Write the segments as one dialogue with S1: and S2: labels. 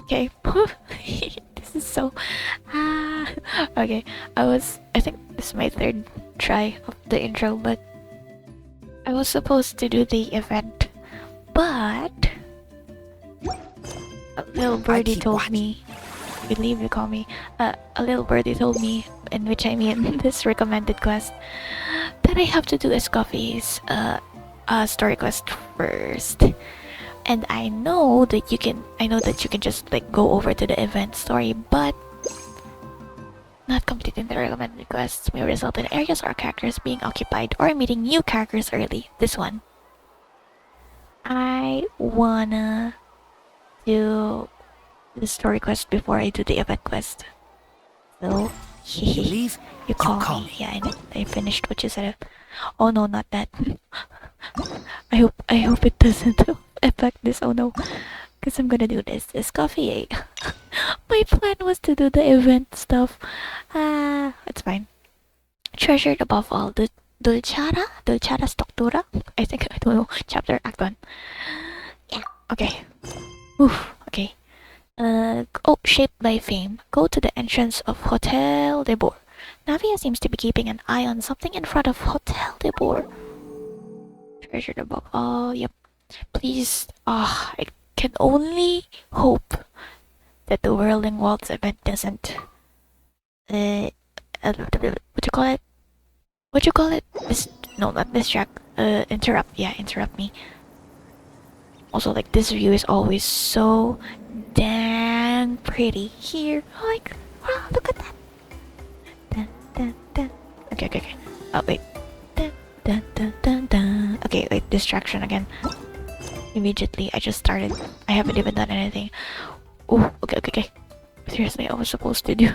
S1: Okay. This is so. Ah. Okay. I think this is my third try of the intro, but I was supposed to do the event, but a little birdie told me. I believe you call me. A little birdie told me, in which I mean this recommended quest, that I have to do Escoffier's story quest first. And I know that you can. I know that you can just like go over to the event story, but not completing the recommended quests may result in areas or characters being occupied or meeting new characters early. This one, I wanna do the story quest before I do the event quest. So,
S2: You leave?
S1: you call me. Yeah, I finished what you said. Oh no, not that. I hope it doesn't affect this. Oh no, because I'm gonna do this. Escoffier. My plan was to do the event stuff. It's fine. Treasured above all, the Dulchara Structura. I think I don't know. Chapter Act 1. Yeah. Okay. Oof. Okay. Oh, shaped by fame. Go to the entrance of Hotel Debord. Navia seems to be keeping an eye on something in front of Hotel Debord. Treasured above all. Yep. Please. I can only hope that the Whirling Waltz event doesn't. What you call it? What you call it? No, not distract. Interrupt. Yeah, interrupt me. Also, like, this view is always so dang pretty here. Like, wow, look at that. Dun, dun, dun. Okay. Oh, wait. Dun, dun, dun, dun, dun. Okay, wait, distraction again. Immediately, I just started. I haven't even done anything. Oh, okay. Seriously, I was supposed to do.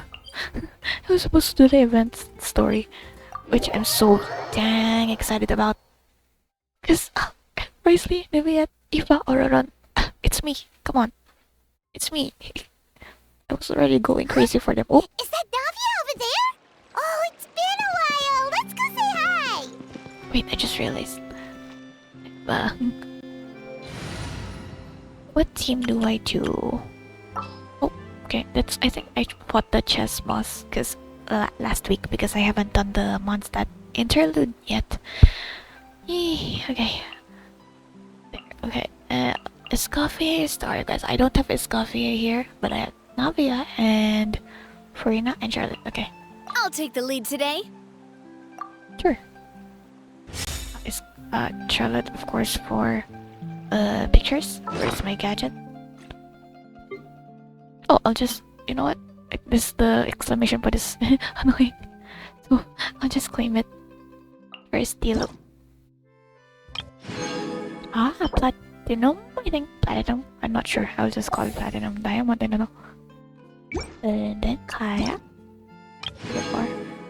S1: I was supposed to do the event story, which I'm so dang excited about. Cause, Risley, Nivea, Eva, Ororon, it's me. Come on, it's me. I was already going crazy for them. Oh,
S3: Is that Navia over there? Oh, it's been a while. Let's go say hi.
S1: wait, I just realized. What team do I do? Oh, okay. I think I fought the chess boss because last week because I haven't done the Mondstadt interlude yet. Yee, okay. There, okay. Escoffier started, guys. I don't have Escoffier here, but I have Navia and Farina and Charlotte. Okay,
S3: I'll take the lead today.
S1: sure. Is Charlotte, of course, for pictures. Where's my gadget? Oh, I'll just, you know what? The exclamation point is annoying. So I'll just claim it. Where's Tilo? Platinum? I think platinum. I'm not sure. I'll just call it platinum. Diamond, I don't know. And then Kaya. Before.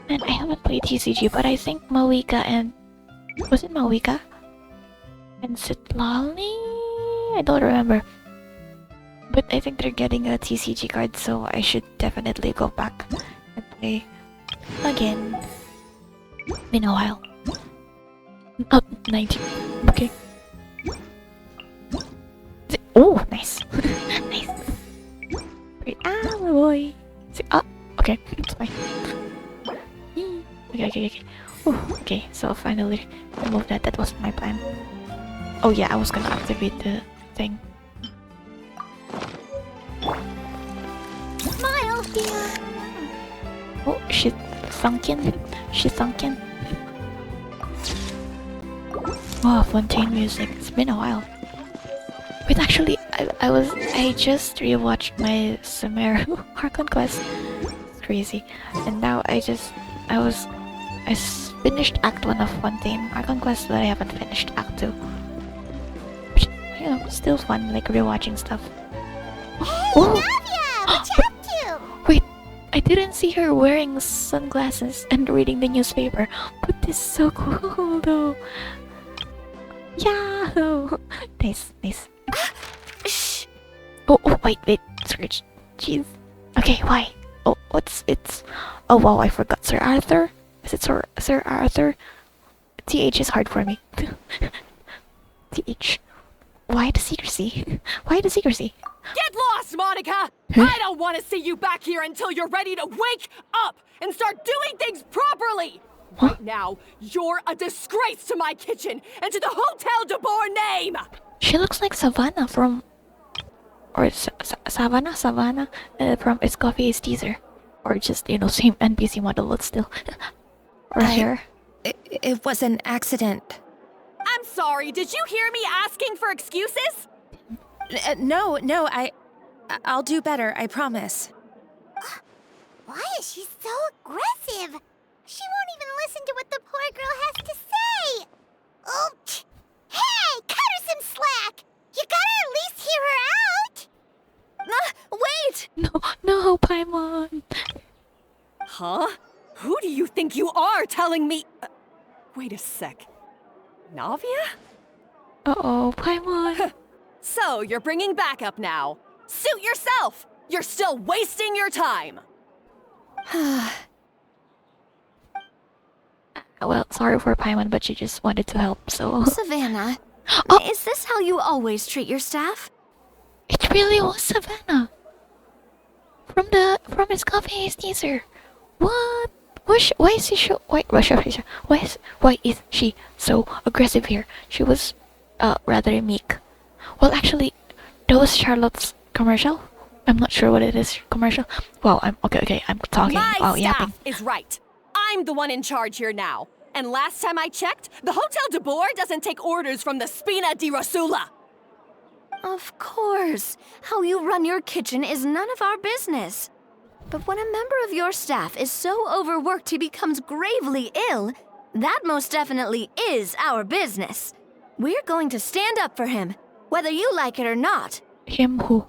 S1: And I haven't played TCG, but I think Mawika and... Was it Mawika? And Sitlali? I don't remember. But I think they're getting a TCG card, so I should definitely go back and play again. Been a while. Oh, 19. Okay. Oh, nice. Nice. Great. My boy. Okay, it's fine. Okay. Ooh, okay, so finally remove that. That was my plan. Oh yeah, I was gonna activate the thing.
S3: Smile here.
S1: Oh, she's sunken. Wow, Fontaine music. It's been a while. Wait, actually, I just rewatched my Sumeru Archon quest. It's crazy. And now I finished Act 1 of Fontaine Archon quest, but I haven't finished Act 2. Which, you know, still fun, like rewatching stuff.
S3: Hey,
S1: Oh!
S3: Navia, what's up to?
S1: Wait, I didn't see her wearing sunglasses and reading the newspaper, but this is so cool though. Yahoo! Nice.
S3: Shh.
S1: Oh, wait, Scourge. Jeez. Okay, why? Oh, oh wow, I forgot Sir Arthur. Is it Sir Arthur? TH is hard for me. TH. Why the secrecy?
S3: Get lost,
S2: next, Monica!
S1: Huh?
S2: I don't want to see you back here until you're ready to wake up and start doing things properly!
S1: Huh?
S2: Right now, you're a disgrace to my kitchen and to the Hotel Debord name!
S1: She looks like Savannah from... Or Savannah from Escoffier's teaser. Or just, you know, same NPC model, but still. Or hair.
S4: It was an accident.
S2: I'm sorry, did you hear me asking for excuses?
S4: No, I'll do better, I promise.
S3: Why is she so aggressive? She won't even listen to what the poor girl has to say. Oh, hey, cut her some slack. You gotta at least hear her out.
S4: Wait!
S1: No, Paimon.
S2: Huh? Who do you think you are telling me? Wait a sec. Navia?
S1: Uh-oh, Paimon.
S2: So, you're bringing backup now. Suit yourself! You're still wasting your time!
S1: Well, sorry for Paimon, but she just wanted to help, so...
S5: Savannah,
S1: Oh!
S5: is this how you always treat your staff?
S1: It really was Savannah. From Escoffier's teaser. What? Why is she so... Why is she so aggressive here? She was, rather meek. Well, actually, that was Charlotte's commercial. I'm not sure what it is, commercial. Wow, I'm talking.
S2: My
S1: Wow,
S2: staff
S1: yapping.
S2: is right. I'm the one in charge here now. And last time I checked, the Hotel Debord doesn't take orders from the Spina di Rosula.
S5: Of course. How you run your kitchen is none of our business. But when a member of your staff is so overworked he becomes gravely ill, that most definitely is our business. We're going to stand up for him, whether you like it or not.
S1: Him who?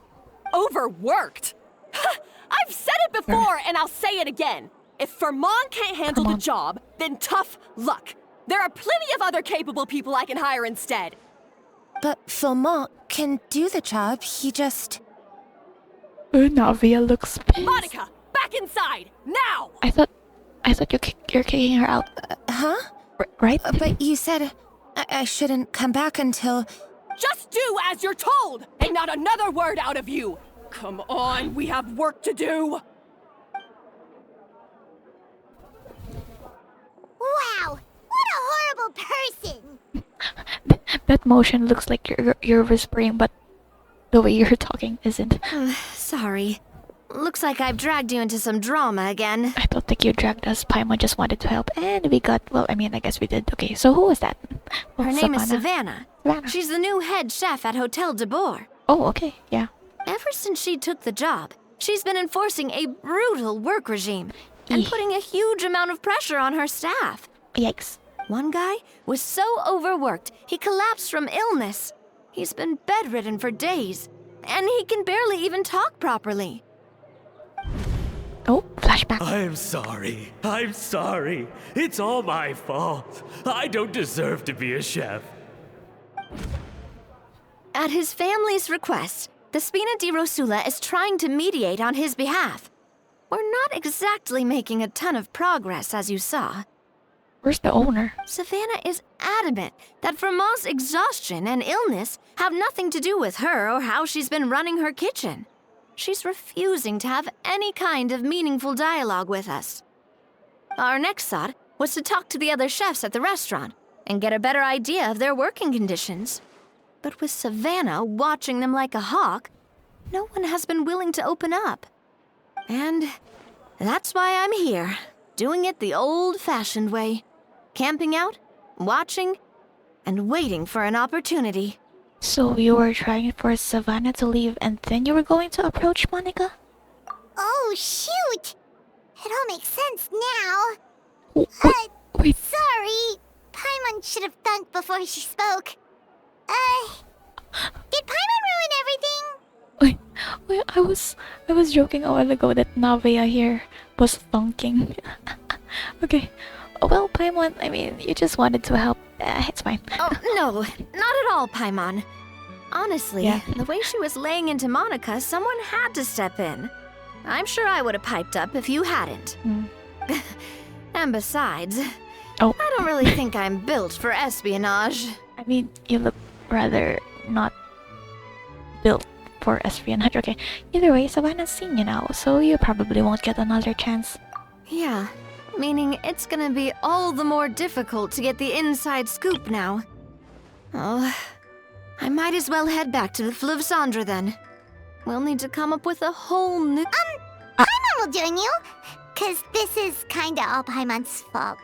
S2: Overworked? I've said it before and I'll say it again. If Fermont can't handle the job, then tough luck. There are plenty of other capable people I can hire instead.
S4: But Philmont can do the job, he just...
S1: Navia looks pissed.
S2: Monica, back inside, now!
S1: I thought you're kicking her out,
S4: Huh?
S1: right?
S4: But you said I shouldn't come back until...
S2: Just do as you're told, and not another word out of you. Come on, we have work to do.
S3: Wow, what a horrible person.
S1: That motion looks like you're whispering, but the way you're talking isn't.
S5: Sorry. Looks like I've dragged you into some drama again.
S1: I don't think you dragged us. Paimon just wanted to help, and we got... Well, I mean, I guess we did. Okay, so who was that?
S5: Her name is Savannah.
S1: Savannah.
S5: She's the new head chef at Hotel Debord.
S1: Oh, okay, yeah.
S5: Ever since she took the job, she's been enforcing a brutal work regime and
S1: Eeh.
S5: putting a huge amount of pressure on her staff.
S1: Yikes.
S5: One guy was so overworked, he collapsed from illness. He's been bedridden for days, and he can barely even talk properly.
S1: Oh, flashback.
S6: I'm sorry. It's all my fault. I don't deserve to be a chef.
S5: At his family's request, the Spina di Rosula is trying to mediate on his behalf. We're not exactly making a ton of progress, as you saw.
S1: Where's the owner?
S5: Savannah is adamant that Vermont's exhaustion and illness have nothing to do with her or how she's been running her kitchen. She's refusing to have any kind of meaningful dialogue with us. Our next thought was to talk to the other chefs at the restaurant and get a better idea of their working conditions. But with Savannah watching them like a hawk, no one has been willing to open up. And that's why I'm here, doing it the old-fashioned way. Camping out, watching, and waiting for an opportunity.
S1: So you were trying for Savannah to leave, and then you were going to approach Monica?
S3: Oh, shoot. It all makes sense now.
S1: Wait.
S3: Sorry. Paimon should have thunk before she spoke. Did Paimon ruin everything?
S1: Wait, I was joking a while ago that Navia here was thunking. Okay. Well, Paimon, I mean, you just wanted to help. It's fine.
S5: Oh, no, not at all, Paimon. Honestly,
S1: Yeah.
S5: the way she was laying into Monica, someone had to step in. I'm sure I would have piped up if you hadn't.
S1: Mm.
S5: And besides,
S1: Oh.
S5: I don't really think I'm built for espionage.
S1: I mean, you look rather not built for espionage. Okay. Either way, Savannah's seen you now, so you probably won't get another chance.
S5: Yeah, meaning it's gonna be all the more difficult to get the inside scoop now. Oh, I might as well head back to the Fleuve Cendre then. We'll need to come up with a whole new...
S3: Paimon will join you, cause this is kinda all Paimon's fault.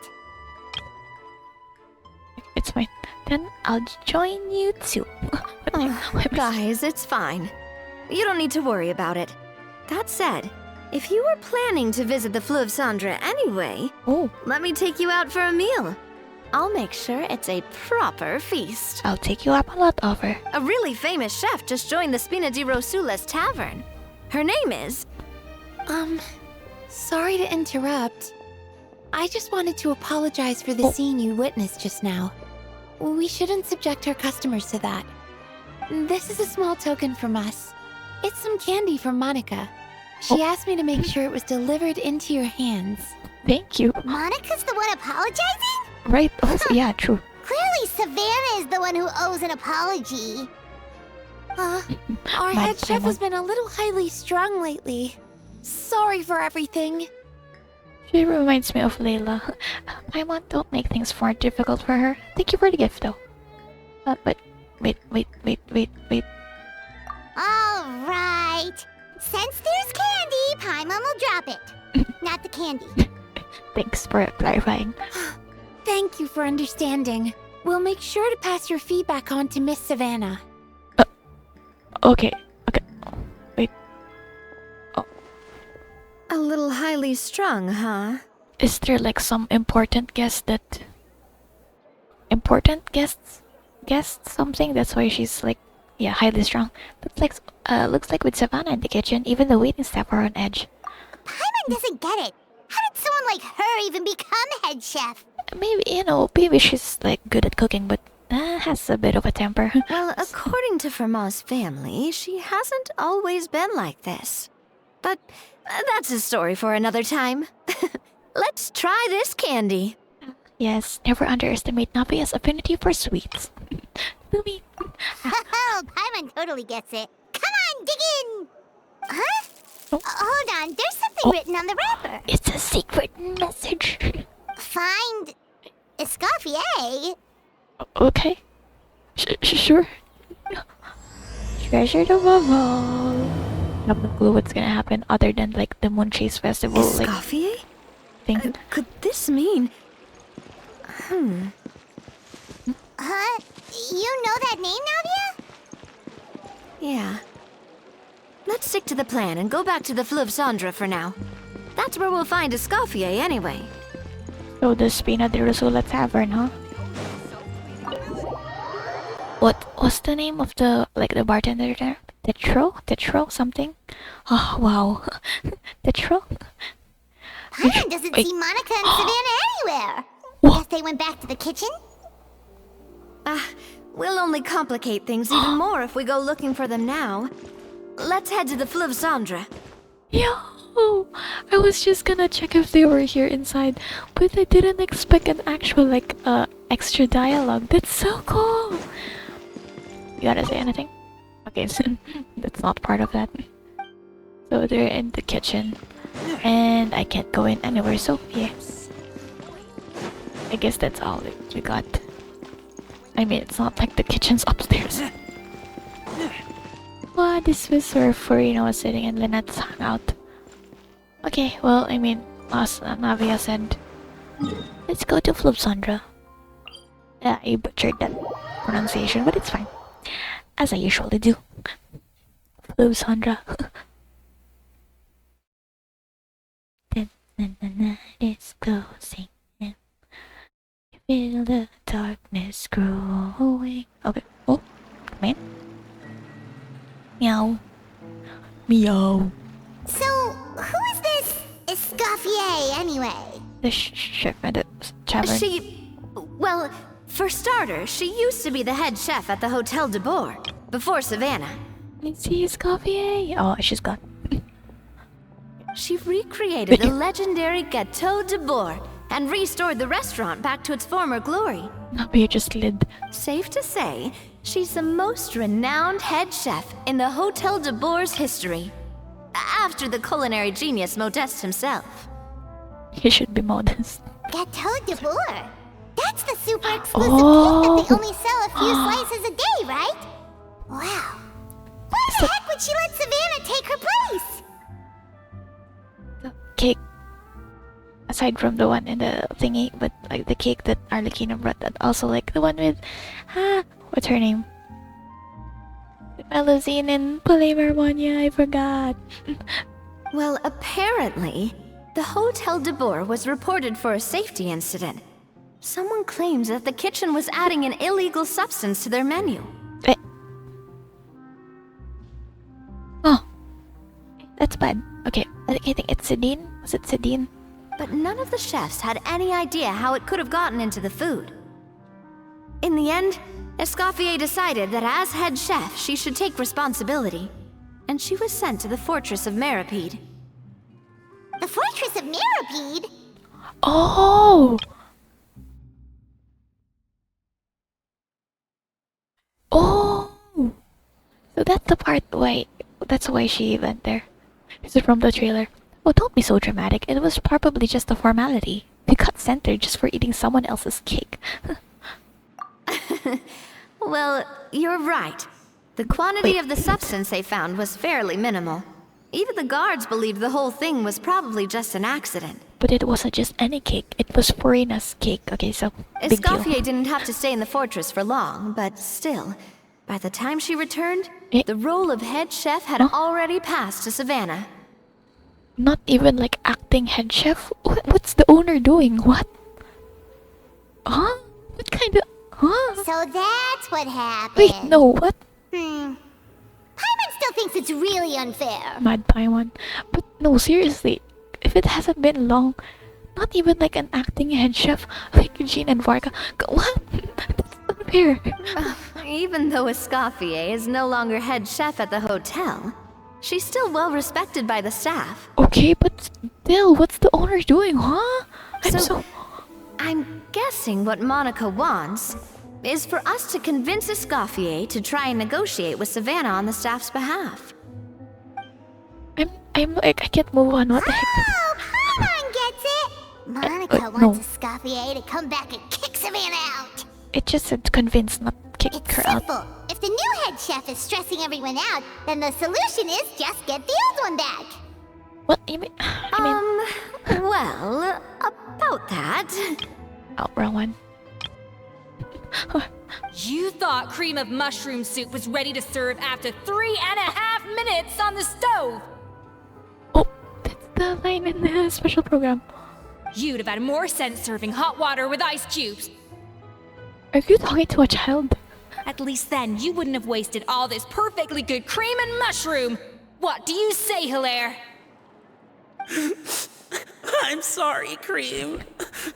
S1: It's fine. Then I'll join you too.
S5: Guys, it's fine. You don't need to worry about it. That said, if you were planning to visit the Fleuve Cendre anyway, let me take you out for a meal. I'll make sure it's a proper feast.
S1: I'll take you up on that offer.
S5: A really famous chef just joined the Spina di Rosula's tavern. Her name is...
S4: Sorry to interrupt. I just wanted to apologize for the scene you witnessed just now. We shouldn't subject our customers to that. This is a small token from us. It's some candy from Monica. She asked me to make sure it was delivered into your hands.
S1: Thank you.
S3: Monica's the one apologizing?
S1: Right. Also, yeah, true.
S3: Clearly Savannah is the one who owes an apology.
S4: Our
S1: Mad
S4: head chef
S1: Paimon.
S4: has been a little highly strung lately. Sorry for everything.
S1: She reminds me of Layla. Paimon, don't make things more difficult for her. Thank you for the gift, though. But wait.
S3: Alright. Since there's candy, Paimon will drop it. Not the candy.
S1: Thanks for clarifying.
S4: Thank you for understanding. We'll make sure to pass your feedback on to Miss Savannah.
S1: Okay. Wait.
S5: A little highly strung, huh?
S1: Is there like some important guest that... Important guests? Guests something? That's why she's like... Yeah, highly strong. Looks like with Savannah in the kitchen, even the waiting staff are on edge.
S3: Paimon doesn't get it. How did someone like her even become head chef?
S1: Maybe she's like good at cooking, but has a bit of a temper.
S5: Well, according to Fermat's family, she hasn't always been like this. But that's a story for another time. Let's try this candy.
S1: Yes, never underestimate Navia's affinity for sweets. Lumi.
S3: Oh, Paimon totally gets it. Come on, dig in! Huh? Hold on, there's something written on the wrapper.
S1: It's a secret message.
S3: Find Escoffier.
S1: Okay. Sure. Treasure the bubble. I have no clue what's gonna happen other than like the Moon Chase Festival
S5: Escoffier?
S1: thing.
S5: Could this mean...
S3: Huh? You know that name, Navia?
S5: Yeah. Let's stick to the plan and go back to the Fleuve Cendre for now. That's where we'll find Escoffier anyway.
S1: So the Spina di Rosula Tavern, huh? What's the name of the bartender there? Tetro something? Oh wow. Tetro?
S3: Paimon doesn't see Monica and Savannah anywhere.
S1: What?
S3: Guess they went back to the kitchen?
S5: We'll only complicate things even more if we go looking for them now. Let's head to the Fleuve Cendre.
S1: Yo! I was just gonna check if they were here inside, but I didn't expect an actual extra dialogue. That's so cool! You gotta say anything? Okay, so that's not part of that. So they're in the kitchen, and I can't go in anywhere, so yes. I guess that's all that we got. I mean, it's not like the kitchen's upstairs. Wow, this was where Furino was sitting and Lynette's hangout. Okay, well, I mean, as Navia said, let's go to Fleuve Cendre. Yeah, I butchered that pronunciation, but it's fine. As I usually do. Fleuve Cendre. Then the night is closing in. You feel the darkness growing. Okay, oh, come in. Meow. Meow.
S3: So, who is this Escoffier anyway?
S1: The chef at the tavern.
S5: Well, for starters, she used to be the head chef at the Hotel Debord, before Savannah.
S1: I see Escoffier. Oh, she's gone.
S5: She recreated the legendary Gâteau Debord and restored the restaurant back to its former glory.
S1: Navia just slid.
S5: Safe to say, She's the most renowned head chef in the Hotel Debord's history. After the culinary genius Modeste himself.
S1: He should be modest.
S3: Gateau Debord. That's the super exclusive cake that they only sell a few slices a day, right? Wow. Why the heck would she let Savannah take her place?
S1: The cake. Aside from the one in the thingy, but like the cake that Arlecchino brought, that also like the one with, what's her name? Melusine and Polymermonia, I forgot.
S5: Well, apparently, the Hotel Debord was reported for a safety incident. Someone claims that the kitchen was adding an illegal substance to their menu.
S1: Oh, that's bad. Okay, I think it's Sedine. Was it Sedine?
S5: But none of the chefs had any idea how it could have gotten into the food. In the end, Escoffier decided that as head chef, she should take responsibility, and she was sent to the fortress of Meripede.
S3: The Fortress of Meripede?
S1: Oh! Oh! So that's the part why, that's why she went there. This is from the trailer. Oh, don't be so dramatic. It was probably just a formality. We got sent there just for eating someone else's cake.
S5: Well, you're right. The quantity of the substance they found was fairly minimal. Even the guards believed the whole thing was probably just an accident.
S1: But it wasn't just any cake. It was Furina's cake. Okay, so big
S5: Escoffier
S1: deal.
S5: didn't have to stay in the fortress for long, but still, by the time she returned,
S1: Eh?
S5: the role of head chef had already passed to Savannah.
S1: Not even like acting head chef? What's the owner doing? What? Huh? What kind of... Huh?
S3: So that's what happened.
S1: Wait, no, what?
S3: Paimon still thinks it's really unfair.
S1: Mad Paimon. But no, seriously. If it hasn't been long, not even like an acting head chef like Eugene and Varga. What? That's unfair.
S5: Even though Escoffier is no longer head chef at the hotel, she's still well respected by the staff.
S1: Okay, but still, what's the owner doing, huh?
S5: I'm guessing what Monica wants is for us to convince Escoffier to try and negotiate with Savannah on the staff's behalf.
S1: I'm like, I can't move on. What the heck?
S3: Oh, Paimon gets it. Monica
S1: no.
S3: wants Escoffier to come back and kick Savannah out.
S1: It just said convince, not kick
S3: It's
S1: her out.
S3: simple. If the new head chef is stressing everyone out, then the solution is just get the old one back.
S1: What? You mean...
S5: Well, about that.
S1: Oh, wrong one.
S7: You thought cream of mushroom soup was ready to serve after 3.5 minutes on the stove!
S1: Oh, that's the line in the special program.
S7: You'd have had more sense serving hot water with ice cubes.
S1: Are you talking to a child?
S7: At least then you wouldn't have wasted all this perfectly good cream and mushroom. What do you say, Hilaire?
S8: I'm sorry, Cream.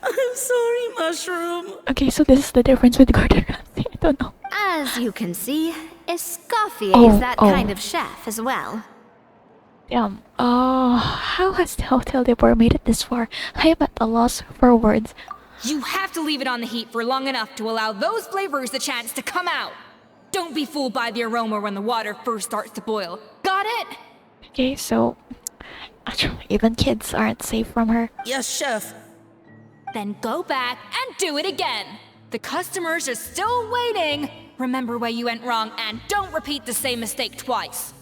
S8: I'm sorry, Mushroom.
S1: Okay, so this is the difference with Gordon Ramsay. I don't know.
S5: As you can see, Escoffier
S1: Oh,
S5: is that kind of chef as well.
S1: Damn. How has the Hotel Debord made it this far? I am at a loss for words.
S7: You have to leave it on the heat for long enough to allow those flavors the chance to come out. Don't be fooled by the aroma when the water first starts to boil. Got it?
S1: Okay, so... even kids aren't safe from her.
S8: Yes, Chef.
S7: Then go back and do it again. The customers are still waiting. Remember where you went wrong and don't repeat the same mistake twice.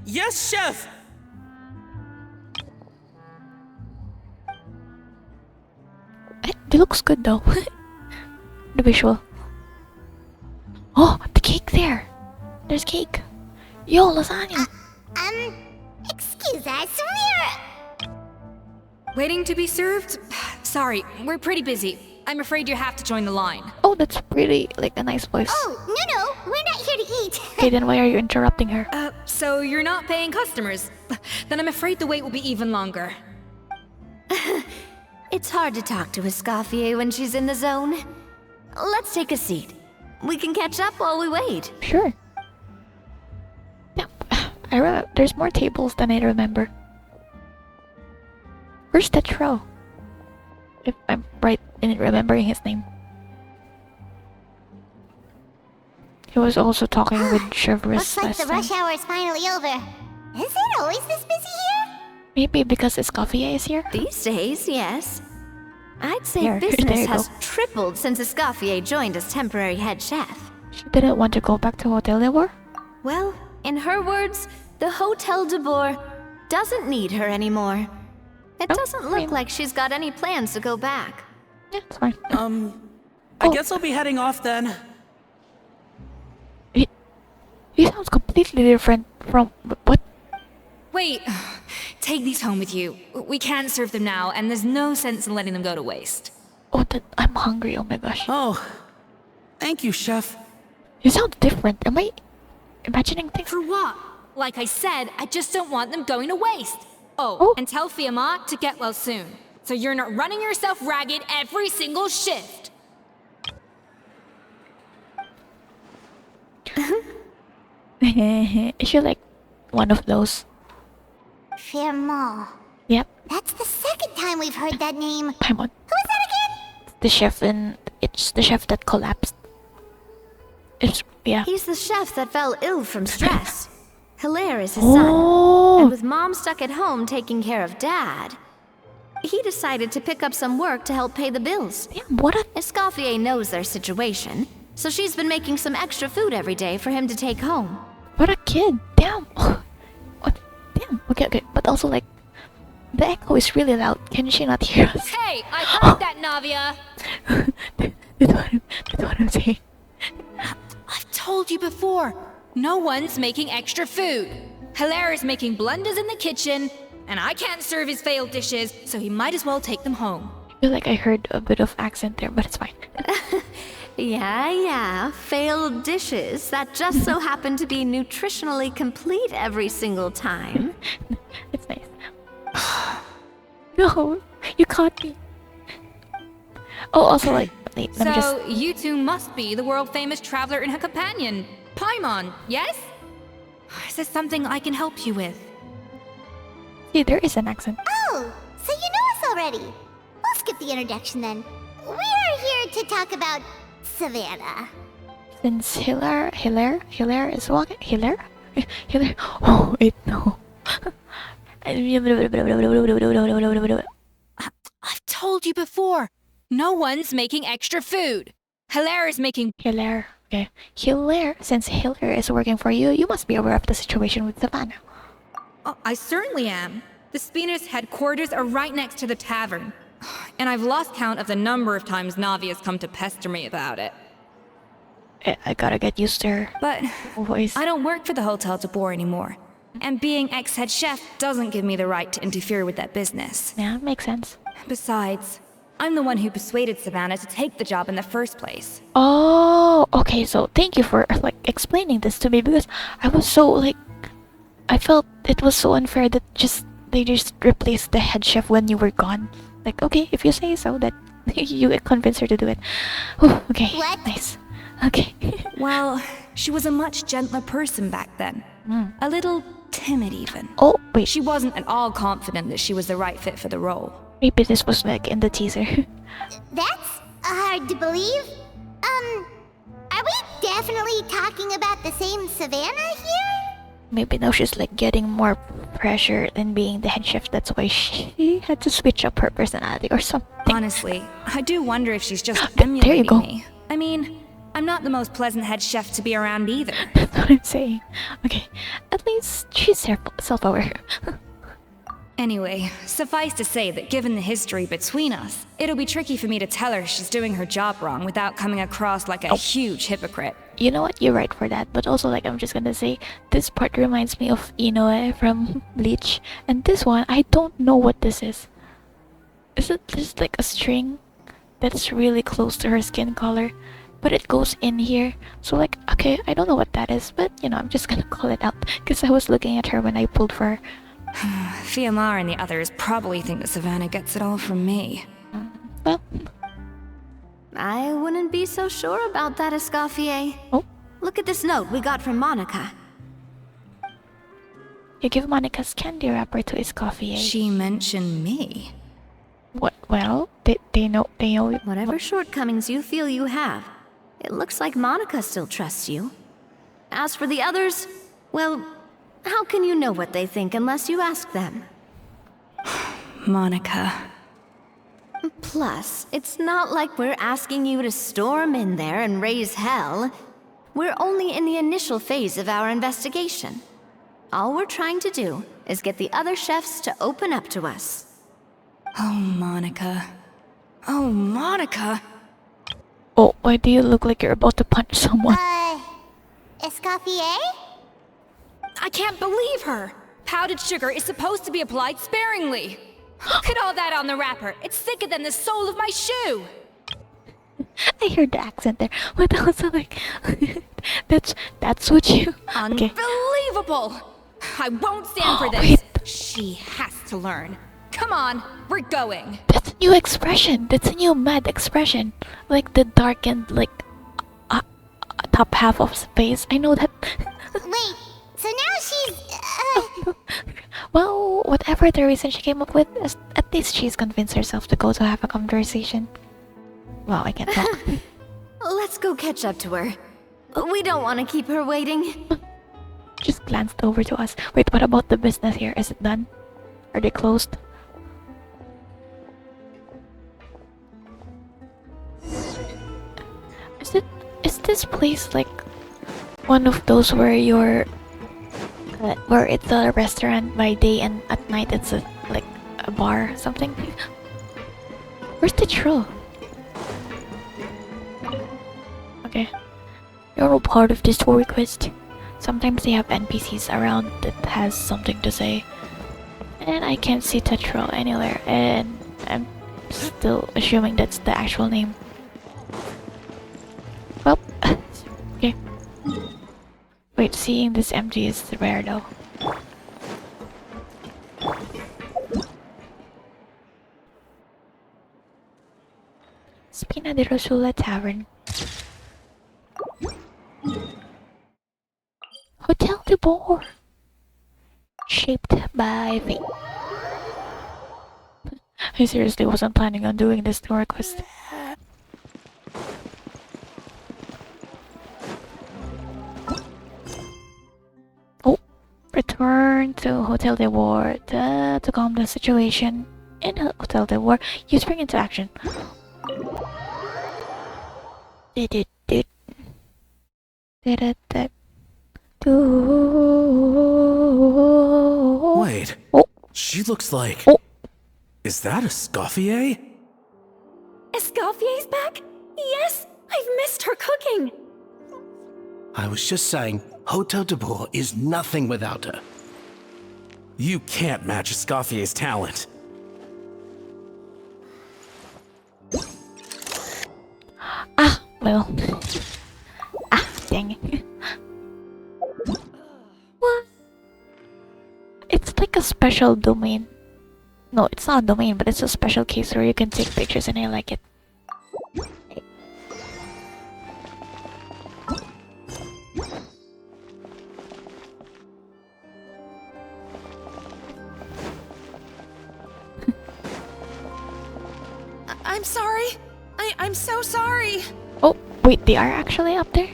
S8: Yes, Chef.
S1: It looks good though. The visual. Oh, the cake there. There's cake. Yo, lasagna.
S3: Excuse us,
S7: Waiting to be served? Sorry, we're pretty busy. I'm afraid you have to join the line.
S1: Oh, that's pretty, like a nice voice.
S3: Oh, no, we're not here to eat.
S1: Okay, then why are you interrupting her?
S7: So you're not paying customers? Then I'm afraid the wait will be even longer.
S5: It's hard to talk to Escoffier when she's in the zone. Let's take a seat. We can catch up while we wait.
S1: Sure. Yeah, there's more tables than I remember. Where's that row? If I'm right in remembering his name. He was also talking with Chevrolet
S3: Looks like
S1: last
S3: the
S1: time.
S3: rush hour is finally over. Is it always this busy here?
S1: Maybe because Escoffier is here?
S5: These days, yes. I'd say
S1: There you
S5: business
S1: go.
S5: has tripled since Escoffier joined as temporary head chef.
S1: She didn't want to go back to Hotel Debord?
S5: Well, in her words, the Hotel Debord doesn't need her anymore. It
S1: Oh,
S5: doesn't look like she's got any plans to go back.
S1: Yeah, it's fine.
S8: I guess I'll be heading off then.
S1: He sounds completely different from what?
S7: Wait, take these home with you. We can't serve them now, and there's no sense in letting them go to waste.
S1: Oh, I'm hungry. Oh my gosh.
S8: Oh, thank you, Chef.
S1: You sound different. Am I imagining things?
S7: For what? Like I said, I just don't want them going to waste.
S1: Oh.
S7: Oh, and tell Fiamma to get well soon, so you're not running yourself ragged every single shift.
S1: Is she like one of those?
S3: Firmo.
S1: Yep.
S3: That's the second time we've heard that name.
S1: Paimon.
S3: Who is that again?
S1: The chef and it's the chef that collapsed. It's yeah.
S5: He's the chef that fell ill from stress. Hilaire is his son.
S1: Oh.
S5: And with Mom stuck at home taking care of Dad, he decided to pick up some work to help pay the bills.
S1: Damn, what a
S5: Escoffier knows their situation, so she's been making some extra food every day for him to take home.
S1: kid. Damn. What? Damn. Okay. But also like, the echo is really loud. Can she not hear us?
S7: Hey, I heard that, Navia.
S1: That's what I'm saying.
S7: I've told you before, no one's making extra food. Hilaire is making blunders in the kitchen, and I can't serve his failed dishes, so he might as well take them home.
S1: I feel like I heard a bit of accent there, but it's fine.
S5: Yeah, failed dishes that just so happen to be nutritionally complete every single time.
S1: It's nice. No, you caught me. Oh, also like, wait, let me just.
S7: So, you two must be the world-famous traveler and her companion, Paimon, yes? Is there something I can help you with?
S1: See, there is an accent.
S3: Oh, so you know us already. We'll skip the introduction then. We're here to talk about Savannah.
S1: Since Hilaire is walking. Hilaire? Oh, wait, no.
S7: I've told you before, no one's making extra food. Hilaire is making...
S1: Hilaire. Okay. Hilaire, since Hilaire is working for you, you must be aware of the situation with Savannah.
S7: Oh, I certainly am. The Spinas headquarters are right next to the tavern. And I've lost count of the number of times Navi has come to pester me about it.
S1: I gotta get used to her
S7: But
S1: voice.
S7: I don't work for the Hotel Debord anymore. And being ex-head chef doesn't give me the right to interfere with that business.
S1: Yeah, makes sense.
S7: Besides, I'm the one who persuaded Savannah to take the job in the first place.
S1: Oh, okay. So thank you for like explaining this to me because I was so like, I felt it was so unfair that they just replaced the head chef when you were gone. Like, okay, if you say so, that you convinced her to do it. Whew, okay,
S3: What?
S1: nice. Okay.
S7: Well, she was a much gentler person back then. A little timid even.
S1: Oh wait,
S7: She wasn't at all confident that she was the right fit for the role.
S1: maybe this was like in the teaser.
S3: That's hard to believe. Are we definitely talking about the same Savannah here?
S1: Maybe now she's like getting more pressure than being the head chef. That's why she had to switch up her personality or something.
S7: Honestly, I do wonder if she's just
S1: There you
S7: emulating
S1: go.
S7: me. I mean, I'm not the most pleasant head chef to be around either.
S1: That's what I'm saying. Okay, at least she's self-aware.
S7: Anyway, suffice to say that given the history between us, it'll be tricky for me to tell her she's doing her job wrong without coming across like a huge hypocrite.
S1: You know what? You're right for that. But also, like, I'm just gonna say, this part reminds me of Inoue from Bleach. And this one, I don't know what this is. Is it just like a string that's really close to her skin color? But it goes in here. So, like, okay, I don't know what that is. But, you know, I'm just gonna call it out. Because I was looking at her when I pulled for her.
S7: Fiamma and the others probably think that Savannah gets it all from me.
S1: Well,
S5: I wouldn't be so sure about that, Escoffier.
S1: oh,
S5: Look at this note we got from Monica.
S1: you give Monica's candy wrapper to Escoffier.
S7: She mentioned me.
S1: What? Well, they know
S5: Whatever shortcomings you feel you have, it looks like Monica still trusts you. As for the others, well, how can you know what they think unless you ask them?
S7: Monica.
S5: Plus, it's not like we're asking you to storm in there and raise hell. We're only in the initial phase of our investigation. All we're trying to do is get the other chefs to open up to us.
S7: Oh, Monica. Oh, Monica.
S1: Oh, why do you look like you're about to punch someone?
S3: Escoffier?
S7: I can't believe her! Powdered sugar is supposed to be applied sparingly. Look at all that on the wrapper. It's thicker than the sole of my shoe.
S1: I heard the accent there, but also like, that's what you. Okay.
S7: Unbelievable! I won't stand for this.
S1: Wait.
S7: She has to learn. Come on, we're going.
S1: That's a new expression. That's a new mad expression. Like the darkened, like, top half of space. I know that.
S3: Wait, so now she's,
S1: Well, whatever the reason she came up with, at least she's convinced herself to go to have a conversation. Wow, I can't talk.
S5: Let's go catch up to her. We don't want to keep her waiting.
S1: Just glanced over to us. Wait, what about the business here? Is it done? Are they closed? Is this place like one of those where where it's a restaurant by day and at night it's like a bar or something? Where's the troll? Okay. You're all part of this story quest. Sometimes they have NPCs around that has something to say. And I can't see Tetro anywhere, and I'm still assuming that's the actual name. Well, okay. Wait, seeing this empty is rare though. Spina de Rosula Tavern. Hotel Debord. Shaped by fate. I seriously wasn't planning on doing this story quest. Oh, return to Hotel Debord to calm the situation in Hotel Debord. You spring into action. Wait. Oh.
S8: She looks like...
S1: Oh.
S8: Is that Escoffier?
S2: Escoffier's back? Yes! I've missed her cooking!
S9: I was just saying, Hotel Debord is nothing without her.
S8: You can't match Escoffier's talent.
S1: Well. Dang it. What? It's like a special domain. No, it's not a domain, but it's a special case where you can take pictures and I like it.
S2: I'm sorry. I'm so sorry.
S1: Oh, wait, they are actually up there?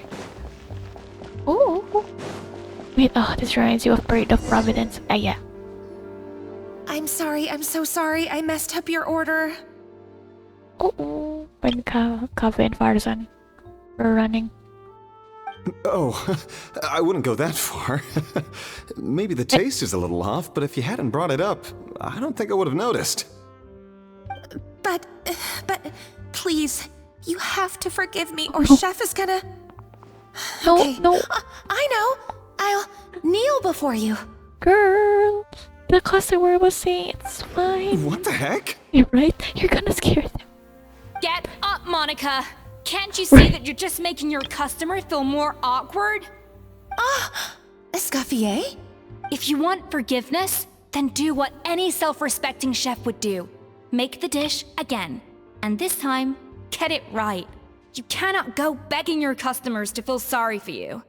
S1: Oh. Wait, this reminds you of Parade of Providence. Yeah.
S2: I'm sorry. I'm so sorry. I messed up your order.
S1: Oh. When Kave and Farzan were running.
S10: Oh, I wouldn't go that far. Maybe the taste is a little off, but if you hadn't brought it up, I don't think I would have noticed.
S2: But, please, you have to forgive me or Chef is gonna...
S1: No,
S2: Okay.
S1: no.
S2: I know. I'll kneel before you.
S1: Girl, the customer was saying it's fine.
S10: What the heck?
S1: You're right. You're gonna scare them.
S7: Get up, Monica! Can't you see that you're just making your customer feel more awkward?
S2: Escoffier?
S7: If you want forgiveness, then do what any self-respecting chef would do. Make the dish again. And this time, get it right. You cannot go begging your customers to feel sorry for you.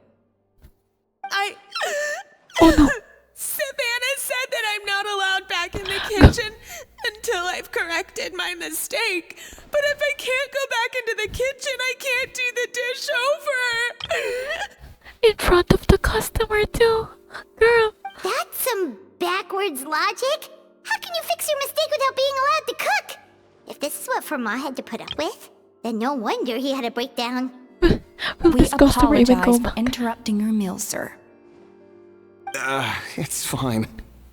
S1: Oh no.
S2: Savannah said that I'm not allowed back in the kitchen until
S11: until I've corrected my mistake. But if I can't go back into the kitchen, I can't do the dish over.
S1: In front of the customer too. Girl.
S3: That's some backwards logic. How can you fix your mistake without being allowed to cook? If this is what Fermat had to put up with, then no wonder he had a breakdown.
S1: Will
S7: We
S1: this customer even
S7: apologize
S1: go
S7: for interrupting your meal, sir.
S10: It's fine.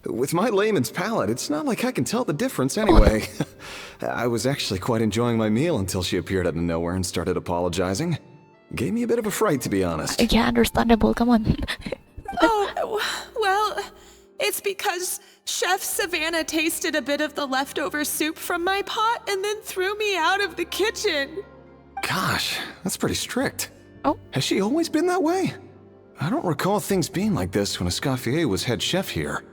S10: With my layman's palate, it's not like I can tell the difference anyway. I was actually quite enjoying my meal until she appeared out of nowhere and started apologizing. Gave me a bit of a fright, to be honest.
S1: Yeah, understandable. Come on.
S11: Oh, well, it's because Chef Savannah tasted a bit of the leftover soup from my pot and then threw me out of the kitchen.
S10: Gosh, that's pretty strict.
S1: Oh.
S10: Has she always been that way? I don't recall things being like this when Escoffier was head chef here.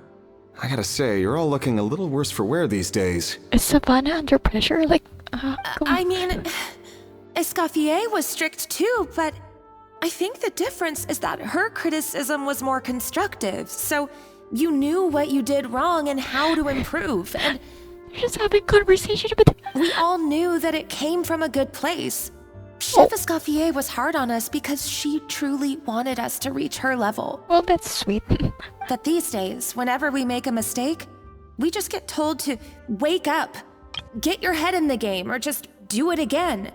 S10: I gotta say, you're all looking a little worse for wear these days.
S1: Is Savannah under pressure? Like,
S11: I mean, Escoffier was strict too, but I think the difference is that her criticism was more constructive, so you knew what you did wrong and how to improve, and
S1: you're just having conversation with.
S11: We all knew that it came from a good place. Chef Escoffier was hard on us because she truly wanted us to reach her level.
S1: Well, that's sweet.
S11: But these days, whenever we make a mistake, we just get told to wake up, get your head in the game, or just do it again.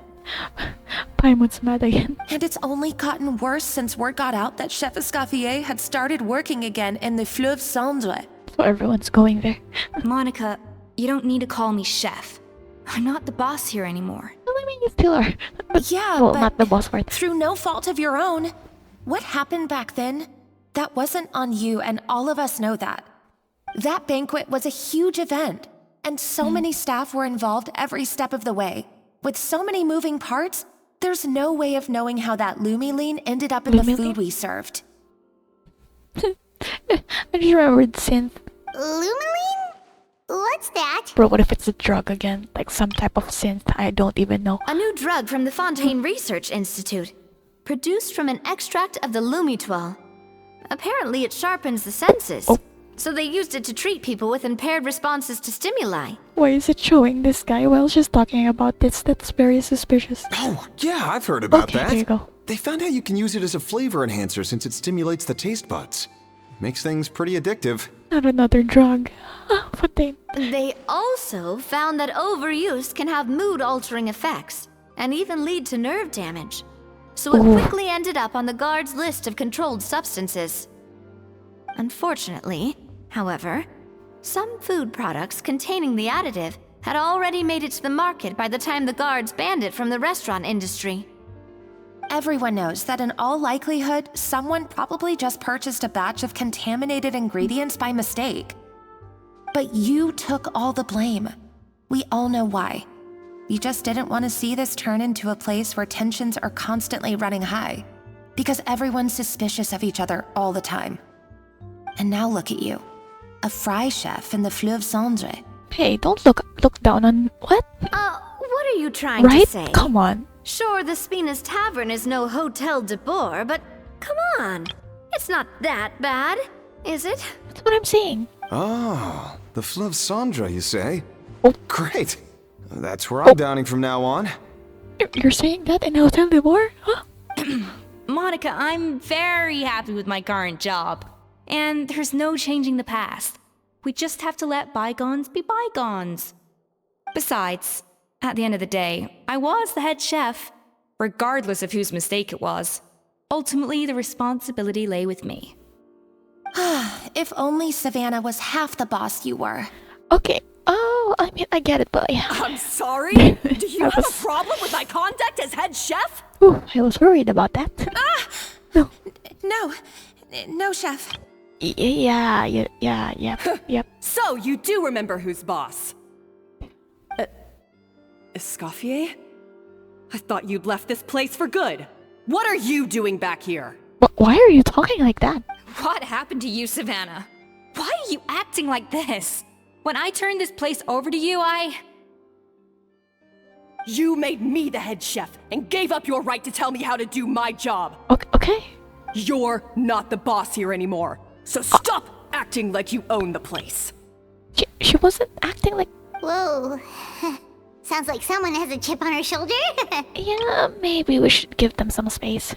S1: Paimon's mad again.
S11: And it's only gotten worse since word got out that Chef Escoffier had started working again in the Fleuve Cendre.
S1: So everyone's going there.
S7: Monica, you don't need to call me chef. I'm not the boss here anymore.
S1: Well, I mean, you still are.
S11: Yeah,
S1: well,
S11: but
S1: not the boss part.
S11: through no fault of your own. What happened back then? That wasn't on you, and all of us know that. That banquet was a huge event, and so many staff were involved every step of the way. With so many moving parts, there's no way of knowing how that Lumiline ended up in the food we served.
S1: I just remembered synth.
S3: Lumiline? What's that?
S1: Bro, what if it's a drug again? Like some type of synth I don't even know.
S5: A new drug from the Fontaine Research Institute, produced from an extract of the Lumitoile. Apparently it sharpens the senses, so they used it to treat people with impaired responses to stimuli.
S1: Why is it showing this guy while she's talking about this? That's very suspicious.
S10: Oh, yeah, I've heard about that.
S1: There you go.
S10: They found out you can use it as a flavor enhancer since it stimulates the taste buds. Makes things pretty addictive.
S1: Not another drug. Fontaine.
S5: They also found that overuse can have mood-altering effects, and even lead to nerve damage. So it quickly ended up on the guard's list of controlled substances. Unfortunately, however, some food products containing the additive had already made it to the market by the time the guards banned it from the restaurant industry.
S11: Everyone knows that in all likelihood, someone probably just purchased a batch of contaminated ingredients by mistake. But you took all the blame. We all know why. You just didn't want to see this turn into a place where tensions are constantly running high, because everyone's suspicious of each other all the time. And now look at you, a fry chef in the Fleuve Cendre.
S1: Hey, don't look down on what?
S5: What are you trying
S1: Right?
S5: to say?
S1: Come on.
S5: Sure, the Spina's Tavern is no Hotel Debord, but come on. It's not that bad, is it?
S1: That's what I'm saying.
S10: Oh, the Fleuve Cendre, you say?
S1: Oh.
S10: Great. That's where I'm dining from now on.
S1: You're saying that in Hotel Debord? Huh?
S7: Monica, I'm very happy with my current job. And there's no changing the past. We just have to let bygones be bygones. Besides, at the end of the day, I was the head chef, regardless of whose mistake it was. Ultimately, the responsibility lay with me.
S11: If only Savannah was half the boss you were.
S1: Okay. Oh, I mean, I get it, but yeah.
S2: I'm sorry? Do you have a problem with my conduct as head chef?
S1: Ooh, I was worried about that.
S11: No, chef.
S1: Yep.
S2: So, you do remember who's boss? Escoffier? I thought you'd left this place for good. What are you doing back here?
S1: Why are you talking like that?
S7: What happened to you, Savannah? Why are you acting like this? When I turned this place over to you,
S2: You made me the head chef and gave up your right to tell me how to do my job.
S1: Okay.
S2: You're not the boss here anymore, so stop acting like you own the place.
S1: She wasn't acting like...
S3: Whoa. Sounds like someone has a chip on her shoulder.
S1: Yeah, maybe we should give them some space.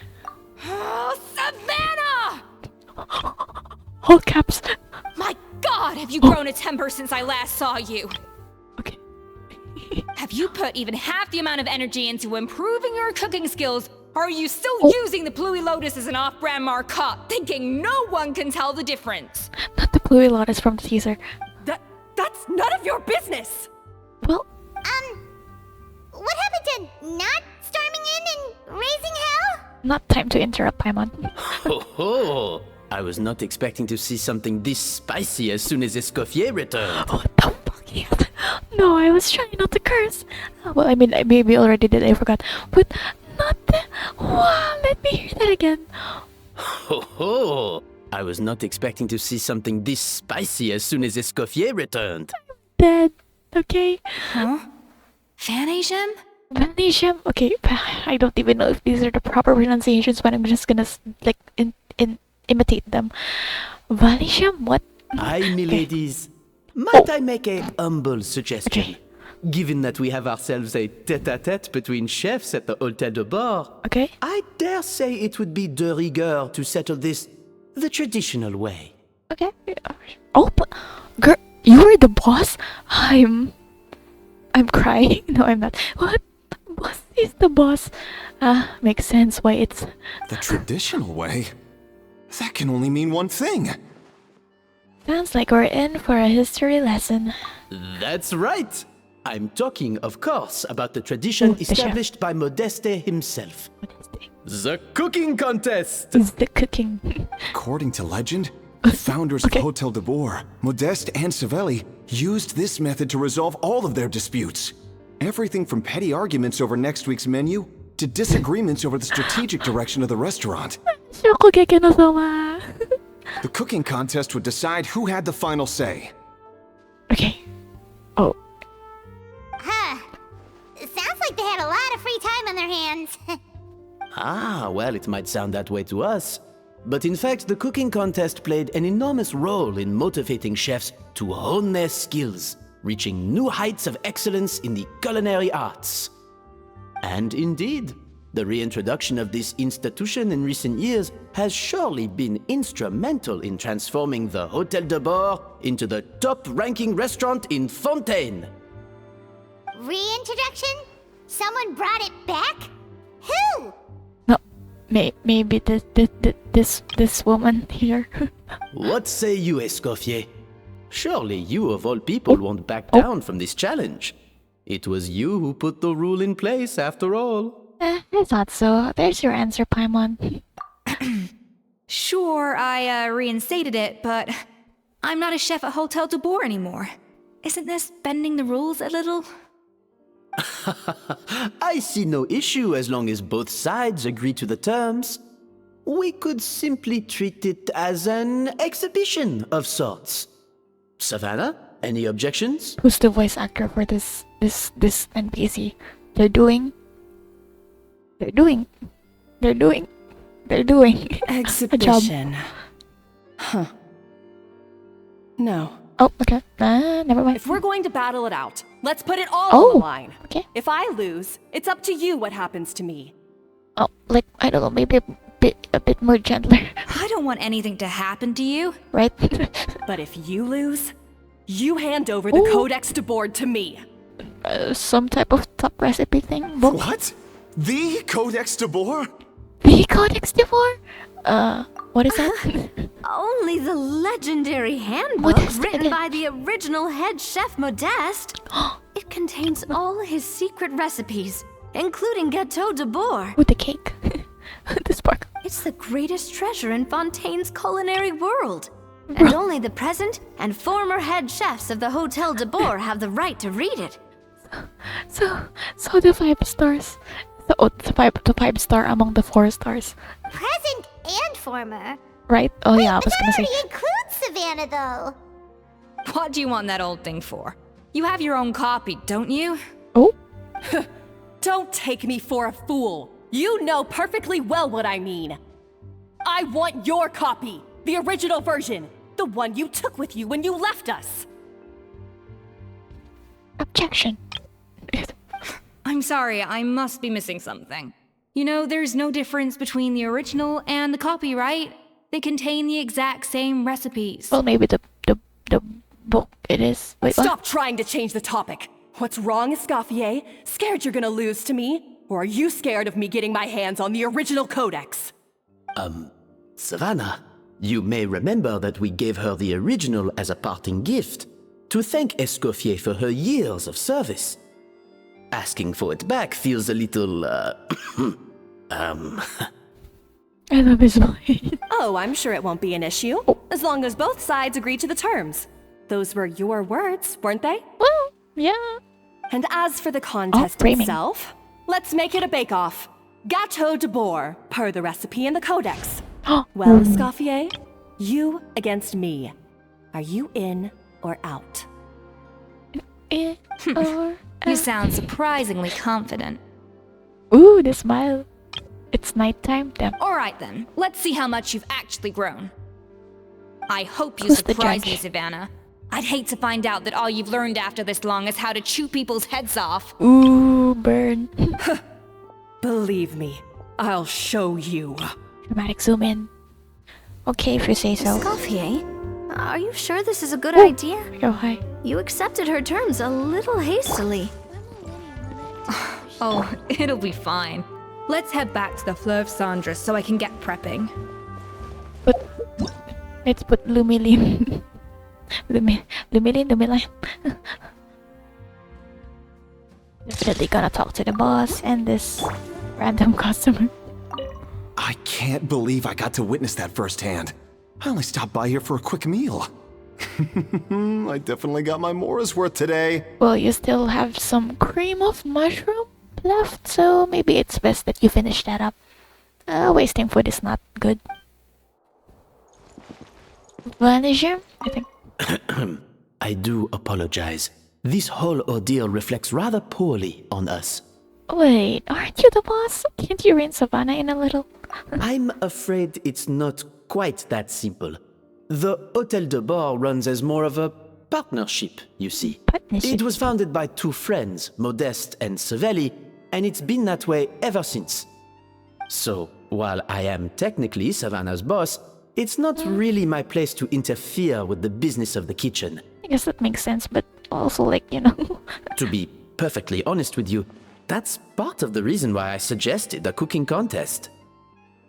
S7: Oh, Savannah!
S1: All caps.
S7: My God, have you grown a temper since I last saw you?
S1: Okay.
S7: Have you put even half the amount of energy into improving your cooking skills, or are you still using the Pluie Lotus as an off-brand marcotte, thinking no one can tell the difference?
S1: Not the Pluie Lotus from the teaser.
S2: That's none of your business!
S1: Well,
S3: What happened to not storming in and raising hell?
S1: not time to interrupt, Paimon.
S9: Ho ho! I was not expecting to see something this spicy as soon as Escoffier returned.
S1: What the fuck? No, I was trying not to curse. Well, I mean, I maybe already did, I forgot. But not the... Wow, let me hear that again.
S9: Ho ho! I was not expecting to see something this spicy as soon as Escoffier returned.
S1: Dead. Okay.
S7: Huh? Vanisham?
S1: Vanisham? Okay, I don't even know if these are the proper pronunciations, but I'm just gonna, like, imitate them. Vanisham? What?
S9: Aye, miladies. Might I make a humble suggestion?
S1: Okay.
S9: Given that we have ourselves a tete-a-tete between chefs at the Hotel Debord,
S1: Okay.
S9: I dare say it would be de rigueur to settle this the traditional way.
S1: Okay. Oh, but... Girl, you were the boss? I'm crying. No, I'm not. What? Boss is the boss. Makes sense why it's...
S10: The traditional way? That can only mean one thing.
S1: Sounds like we're in for a history lesson.
S9: That's right. I'm talking, of course, about the tradition
S1: the chef.
S9: established by Modeste himself. The cooking contest!
S1: Is the cooking.
S10: According to legend, the founders of Hotel Debord, Modeste and Savelli, used this method to resolve all of their disputes. Everything from petty arguments over next week's menu to disagreements over the strategic direction of the restaurant.
S1: Shokugeki no sama.
S10: The cooking contest would decide who had the final say.
S1: Okay. Oh.
S3: Huh. Sounds like they had a lot of free time on their hands.
S9: Ah, well, it might sound that way to us. But in fact, the cooking contest played an enormous role in motivating chefs to hone their skills, reaching new heights of excellence in the culinary arts. And indeed, the reintroduction of this institution in recent years has surely been instrumental in transforming the Hotel Debord into the top-ranking restaurant in Fontaine.
S3: Reintroduction? Someone brought it back? Who?
S1: No. Maybe this woman here.
S9: What say you, Escoffier? Surely you of all people won't back down from this challenge. It was you who put the rule in place after all.
S1: I thought so. There's your answer, Paimon.
S7: Sure, I reinstated it, but I'm not a chef at Hotel Debord anymore. Isn't this bending the rules a little?
S9: I see no issue as long as both sides agree to the terms. We could simply treat it as an exhibition of sorts. Savannah, any objections?
S1: Who's the voice actor for this NPC? They're doing a job.
S2: Exhibition. Huh. No.
S1: Oh, okay. Never mind.
S2: If we're going to battle it out, let's put it all on the line.
S1: Okay.
S2: If I lose, it's up to you what happens to me.
S1: Oh, like, I don't know, maybe a bit more gentler,
S7: I don't want anything to happen to you.
S1: right?
S2: But if you lose, you hand over the Codex Debord to me.
S1: Some type of top recipe thing.
S10: What? The Codex Debord?
S1: The Codex Debord? What is that?
S5: Only the legendary handbook
S1: Modeste
S5: written
S1: again.
S5: by the original head chef Modeste. It contains all his secret recipes, including Gâteau de Bord.
S1: With the cake. The sparkle.
S5: It's the greatest treasure in Fontaine's culinary world. And only the present and former head chefs of the Hotel de Bord have the right to read it.
S1: So the 5 stars. The 5 star among the 4 stars.
S3: Present and former.
S1: Right? Oh yeah, I was gonna say.
S3: It includes Savannah, though.
S7: What do you want that old thing for? You have your own copy, don't you?
S1: Oh?
S2: Don't take me for a fool. You know perfectly well what I mean. I want your copy, the original version, the one you took with you when you left us.
S1: Objection.
S7: I'm sorry, I must be missing something. You know, there's no difference between the original and the copy, right? They contain the exact same recipes.
S1: Well, maybe the book it is. Wait,
S2: Stop trying to change the topic. What's wrong, Escoffier? Scared you're gonna lose to me? Or are you scared of me getting my hands on the original codex?
S9: Savannah, you may remember that we gave her the original as a parting gift to thank Escoffier for her years of service. Asking for it back feels a little,
S1: I love his voice.
S2: Oh, I'm sure it won't be an issue. As long as both sides agree to the terms. Those were your words, weren't they?
S1: Well, yeah.
S2: And as for the contest itself, let's make it a bake-off. Gâteau Debord, per the recipe in the codex. Well, Escoffier, you against me. Are you in or out?
S7: You sound surprisingly confident.
S1: Ooh, the smile. It's nighttime. Damn.
S7: Alright then, let's see how much you've actually grown. I hope you
S1: Who's the
S7: surprise me,
S1: judge?
S7: Savannah. I'd hate to find out that all you've learned after this long is how to chew people's heads off.
S1: Ooh, burn.
S2: Believe me, I'll show you.
S1: Dramatic zoom in. Okay, if you say so.
S5: Escoffier, are you sure this is a good idea?
S1: Oh, hi.
S5: You accepted her terms a little hastily.
S7: Oh, it'll be fine. Let's head back to the Fleuve Cendres so I can get prepping.
S1: Let's put Lumilin. Lumilin. Definitely gonna talk to the boss and this random customer.
S10: I can't believe I got to witness that firsthand. I only stopped by here for a quick meal. I definitely got my Mora's worth today.
S1: Well, you still have some cream of mushroom left, so maybe it's best that you finish that up. Wasting food is not good. Vanisher, I think.
S9: I do apologize. This whole ordeal reflects rather poorly on us.
S1: Wait, aren't you the boss? Can't you rein Savannah in a little?
S9: I'm afraid it's not quite that simple. The Hôtel Debord runs as more of a partnership, you see.
S1: Partnership?
S9: It was founded by two friends, Modeste and Savelli, and it's been that way ever since. So, while I am technically Savannah's boss, it's not really my place to interfere with the business of the kitchen.
S1: I guess that makes sense, but also, like, you know.
S9: To be perfectly honest with you, that's part of the reason why I suggested a cooking contest.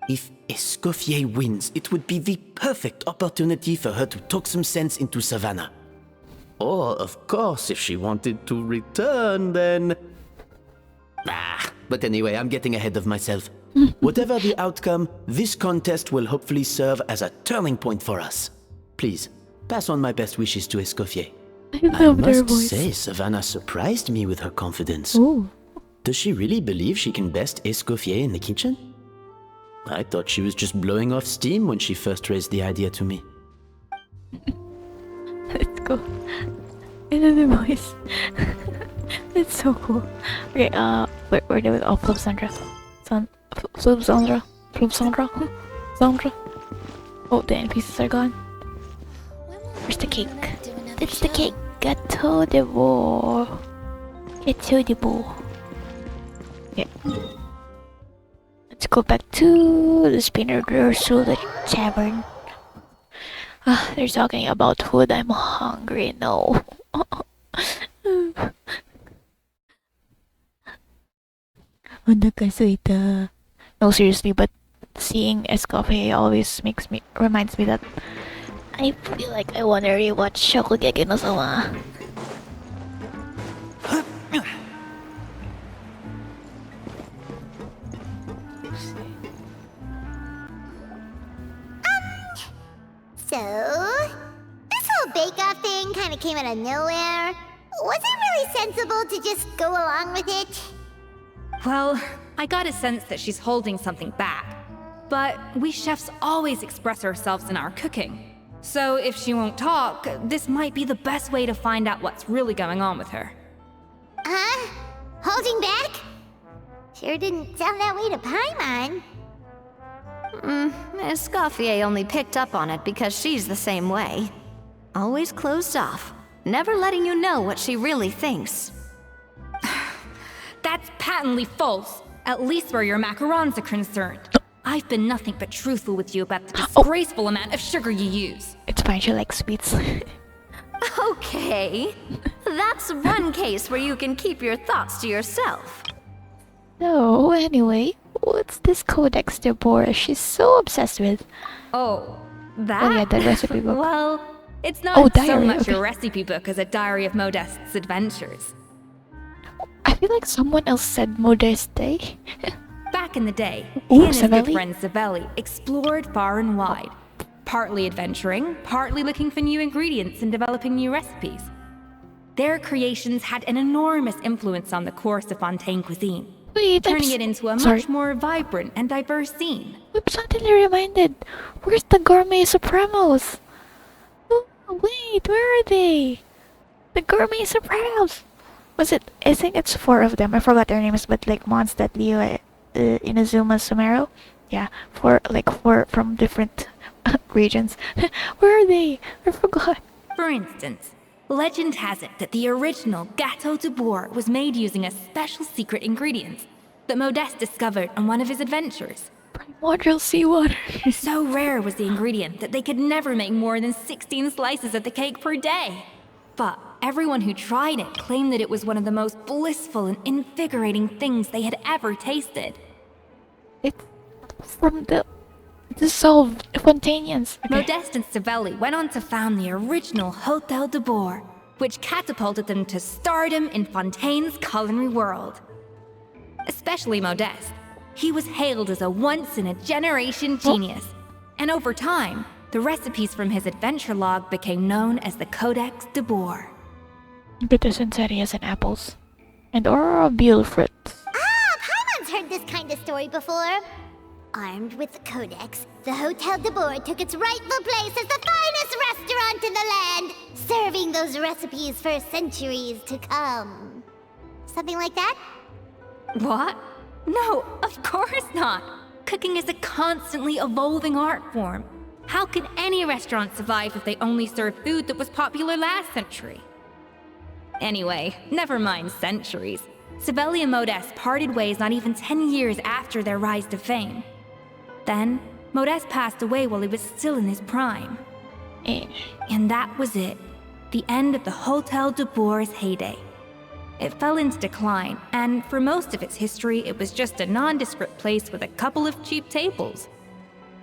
S9: If Escoffier wins, it would be the perfect opportunity for her to talk some sense into Savannah. Or, of course, if she wanted to return, then... but anyway, I'm getting ahead of myself. Whatever the outcome, this contest will hopefully serve as a turning point for us. Please, pass on my best wishes to Escoffier.
S1: I love their
S9: must
S1: voice.
S9: say, Savannah surprised me with her confidence.
S1: Ooh.
S9: Does she really believe she can best Escoffier in the kitchen? I thought she was just blowing off steam when she first raised the idea to me.
S1: Let's go. I love the voice. It's so cool. Okay, where do we go? Oh, Fleuve Cendres. Fleuve Cendres. Oh, the NPCs are gone. Where's the cake? It's the cake. Gâteau Debord. Gâteau Debord. Yeah. Let's go back to the spinner to the tavern. They're talking about food. I'm hungry. No. No, seriously, but seeing Escoffier always reminds me that I feel like I wanna rewatch Shokugeki no Soma.
S3: So, this whole bake-off thing kind of came out of nowhere. Was it really sensible to just go along with it?
S7: Well, I got a sense that she's holding something back. But we chefs always express ourselves in our cooking. So if she won't talk, this might be the best way to find out what's really going on with her.
S3: Huh? Holding back? Sure didn't sound that way to Paimon.
S5: Escoffier only picked up on it because she's the same way. Always closed off, never letting you know what she really thinks.
S7: that's patently false. At least where your macarons are concerned. I've been nothing but truthful with you about the disgraceful amount of sugar you use.
S1: It's fine, she likes sweets.
S5: Okay. That's one case where you can keep your thoughts to yourself.
S1: So, anyway, what's this Codex Debord she's so obsessed with?
S7: Oh, that?
S1: Oh yeah, the recipe book.
S7: Well, it's not
S1: Oh,
S7: so
S1: diary,
S7: much
S1: okay.
S7: a recipe book as a diary of Modeste's adventures.
S1: I feel like someone else said Modeste.
S7: Back in the day,
S1: Ooh,
S7: he and his good
S1: Savelli?
S7: friend Savelli explored far and wide, partly adventuring, partly looking for new ingredients and developing new recipes. Their creations had an enormous influence on the course of Fontaine cuisine,
S1: Wait,
S7: turning it into a
S1: sorry.
S7: much more vibrant and diverse scene.
S1: I'm suddenly reminded. Where's the Gourmet Supremos? Oh, wait, where are they? The Gourmet Supremos. Was it? I think it's 4 of them. I forgot their names, but like Mondstadt, Leo, Inazuma, Sumero. Yeah, 4 from different regions. Where are they? I forgot.
S7: For instance, legend has it that the original Gâteau de Bourg was made using a special secret ingredient that Modeste discovered on one of his adventures.
S1: Primordial seawater.
S7: So rare was the ingredient that they could never make more than 16 slices of the cake per day. But everyone who tried it claimed that it was one of the most blissful and invigorating things they had ever tasted.
S1: It's from the dissolved Fontainians. Okay.
S7: Modeste and Savelli went on to found the original Hôtel de Bourg, which catapulted them to stardom in Fontaine's culinary world. Especially Modeste. He was hailed as a once-in-a-generation genius. And over time, the recipes from his adventure log became known as the Codex Debord.
S1: Bitters and cereals and apples. And aurora buell fruits.
S3: Ah, Paimon's heard this kind of story before. Armed with the Codex, the Hotel Debord took its rightful place as the finest restaurant in the land, serving those recipes for centuries to come. Something like that?
S7: What? No, of course not. Cooking is a constantly evolving art form. How could any restaurant survive if they only served food that was popular last century? Anyway, never mind centuries. Savelli and Modeste parted ways not even 10 years after their rise to fame. Then, Modeste passed away while he was still in his prime. And that was it. The end of the Hôtel de Bourg's heyday. It fell into decline, and for most of its history, it was just a nondescript place with a couple of cheap tables.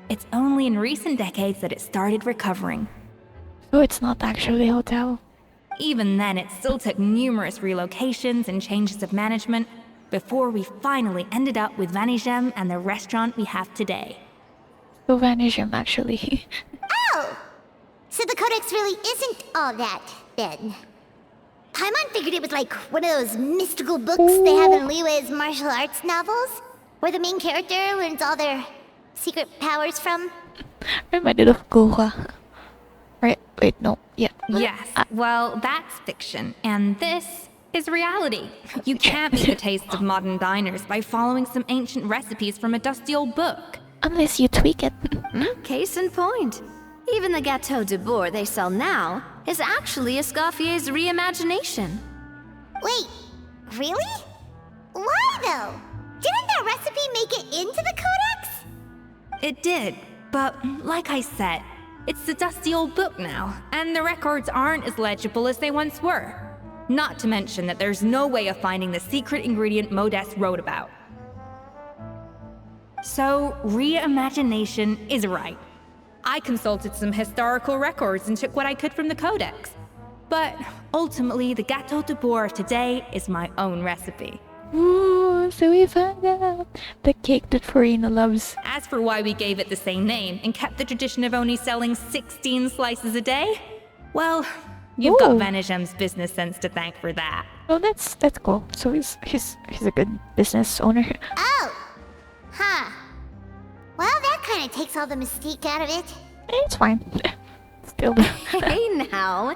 S7: It's only in recent decades that it started recovering.
S1: So it's not actually a hotel.
S7: Even then, it still took numerous relocations and changes of management before we finally ended up with Vanigem and the restaurant we have today.
S1: So Vanisham, actually.
S3: Oh! So the Codex really isn't all that, then. Paimon figured it was like one of those mystical books they have in Liwei's martial arts novels, where the main character learns all their secret powers from.
S1: Reminded of Goha. Right? Wait, no. Yeah.
S7: Yes, well, that's fiction, and this is reality. You can't meet the tastes of modern diners by following some ancient recipes from a dusty old book.
S1: Unless you tweak it.
S5: Case in point. Even the Gâteau de Bourg they sell now is actually Escoffier's reimagination.
S3: Wait, really? Why though? Didn't that recipe make it into the Codex?
S7: It did, but like I said, it's the dusty old book now, and the records aren't as legible as they once were. Not to mention that there's no way of finding the secret ingredient Modeste wrote about. So, reimagination is right. I consulted some historical records and took what I could from the Codex. But ultimately, the Gâteau de Bourg of today is my own recipe.
S1: Ooh, so we found out the cake that Farina loves.
S7: As for why we gave it the same name and kept the tradition of only selling 16 slices a day, well, you've got
S1: Ooh.
S7: Vanigem's business sense to thank for that.
S1: Oh, that's cool. So he's a good business owner.
S3: Oh! Huh. Well, that kind of takes all the mystique out of it.
S1: It's fine. Still.
S5: Hey now,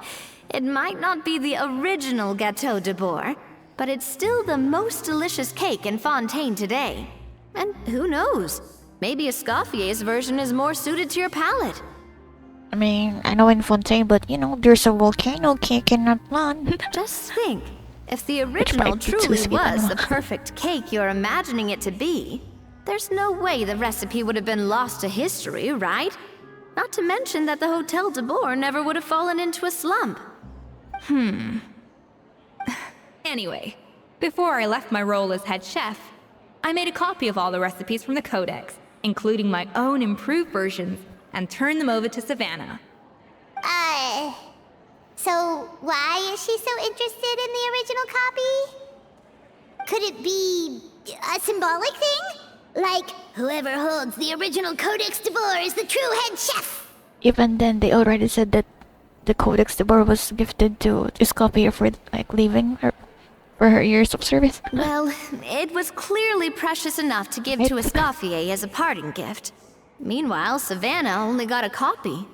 S5: it might not be the original Gâteau de Bourg, but it's still the most delicious cake in Fontaine today. And who knows? Maybe Escoffier's version is more suited to your palate.
S1: I mean, I know in Fontaine, but you know, there's a volcano cake in that plant.
S5: Just think, If the original
S1: might be too
S5: truly
S1: sweet,
S5: was
S1: ano.
S5: the perfect cake you're imagining it to be, there's no way the recipe would have been lost to history, right? Not to mention that the Hotel Debord never would have fallen into a slump.
S7: Anyway, before I left my role as head chef, I made a copy of all the recipes from the codex, including my own improved versions, and turned them over to Savannah.
S3: So why is she so interested in the original copy? Could it be a symbolic thing? Like, whoever holds the original Codex Debord is the true head chef.
S1: Even then, they already said that the Codex Debord was gifted to Escoffier for like leaving her for her years of service.
S5: Well, it was clearly precious enough to give to Escoffier as a parting gift. Meanwhile, Savannah only got a copy.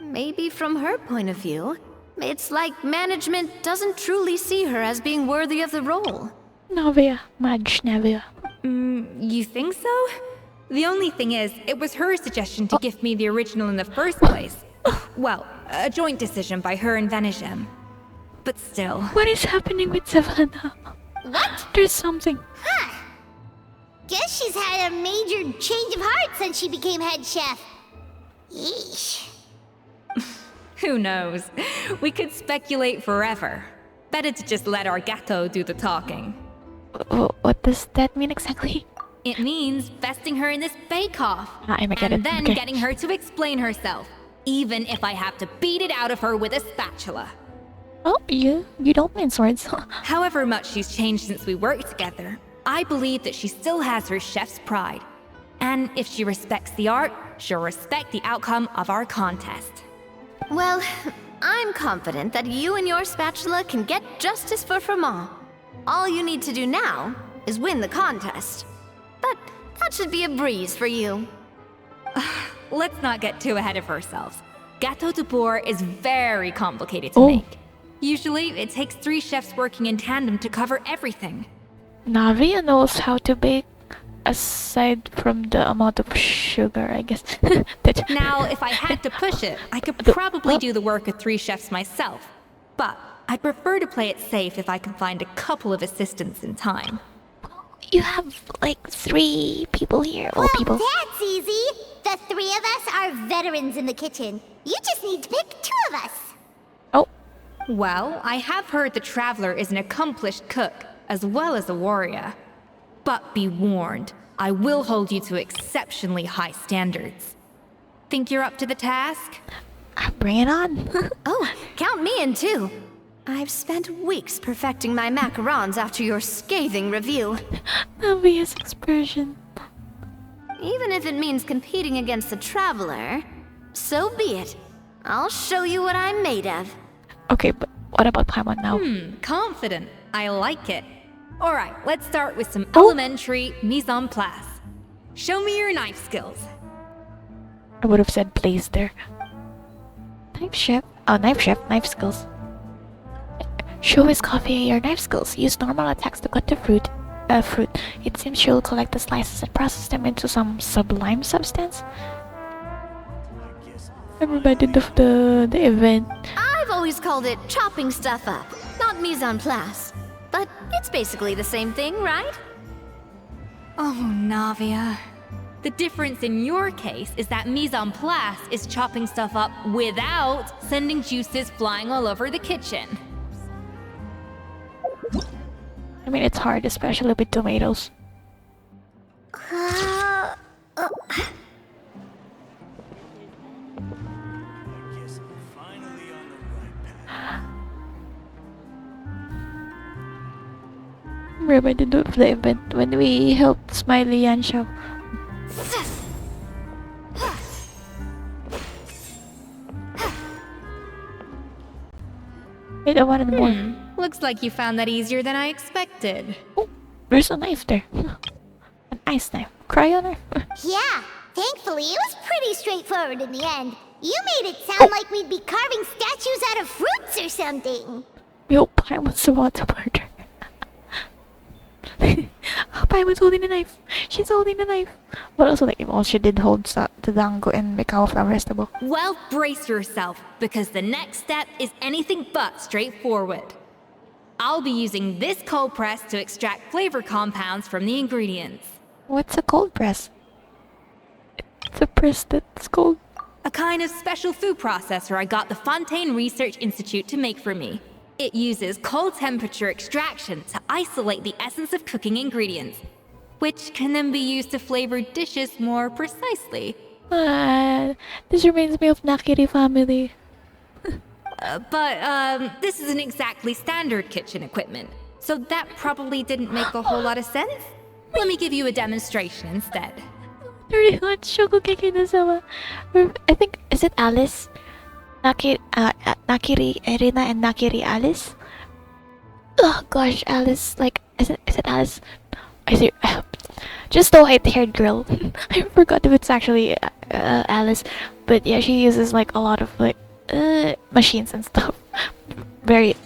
S5: Maybe from her point of view, it's like management doesn't truly see her as being worthy of the role.
S1: Navia, Madge Navia.
S7: You think so? The only thing is, it was her suggestion to gift me the original in the first place. Well, a joint decision by her and Venegem. But still.
S1: What is happening with Savannah?
S3: What?
S1: There's something.
S3: Huh. Guess she's had a major change of heart since she became head chef. Yeesh.
S7: Who knows? We could speculate forever. Better to just let our Gato do the talking.
S1: What does that mean exactly?
S7: It means besting her in this bake-off.
S1: I get
S7: and
S1: it.
S7: then
S1: Okay.
S7: getting her to explain herself, even if I have to beat it out of her with a spatula.
S1: Oh, you don't mean swords.
S7: However much she's changed since we worked together, I believe that she still has her chef's pride. And if she respects the art, she'll respect the outcome of our contest.
S5: Well, I'm confident that you and your spatula can get justice for Froment. All you need to do now is win the contest. But that should be a breeze for you.
S7: Let's not get too ahead of ourselves. Gâteau de Bourg is very complicated to
S1: Oh.
S7: make. Usually, it takes 3 chefs working in tandem to cover everything.
S1: Navia knows how to bake, aside from the amount of sugar, I guess.
S7: Now, if I had to push it, I could probably do the work of 3 chefs myself. But I'd prefer to play it safe if I can find a couple of assistants in time.
S1: You have like 3 people here. All people.
S3: That's easy. The 3 of us are veterans in the kitchen. You just need to pick 2 of us.
S1: Oh,
S7: Well, I have heard the Traveler is an accomplished cook, as well as a warrior. But be warned, I will hold you to exceptionally high standards. Think you're up to the task?
S1: bring it on.
S5: Oh, count me in too. I've spent weeks perfecting my macarons after your scathing review.
S1: Navia's expression.
S5: Even if it means competing against the Traveler, so be it. I'll show you what I'm made of.
S1: Okay, but what about Paimon now?
S7: Confident. I like it. Alright, let's start with some elementary mise en place. Show me your knife skills.
S1: I would have said place there. Knife chef. Oh, knife chef. Knife skills. Show Escoffier your knife skills. Use normal attacks to cut the fruit. It seems she'll collect the slices and process them into some sublime substance. Everybody did the event.
S5: I've always called it chopping stuff up, not mise en place. But it's basically the same thing, right?
S7: Oh, Navia. The difference in your case is that mise en place is chopping stuff up without sending juices flying all over the kitchen.
S1: I mean, it's hard, especially with tomatoes. Remember the event when we helped Smiley and Shao. I don't want any more.
S7: Looks like you found that easier than I expected.
S1: Oh, there's a knife there. An ice knife. Cryo knife.
S3: Yeah, thankfully it was pretty straightforward in the end. You made it sound like we'd be carving statues out of fruits or something.
S1: Yo, Paimon's about to murder. Paimon's holding the knife. She's holding the knife. But also, like, well, she did hold the dango and Mikao flower vegetable.
S7: Well, brace yourself, because the next step is anything but straightforward. I'll be using this cold press to extract flavor compounds from the ingredients.
S1: What's a cold press? It's a press that's cold.
S7: A kind of special food processor I got the Fontaine Research Institute to make for me. It uses cold temperature extraction to isolate the essence of cooking ingredients, which can then be used to flavor dishes more precisely.
S1: This reminds me of Nakiri family.
S7: But this isn't exactly standard kitchen equipment, so that probably didn't make a whole lot of sense. Let me give you a demonstration instead.
S1: Very much Shokugeki no sama. I think, is it Alice? Nakiri Erina and Nakiri Alice? Oh gosh, Alice, like, is it Alice? I see. Just the white-haired girl. I forgot if it's actually Alice, but yeah, she uses like a lot of like machines and stuff. Very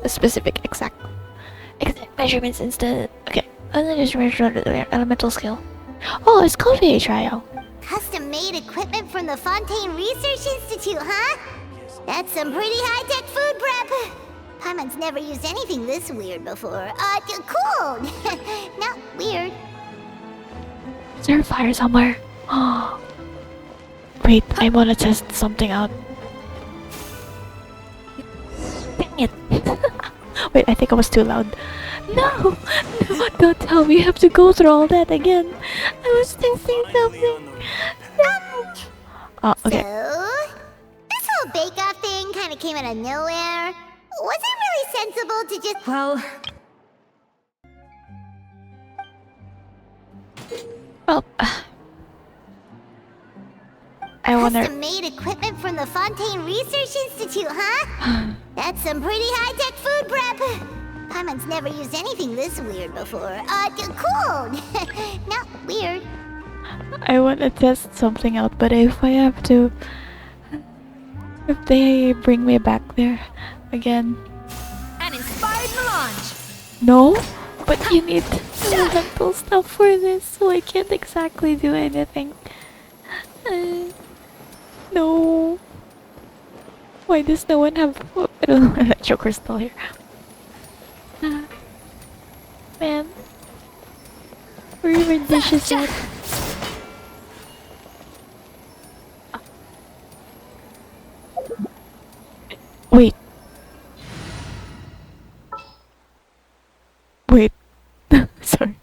S1: specific, exact measurements and stuff. Okay, and then just measure the elemental scale. Oh, it's coffee trial.
S3: Custom-made equipment from the Fontaine Research Institute, huh? That's some pretty high-tech food prep. Paimon's never used anything this weird before. Cool! Not weird.
S1: Is there a fire somewhere? Oh. Wait, I wanna test something out. Dang it! Wait, I think I was too loud. No! No, don't tell me you have to go through all that again. I was testing something. No. Oh, okay.
S3: So, this whole bake-off thing kind of came out of nowhere. Was it really sensible to just...
S7: Well,
S1: I wonder...
S3: Custom-made equipment from the Fontaine Research Institute, huh? That's some pretty high-tech food prep. Paimon's never used anything this weird before. Cool! Not weird.
S1: I wanna test something out, but if I have to... If they bring me back there again...
S5: An inspired melange!
S1: No? But you need elemental stuff for this, so I can't exactly do anything. No. Why does no one have... I don't know, that Joker's still here. Man. Where are my dishes at? Wait. Wait. Sorry.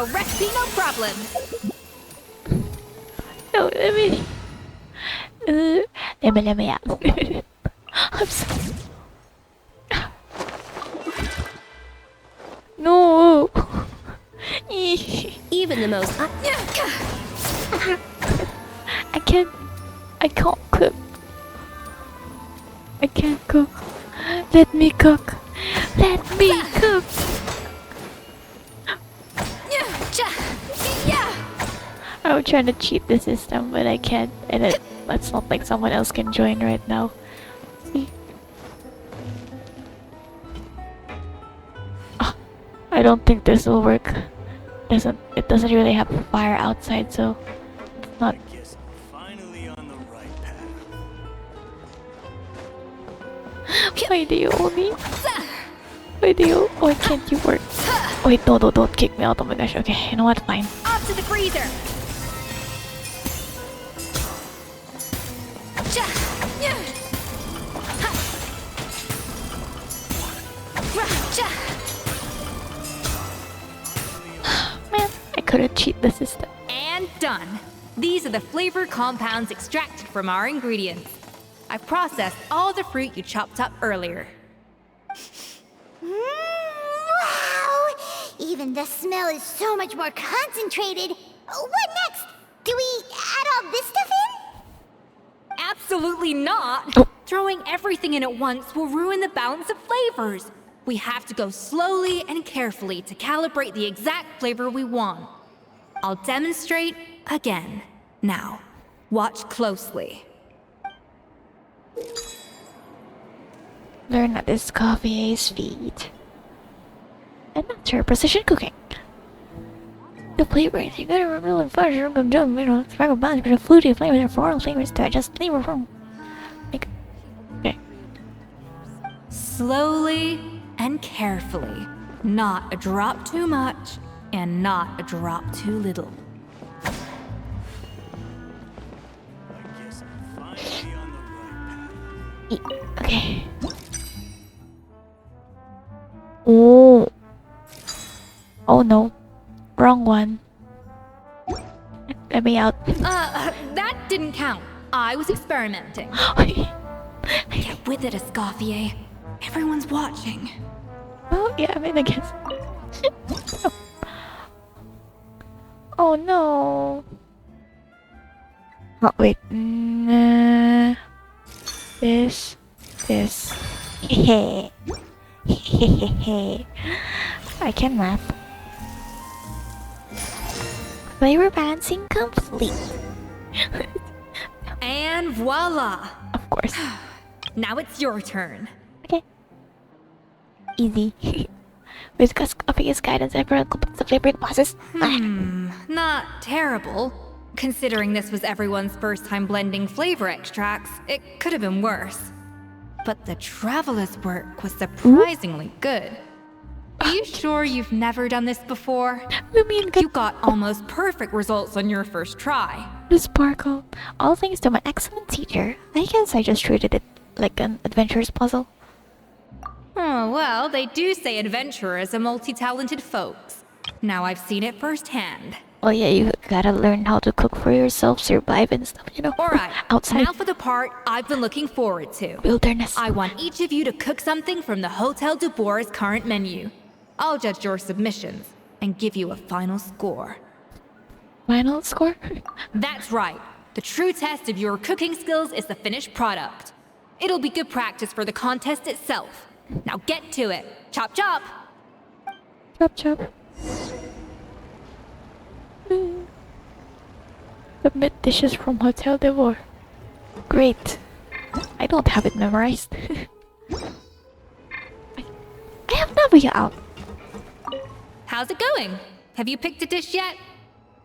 S7: no recipe, no problem.
S1: No, let me out. I'm sorry. No.
S5: Even the most...
S1: I can't cook. I can't cook. Let me cook. Let me cook. I'm trying to cheat the system, but I can't. And it's not like someone else can join right now. See? I don't think this will work. It doesn't really have a fire outside, so it's not.
S6: I guess I'm finally on the right path.
S1: Why do you owe me? Why do you? Why can't you work? Wait, no, don't kick me out. Oh my gosh. Okay, you know what? Fine.
S5: Up to the freezer!
S1: Man, I couldn't cheat the system.
S7: And done. These are the flavor compounds extracted from our ingredients. I've processed all the fruit you chopped up earlier.
S3: Wow! Even the smell is so much more concentrated. What next? Do we add all this stuff in?
S7: Absolutely not!
S1: Oh.
S7: Throwing everything in at once will ruin the balance of flavors. We have to go slowly and carefully to calibrate the exact flavor we want. I'll demonstrate again. Now, watch closely.
S1: Learn at Escoffier's feet. And master precision cooking. The flavors you gotta remove and fudge, sugar, jump, sparkle balance, but fruity flavors and floral flavors to adjust flavor from. Okay.
S7: Slowly and carefully. Not a drop too much, and not a drop too little.
S1: Okay. Oh. Oh no. Wrong one. Let me out.
S7: That didn't count. I was experimenting. Get with it, Escoffier. Everyone's watching.
S1: Oh, yeah, I mean, I guess. Oh no. Oh, wait. This. Hehe. I can math. Flavor balancing complete.
S7: And voila!
S1: Of course.
S7: Now it's your turn.
S1: Okay. Easy. With Escoffier's guidance, everyone completes the flavoring process.
S7: Not terrible. Considering this was everyone's first time blending flavor extracts, it could have been worse. But the traveler's work was surprisingly good. Are you sure you've never done this before?
S1: I mean,
S7: You got almost perfect results on your first try.
S1: the sparkle. All thanks to my excellent teacher. I guess I just treated it like an adventurous puzzle.
S7: Oh, well, they do say adventurers are multi-talented folks. Now I've seen it firsthand.
S1: Well, yeah, you gotta learn how to cook for yourself, survive and stuff, you know.
S7: Alright,
S1: Outside
S7: now for the part I've been looking forward to.
S1: wilderness.
S7: I want each of you to cook something from the Hotel Debord's current menu. I'll judge your submissions and give you a final score.
S1: Final score?
S7: That's right. The true test of your cooking skills is the finished product. It'll be good practice for the contest itself. Now get to it. Chop chop!
S1: Chop chop. Submit dishes from Hotel Debord. Great. I don't have it memorized. I have Navia out.
S7: How's it going? Have you picked a dish yet?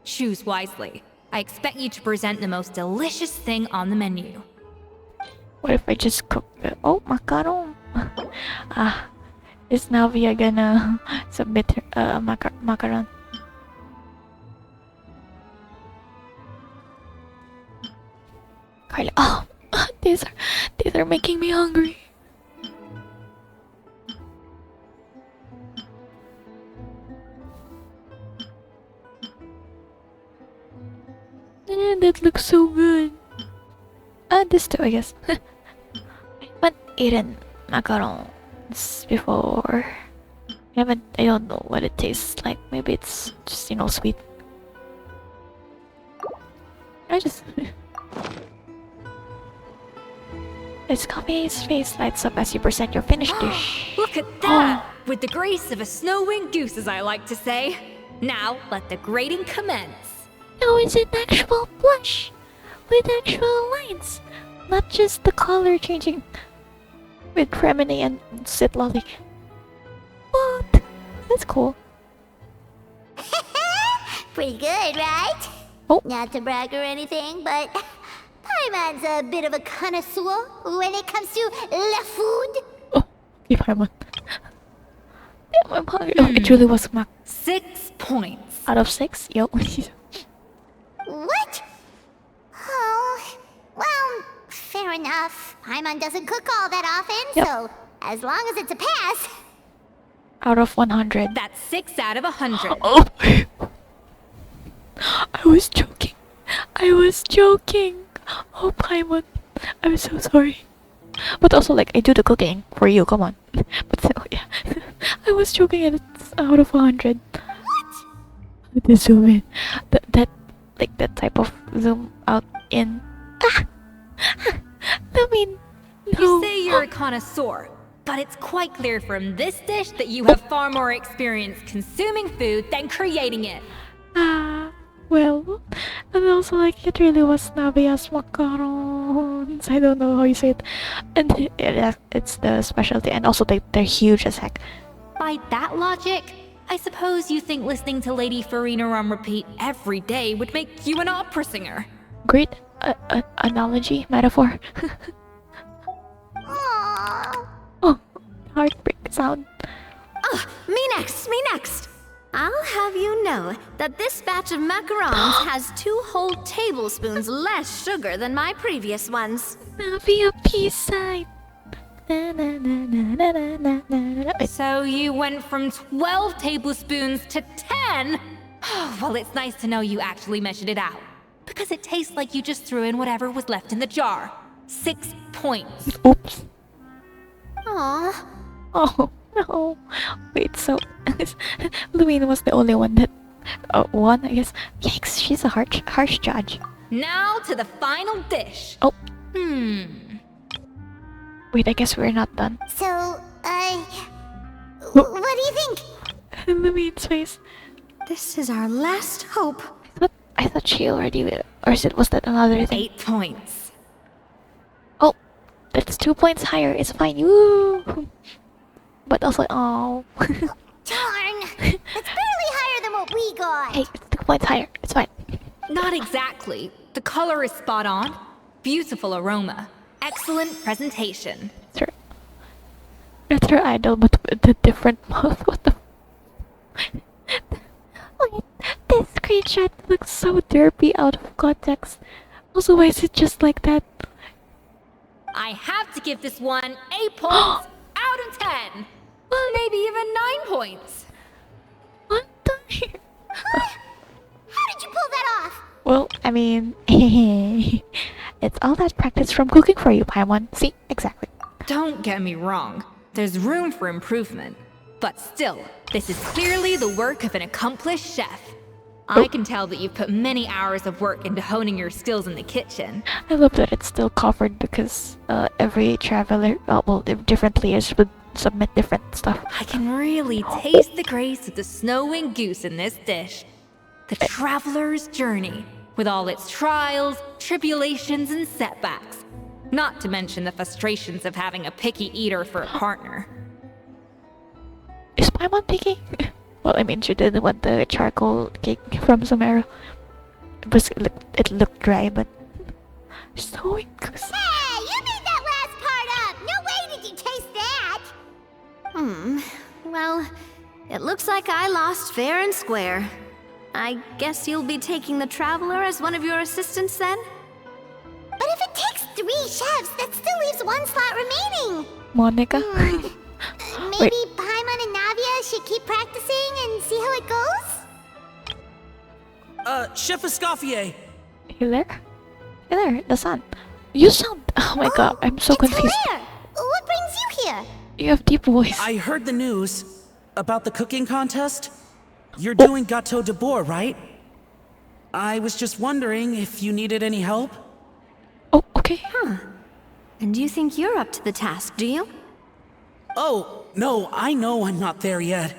S7: Choose wisely. I expect you to present the most delicious thing on the menu.
S1: What if I just cook the... Oh, macaron. Is Navia gonna submit her macaron? Carla. Oh, these are making me hungry. That looks so good. This too, I guess. I haven't eaten macarons before. I don't know what it tastes like. Maybe it's just, you know, sweet. Escoffier's face lights up as you present your finished dish.
S7: Look at that! With the grace of a snow-winged goose, as I like to say. Now, let the grating commence.
S1: Now it's an actual blush with actual lines, not just the color changing with Remini and Sitlolly. What? That's cool.
S3: Pretty good, right?
S1: Oh.
S3: Not to brag or anything, but Paimon's a bit of a connoisseur when it comes to la food.
S1: Oh, okay, Paimon. Damn, I'm hungry. Oh, it really was
S7: 6 points.
S1: out of 6. Yo.
S3: What? Oh, well, fair enough. Paimon doesn't cook all that often,
S1: Yep.
S3: so as long as it's a pass.
S1: Out of 100.
S7: That's 6 out of 100.
S1: Oh. I was joking. Oh, Paimon. I'm so sorry. But also, like, I do the cooking for you. Come on. But so, yeah. I was joking and it's out of 100. What? The zoom in. That type of zoom out in. I mean, no.
S7: You say you're a connoisseur, but it's quite clear from this dish that you have far more experience consuming food than creating it.
S1: Well, and also like it really was Navia's macarons. I don't know how you say it, and it's the specialty, and also they're huge as heck.
S7: By that logic, I suppose you think listening to Lady Farina on repeat every day would make you an opera singer.
S1: Great analogy, metaphor.
S3: Aww.
S1: Oh, heartbreak sound.
S5: Oh, me next, me next. I'll have you know that this batch of macarons has 2 whole tablespoons less sugar than my previous ones.
S1: Navia peace sign. Na, na, na, na, na, na, na, na.
S7: So you went from 12 tablespoons to 10? Well, it's nice to know you actually measured it out. Because it tastes like you just threw in whatever was left in the jar. 6 points.
S1: Oops.
S5: Aw,
S1: Oh no. Wait, so Louine was the only one that won, I guess. Yikes, she's a harsh judge.
S7: Now to the final dish.
S1: Oh.
S7: Wait,
S1: I guess we're not done.
S3: So, what do you think?
S1: Louine's face.
S5: this is our last hope.
S1: I thought she already or was that another thing?
S7: 8 points.
S1: Oh, that's 2 points higher. It's fine. Woo! But also, oh.
S3: Darn! It's barely higher than what we got.
S1: Hey, it's 2 points higher. It's fine.
S7: Not exactly. The color is spot on. Beautiful aroma. Excellent presentation.
S1: That's her idol, but with the different mouth. What the? Wait, this screenshot looks so derpy out of context. Also, why is it just like that?
S7: I have to give this one 8 points out of 10. Well, maybe even 9 points.
S1: What the?
S3: How did you pull that off?
S1: Well, I mean, it's all that practice from cooking for you, Paimon. See, exactly.
S7: Don't get me wrong. There's room for improvement. But still, this is clearly the work of an accomplished chef. I can tell that you've put many hours of work into honing your skills in the kitchen.
S1: I love that it's still covered because every traveler, well, the different players would submit different stuff.
S7: I can really taste the grace of the snow-winged goose in this dish. The traveler's journey, with all its trials, tribulations, and setbacks. Not to mention the frustrations of having a picky eater for a partner.
S1: Is Paimon picky? Well, I mean, she didn't want the charcoal cake from Samara. It looked dry, but so goose.
S3: Hey, you made that last part up! No way did you taste that!
S5: Well, it looks like I lost fair and square. I guess you'll be taking the traveler as one of your assistants then?
S3: But if it takes 3 chefs, that still leaves 1 slot remaining.
S1: Monica?
S3: Maybe Paimon and Navia should keep practicing and see how it goes?
S8: Chef Escoffier!
S1: You there? Hey there, the sun. You sound... Oh my god, I'm so confused.
S3: Hilaire! What brings you here?
S1: You have deep voice.
S8: I heard the news about the cooking contest. You're doing Gâteau Debord, right? I was just wondering if you needed any help?
S1: Oh, okay.
S5: And you think you're up to the task, do you?
S8: Oh, no, I know I'm not there yet.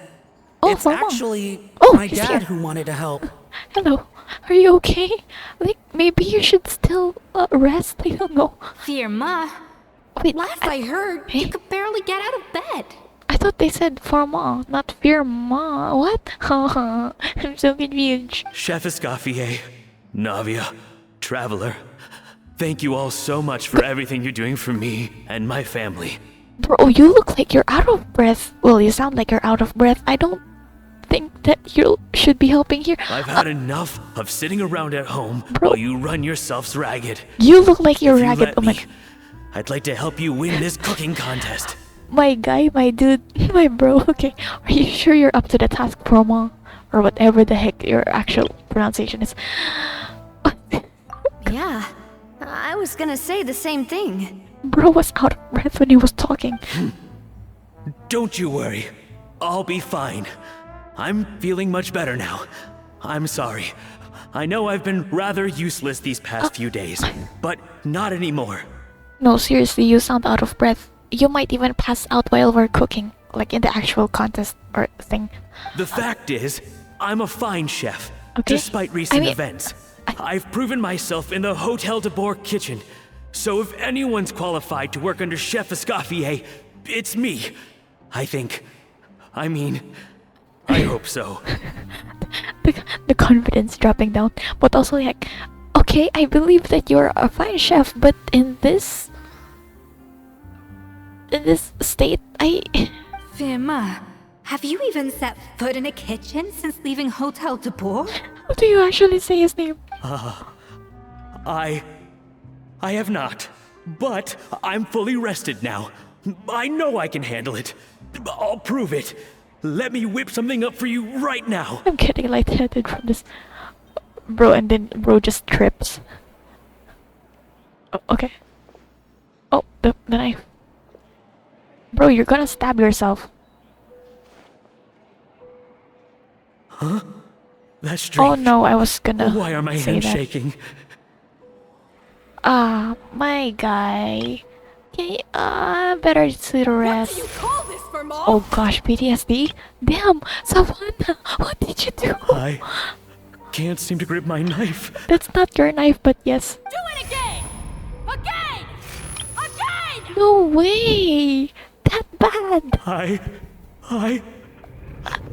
S1: Oh,
S8: It's
S1: Mama.
S8: actually my
S1: he's
S8: dad
S1: here.
S8: who wanted to help.
S1: Hello. Are you okay? Like, maybe you should still rest. I don't know.
S7: Firma.
S1: Wait,
S7: Last I heard,
S1: Hey?
S7: you could barely get out of bed.
S1: I thought they said Forma, not Firma. What? I'm so confused.
S6: Chef Escoffier, Navia, Traveler, thank you all so much for everything you're doing for me and my family.
S1: Bro, you look like you're out of breath. Well, you sound like you're out of breath. I don't think that you should be helping here.
S6: I've had enough of sitting around at home
S1: Bro.
S6: while you run yourselves ragged.
S1: You look like you're
S6: If you
S1: ragged.
S6: let
S1: Oh my,
S6: me, I'd like to help you win this cooking contest.
S1: my guy, my dude, my bro. Okay, are you sure you're up to the task, Promo? Or whatever the heck your actual pronunciation is.
S5: Yeah, I was gonna say the same thing.
S1: Bro was out of breath when he was talking.
S6: Don't you worry. I'll be fine. I'm feeling much better now. I'm sorry. I know I've been rather useless these past few days, but not anymore.
S1: No, seriously, you sound out of breath. You might even pass out while we're cooking, like in the actual contest or thing.
S6: The fact is, I'm a fine chef.
S1: Okay.
S6: Despite recent
S1: mean,
S6: events, I've proven myself in the Hotel Debord kitchen. So if anyone's qualified to work under Chef Escoffier, it's me. I think. I mean, I hope so.
S1: the confidence dropping down, but also like, okay, I believe that you're a fine chef, but in this state,
S7: Firma, have you even set foot in a kitchen since leaving Hotel Debord?
S1: What do you actually say his name?
S6: I have not. But I'm fully rested now. I know I can handle it. I'll prove it. Let me whip something up for you right now.
S1: I'm getting lightheaded from this, bro, and then bro just trips. Oh, okay. Oh, the knife. Bro, you're gonna stab yourself.
S6: Huh? That's strange.
S1: Oh no, I was gonna.
S6: Why are my
S1: say
S6: hands
S1: that.
S6: shaking?
S1: My guy. Okay, better to rest.
S2: What do you call this, Vermont?
S1: Oh gosh, PTSD? Damn, Savannah, what did you do?
S6: I can't seem to grip my knife.
S1: That's not your knife, but yes.
S2: Do it again! Again! Again!
S1: No way! That bad!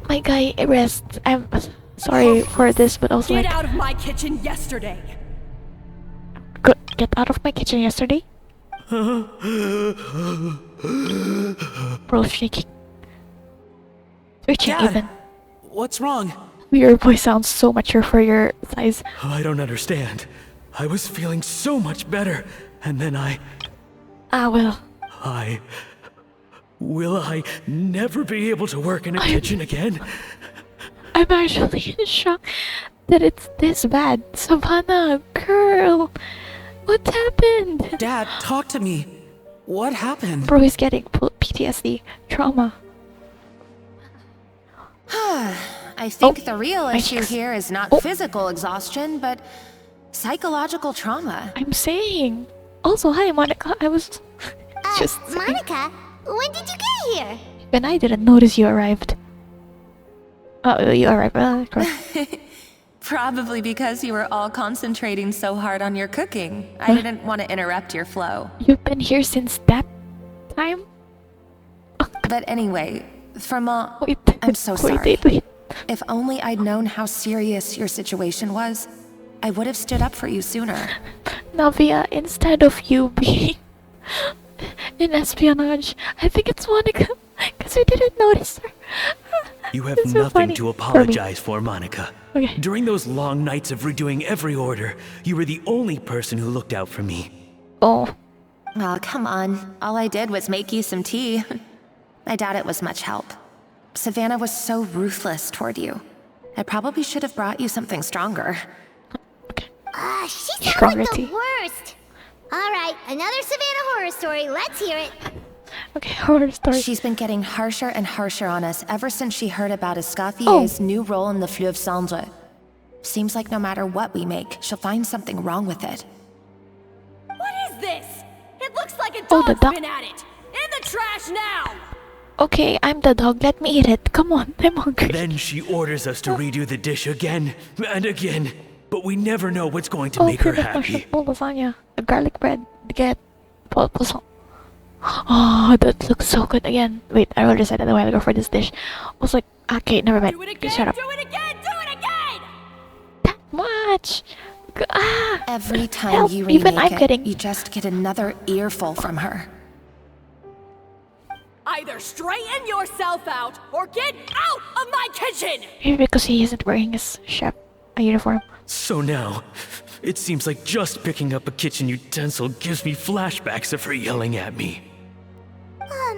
S1: My guy, rest. I'm sorry for this, but also
S2: Get
S1: like,
S2: out of my kitchen yesterday!
S1: get out of my kitchen yesterday? Bro, shaking. Twitching
S8: Dad,
S1: even.
S8: what's wrong?
S1: Your voice sounds so mature for your size.
S6: I don't understand. I was feeling so much better, and then
S1: Well.
S6: Will I never be able to work in a kitchen again?
S1: I'm actually in shock that it's this bad. Savannah, girl, what happened?
S8: Dad, talk to me. What happened?
S1: Bro is getting PTSD, trauma.
S11: I think the real
S1: my
S11: issue
S1: cheeks.
S11: here is not
S1: Oh.
S11: physical exhaustion, but psychological trauma.
S1: I'm saying. Also, hi, Monica. I was just saying.
S3: Monica, when did you get here?
S1: Even I didn't notice you arrived. Oh, you arrived. Correct.
S11: Probably because you were all concentrating so hard on your cooking. I didn't want to interrupt your flow.
S1: You've been here since that time?
S11: But anyway, Vermont,
S1: Wait.
S11: I'm so
S1: wait,
S11: sorry.
S1: wait.
S11: If only I'd known how serious your situation was, I would have stood up for you sooner.
S1: Navia, instead of you being in espionage, I think it's Monica. Because we didn't notice her.
S6: You have
S1: It's so
S6: nothing
S1: funny
S6: to
S1: for me.
S6: apologize for, Monica.
S1: Okay.
S6: During those long nights of redoing every order, you were the only person who looked out for me.
S1: Oh.
S11: Oh, come on. All I did was make you some tea. I doubt it was much help. Savannah was so ruthless toward you. I probably should have brought you something stronger.
S3: She sounds
S1: Stronger
S3: like the
S1: tea.
S3: worst. All right, another Savannah horror story. Let's hear it.
S1: Okay, horror story.
S11: She's been getting harsher and harsher on us ever since she heard about Escoffier's new role in the Fleuve Cendre. Seems like no matter what we make, she'll find something wrong with it.
S2: What is this? It looks like a
S1: Oh, the
S2: dog's
S1: dog.
S2: been at it! In the trash now!
S1: Okay, I'm the dog. Let me eat it. Come on, I'm hungry.
S6: Then she orders us to redo the dish again and again. But we never know what's going to make her happy.
S1: Full lasagna, a garlic bread, get croissant. Oh, that looks so good again. Wait, I already said that a while ago for this dish. I was like, okay, never mind.
S2: Do it again!
S1: Shut up.
S2: Do it again! Do it again!
S1: That much.
S11: Every time
S1: Help,
S11: you
S1: even
S11: remake
S1: I'm
S11: it,
S1: getting-
S11: you just get another earful from her.
S2: Either straighten yourself out or get out of my kitchen!
S1: Maybe because he isn't wearing his chef uniform.
S6: So now, it seems like just picking up a kitchen utensil gives me flashbacks of her yelling at me.
S3: Oh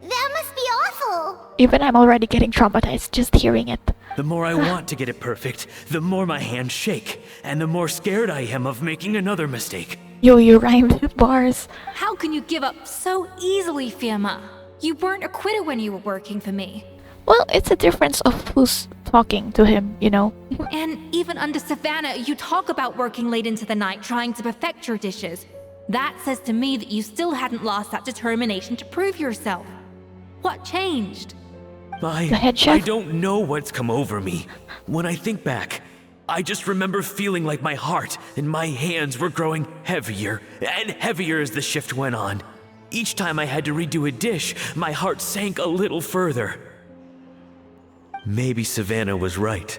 S3: man, that must be awful.
S1: Even I'm already getting traumatized just hearing it.
S6: The more I want to get it perfect, the more my hands shake, and the more scared I am of making another mistake.
S1: Yo, you rhymed bars.
S7: How can you give up so easily, Firma? You weren't a quitter when you were working for me.
S1: Well, it's a difference of who's talking to him, you know.
S7: And even under Savannah, you talk about working late into the night trying to perfect your dishes. That says to me that you still hadn't lost that determination to prove yourself. What changed?
S6: I,
S1: The head
S6: I
S1: chef?
S6: don't know what's come over me. When I think back, I just remember feeling like my heart and my hands were growing heavier and heavier as the shift went on. Each time I had to redo a dish, my heart sank a little further. Maybe Savannah was right.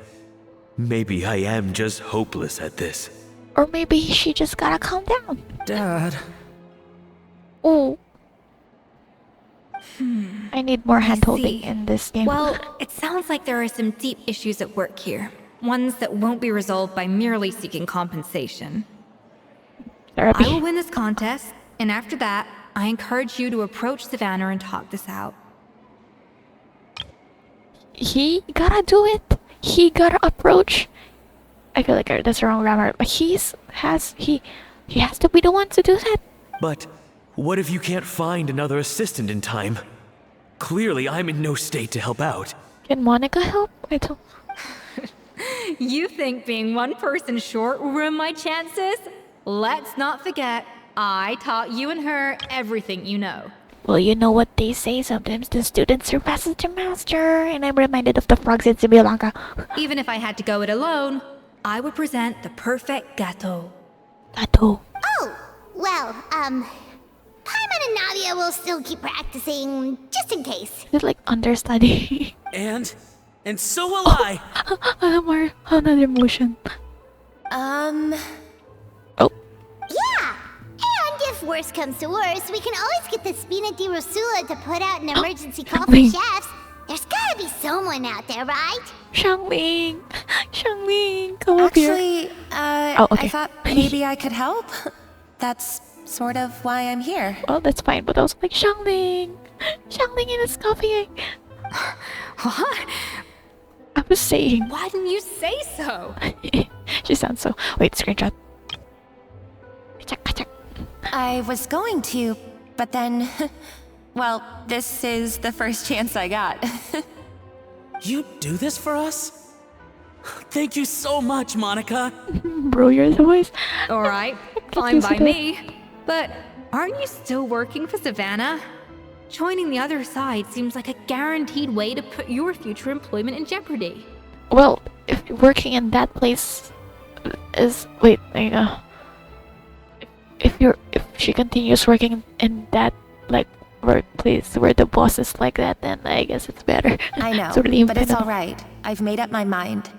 S6: Maybe I am just hopeless at this.
S1: Or maybe she just gotta calm down.
S8: Dad.
S1: Oh. I need more hand holding
S7: see.
S1: in this game.
S7: Well, it sounds like there are some deep issues at work here. Ones that won't be resolved by merely seeking compensation.
S1: Therapy.
S7: I will win this contest, and after that, I encourage you to approach Savannah and talk this out.
S1: He gotta do it. He gotta approach. I feel like that's the wrong grammar. But he has to be the one to do that.
S6: But what if you can't find another assistant in time? Clearly, I'm in no state to help out.
S1: Can Monica help? I don't.
S7: You think being one person short will ruin my chances? Let's not forget, I taught you and her everything you know.
S1: Well, you know what they say. Sometimes the student surpasses the master, and I'm reminded of the frogs in Sri Lanka.
S7: Even if I had to go it alone, I would present the perfect gâteau.
S1: Gato.
S3: Oh, well, Paimon and Nadia will still keep practicing, just in case.
S1: Is it like understudy?
S8: And so will I.
S1: More another motion. Oh.
S3: Yeah! And if worse comes to worse, we can always get the Spina di Rosula to put out an emergency call for
S1: Wait.
S3: chefs. There's gotta be someone out there, right?
S1: Xiangling, come up here.
S11: Actually,
S1: okay.
S11: I thought maybe I could help. That's sort of why I'm here.
S1: Well, that's fine, but I was like, Xiangling in Escoffier.
S7: What?
S1: I was saying.
S7: Why didn't you say so?
S1: She sounds so. Wait, screenshot. Check.
S11: I was going to, but then, well, this is the first chance I got.
S8: You do this for us? Thank you so much, Monica.
S1: Bro, you're the voice.
S7: Alright, fine by me. But aren't you still working for Savannah? Joining the other side seems like a guaranteed way to put your future employment in jeopardy.
S1: Well, if you're working in that place is wait, there you go. If she continues working in that like workplace where the boss is like that, then I guess it's better.
S11: I know,
S1: It's really
S11: but it's
S1: infinite.
S11: all right. I've made up my mind.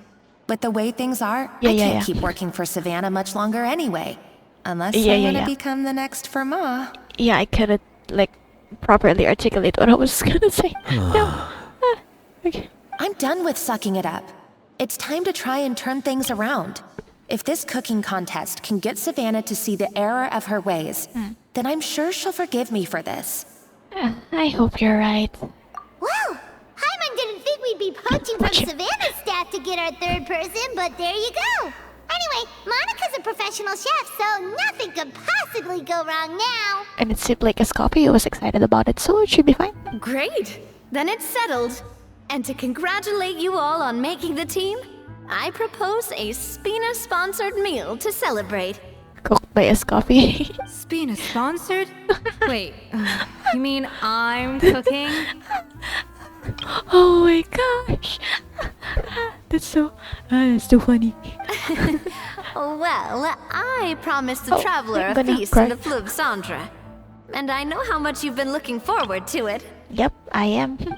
S11: With the way things are,
S1: Yeah,
S11: I
S1: yeah,
S11: can't
S1: yeah.
S11: keep working for Savannah much longer ananyway. Unless
S1: Yeah,
S11: I
S1: yeah,
S11: want to
S1: yeah.
S11: become the next Firma.
S1: Yeah, I couldn't like properly articulate what I was gonna say. No. Okay.
S11: I'm done with sucking it up. It's time to try and turn things around. If this cooking contest can get Savannah to see the error of her ways, then I'm sure she'll forgive me for this.
S1: I hope you're right.
S3: Well, Paimon didn't think we'd be poaching from Savannah's staff to get our third person, but there you go. Anyway, Monica's a professional chef, so nothing could possibly go wrong now.
S1: And it seemed like Escoffier was excited about it, so it should be fine.
S5: Great! Then it's settled. And to congratulate you all on making the team, I propose a Spina-sponsored meal to celebrate.
S1: Cooked by Escoffier.
S7: Spina sponsored? Wait, you mean I'm cooking?
S1: Oh my gosh. That's too funny.
S5: Well, I promised the
S1: Oh,
S5: traveler
S1: I'm
S5: a
S1: gonna
S5: feast
S1: cry.
S5: in the Fleuve Cendre. And I know how much you've been looking forward to it.
S1: Yep, I am.
S3: Yeah!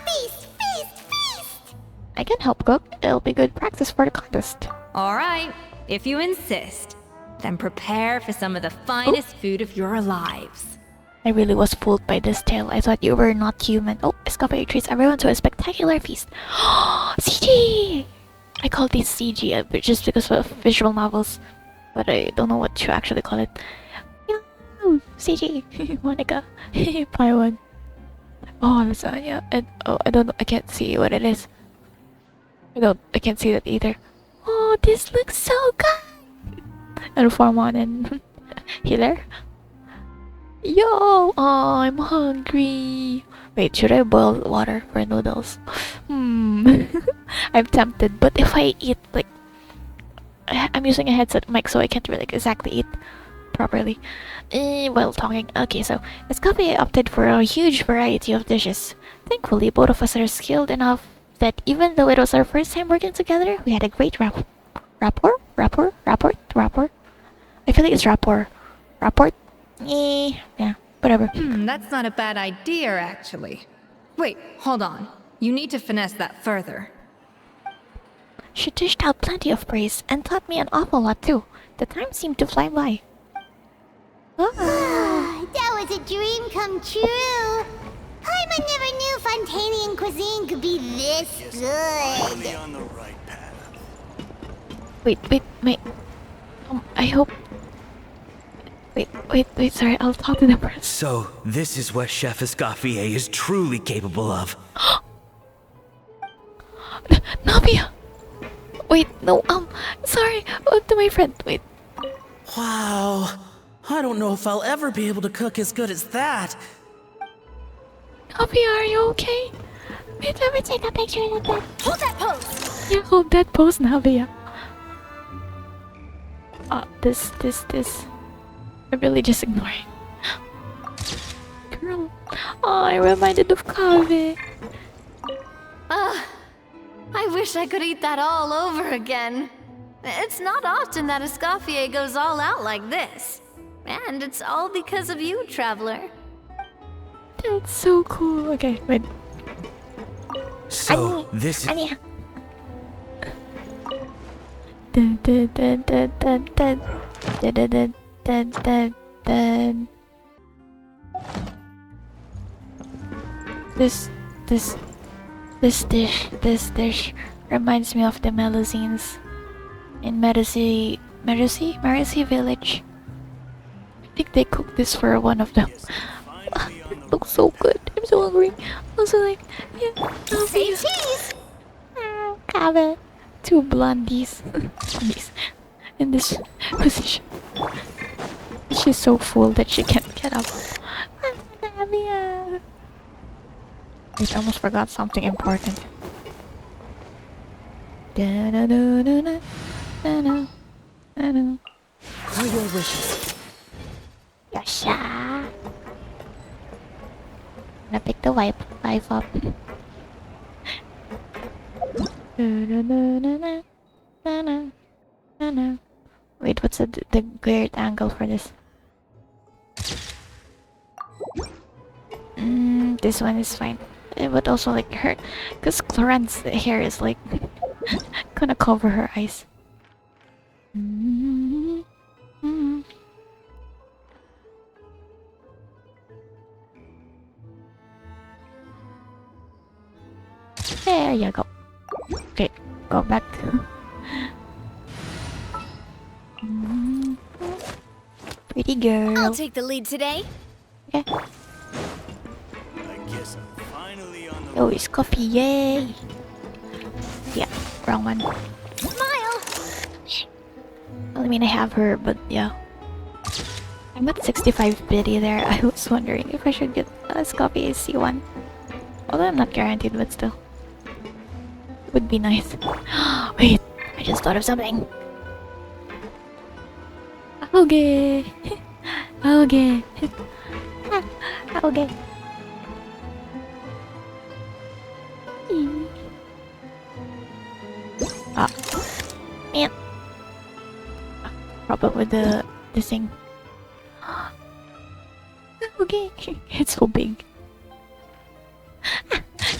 S3: Feast, feast, feast!
S1: I can help cook. It'll be good practice for the contest.
S7: Alright, if you insist, then prepare for some of the finest food of your lives.
S1: I really was fooled by this tale. I thought you were not human. Oh, Escoffier treats everyone to a spectacular feast. CG! I call these CG just because of visual novels. But I don't know what to actually call it. Yo, CG! Monica. Buy one. Oh, lasagna. And I don't know. I can't see what it is. I can't see that either. Oh, this looks so good! And Formon and Healer. Yo! Oh, I'm hungry. Wait, should I boil water for noodles? I'm tempted, but if I eat, like... I'm using a headset mic, so I can't really exactly eat. properly. While talking. Okay, so Escoffier opted for a huge variety of dishes. Thankfully, both of us are skilled enough that even though it was our first time working together, we had a great rapport. I feel like it's rapport. Rapport? Yeah, whatever.
S7: That's not a bad idea, actually. Wait, hold on. You need to finesse that further.
S1: She dished out plenty of praise and taught me an awful lot too. The time seemed to fly by.
S3: That was a dream come true. Paimon never knew Fontanian cuisine could be this good.
S6: On the right path.
S1: Wait. I hope. Wait, sorry, I'll talk to the person.
S6: So, this is what Chef Escoffier is truly capable of.
S1: Navia! Wait, no, sorry, to my friend, wait.
S8: Wow. I don't know if I'll ever be able to cook as good as that.
S1: Navia, are you okay? Wait, let me take a picture of that.
S2: Hold that pose!
S1: Yeah, hold that pose, Navia. This. I'm really just ignoring. Girl. Oh, I'm reminded of Kave.
S5: I wish I could eat that all over again. It's not often that Escoffier goes all out like this. And it's all because of you, Traveler.
S1: That's so cool. Okay, wait.
S6: So, this is...
S1: Anya. Dun, dun, dun, dun, dun, dun. Dun, dun, dun, dun, dun, dun. This dish reminds me of the Melusines in Medici village. I think they cooked this for one of them. It looks so good. I'm so hungry. Also like, yeah.
S3: Say cheese!
S1: Kave. Two blondies. In this position. She's so full that she can't get up. I almost forgot something important.
S8: For your wishes.
S1: Yasha. Gonna pick the wife up. Wait, what's the great angle for this? This one is fine. It would also like hurt, cause Cloran's hair is like gonna cover her eyes. There you go. Okay, go back. Pretty girl.
S2: I'll take the lead today.
S1: Okay.
S6: I guess I'm finally on the...
S1: Oh, it's coffee, yay! Yeah, wrong one.
S2: Smile!
S1: Well, I mean, I have her, but yeah. I'm at 65 biddy there. I was wondering if I should get a Escoffier C1. Although I'm not guaranteed, but still. Would be nice. Wait, I just thought of something. Okay. Okay. Okay. Man. Problem with the thing. Okay. It's so big.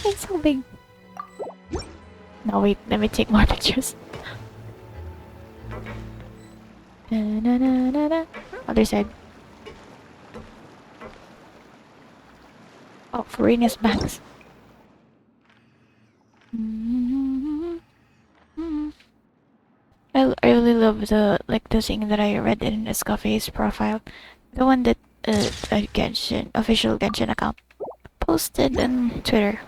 S1: It's so big. No, wait, let me take more pictures. Other side. Oh, Farina's banks. I really love the thing that I read in Escoffier's profile. The one that a Genshin official Genshin account posted on Twitter.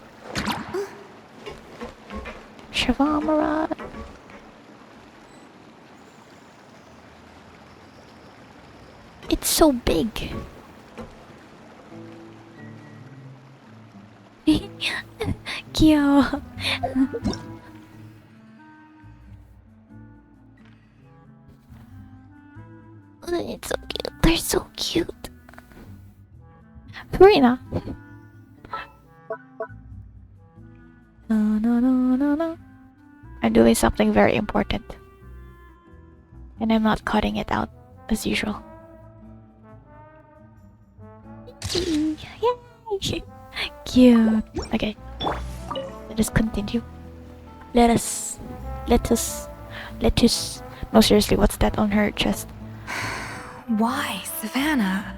S1: Shavamara. It's so big. Cute. It's so cute. They're so cute. Farina. No. I'm doing something very important. And I'm not cutting it out as usual. Yay! Cute. Okay. Let us continue. Lettuce. No, seriously, what's that on her chest?
S7: Why, Savannah?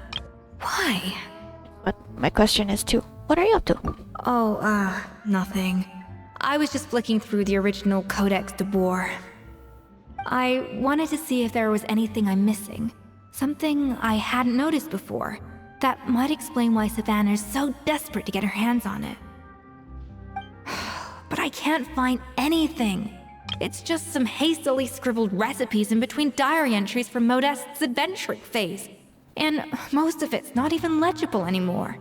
S7: Why?
S1: But my question is too, what are you up to?
S7: Oh, nothing. I was just flicking through the original Codex Debord. I wanted to see if there was anything I'm missing. Something I hadn't noticed before. That might explain why Savannah's so desperate to get her hands on it. But I can't find anything. It's just some hastily scribbled recipes in between diary entries from Modeste's adventuring phase. And most of it's not even legible anymore.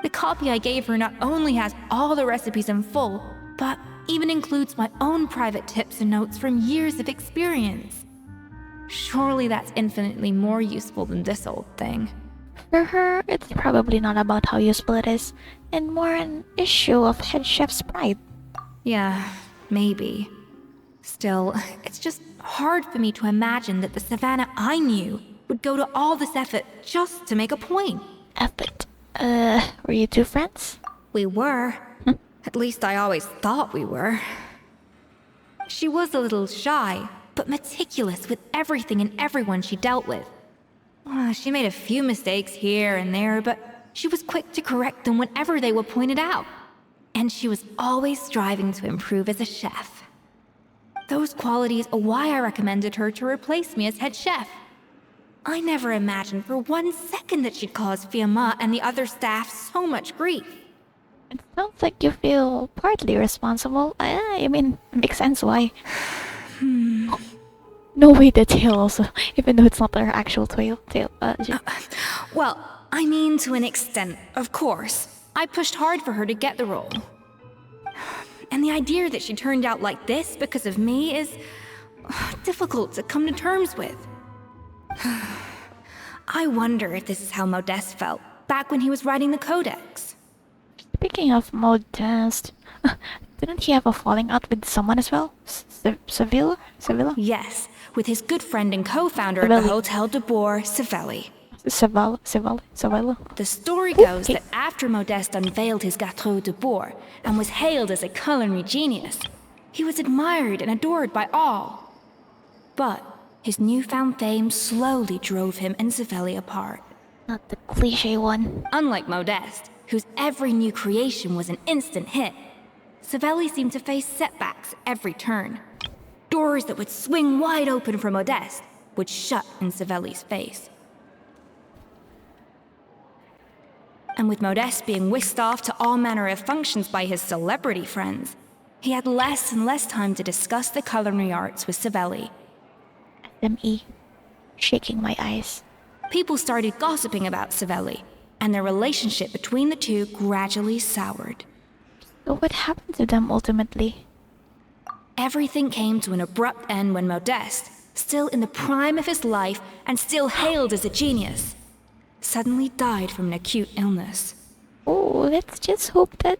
S7: The copy I gave her not only has all the recipes in full, but even includes my own private tips and notes from years of experience. Surely that's infinitely more useful than this old thing.
S1: For her, it's probably not about how useful it is, and more an issue of head chef's pride.
S7: Yeah, maybe. Still, it's just hard for me to imagine that the Savannah I knew would go to all this effort just to make a point.
S1: Effort? Were you two friends?
S7: We were. At least I always thought we were. She was a little shy, but meticulous with everything and everyone she dealt with. She made a few mistakes here and there, but she was quick to correct them whenever they were pointed out. And she was always striving to improve as a chef. Those qualities are why I recommended her to replace me as head chef. I never imagined for 1 second that she'd cause Fiamma and the other staff so much grief.
S1: It sounds like you feel partly responsible. I mean, it makes sense why. No way the tail also, even though it's not her actual tail.
S7: Well, I mean to an extent, of course. I pushed hard for her to get the role. And the idea that she turned out like this because of me is difficult to come to terms with. I wonder if this is how Modeste felt back when he was writing the Codex.
S1: Speaking of Modeste, didn't he have a falling out with someone as well? Sevilla?
S7: Yes, with his good friend and co-founder of the Hotel Debord, Savelli.
S1: Sevilla.
S7: The story goes that after Modeste unveiled his Gâteau Debord and was hailed as a culinary genius, he was admired and adored by all. But his newfound fame slowly drove him and Savelli apart.
S1: Not the cliche one.
S7: Unlike Modeste, whose every new creation was an instant hit, Savelli seemed to face setbacks every turn. Doors that would swing wide open for Modeste would shut in Savelli's face. And with Modeste being whisked off to all manner of functions by his celebrity friends, he had less and less time to discuss the culinary arts with Savelli.
S1: SME. Shaking my eyes.
S7: People started gossiping about Savelli, and their relationship between the two gradually soured.
S1: So what happened to them ultimately?
S7: Everything came to an abrupt end when Modeste, still in the prime of his life and still hailed as a genius, suddenly died from an acute illness.
S1: Oh, let's just hope that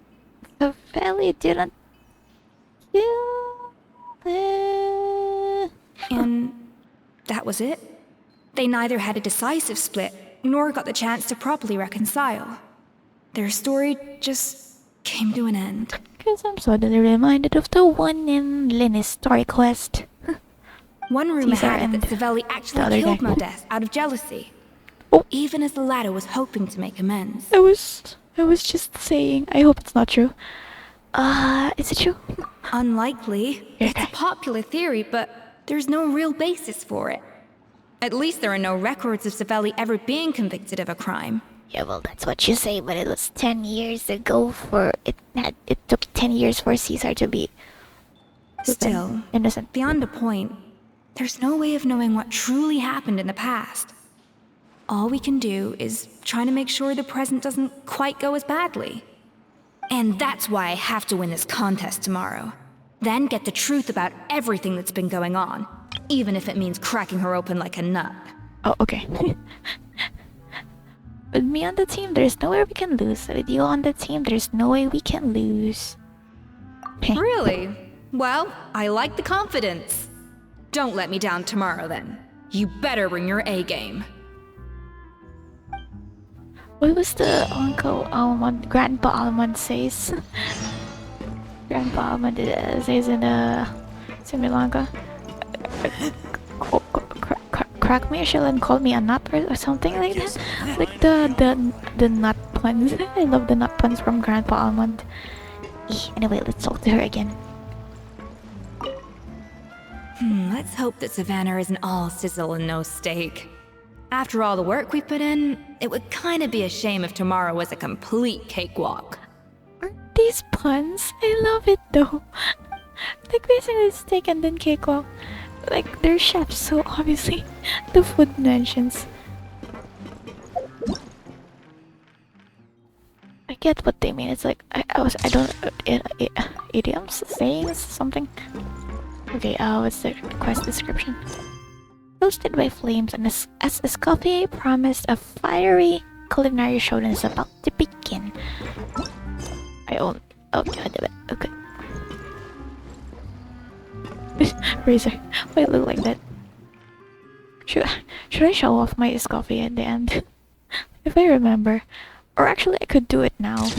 S1: Savelli didn't kill
S7: And that was it. They neither had a decisive split, nor got the chance to properly reconcile. Their story just came to an end.
S1: Because I'm suddenly reminded of the one in Linny's story quest.
S7: One rumor
S1: Caesar
S7: had it
S1: and
S7: that Savelli
S1: the
S7: actually
S1: other
S7: killed
S1: guy.
S7: Modeste out of jealousy.
S1: Oh.
S7: Even as the latter was hoping to make amends.
S1: I was just saying, I hope it's not true. Is it true?
S7: Unlikely. It's a popular theory, but there's no real basis for it. At least there are no records of Savelli ever being convicted of a crime.
S1: Yeah, well, that's what you say, but it was 10 years ago it took 10 years for Caesar to be
S7: Still,
S1: innocent.
S7: beyond a point, there's no way of knowing what truly happened in the past. All we can do is try to make sure the present doesn't quite go as badly. And that's why I have to win this contest tomorrow. Then get the truth about everything that's been going on, even if it means cracking her open like a nut.
S1: Oh, okay. With me on the team, there's no way we can lose. With you on the team, there's no way we can lose.
S7: Really? Well, I like the confidence. Don't let me down tomorrow then. You better bring your A game.
S1: What was the Uncle Almond, Grandpa Almond says? Grandpa Almond says in Sri Lanka. Crack me a shell and call me a nut or something like that. Like the nut puns. I love the nut puns from Grandpa Almond. Anyway, let's talk to her again.
S7: Let's hope that Savannah isn't all sizzle and no steak. After all the work we put in, it would kind of be a shame if tomorrow was a complete cakewalk.
S1: Aren't these puns? I love it though. Like basically steak and then cakewalk. Like they're chefs, so obviously the food mentions. I get what they mean. It's like I don't idioms, sayings, something. Okay, what's the quest description? Roasted by flames, and as Escoffier promised, a fiery culinary showdown is about to begin. Oh god, okay. Razor, why it look like that? Should I show off my Escoffier at the end? If I remember. Or actually I could do it now.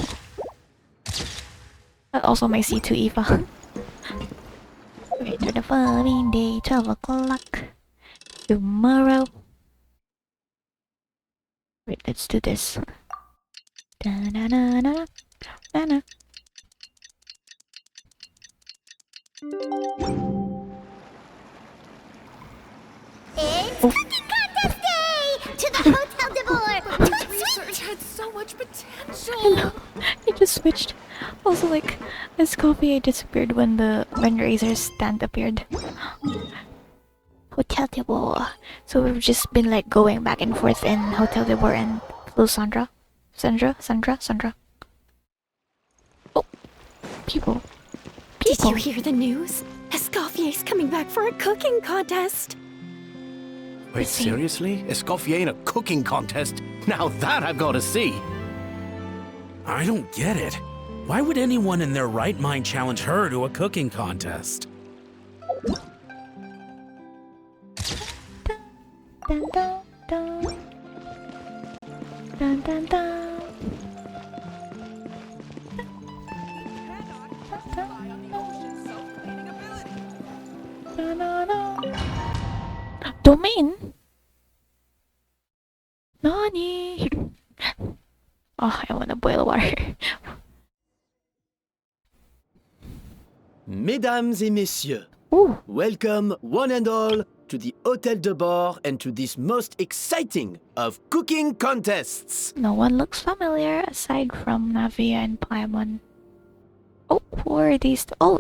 S1: Also my C2 Eva. Wait for the following day, 12 o'clock. Tomorrow. Wait, let's do this. Da-na-na-na. Na-na.
S3: It's cooking contest day! To the Hotel Debord!
S2: This research had so much potential.
S1: Hello. I just switched. Also, like, Escoffier disappeared when the Razor's stand appeared. Hotel Debord. So we've just been like going back and forth in Hotel Debord and Sandra. Oh, people.
S5: Did you hear the news? Escoffier's coming back for a cooking contest.
S9: Wait, seriously? Escoffier in a cooking contest? Now that I've got to see.
S8: I don't get it. Why would anyone in their right mind challenge her to a cooking contest?
S1: Dun dun dun. Dun dun dun. Domain? Nani? Oh, I want to boil water.
S9: Mesdames et messieurs,
S1: Ooh.
S9: welcome one and all to the Hôtel de Bord and to this most exciting of cooking contests.
S1: No one looks familiar aside from Navia and Paimon. Oh, who are these two? Oh,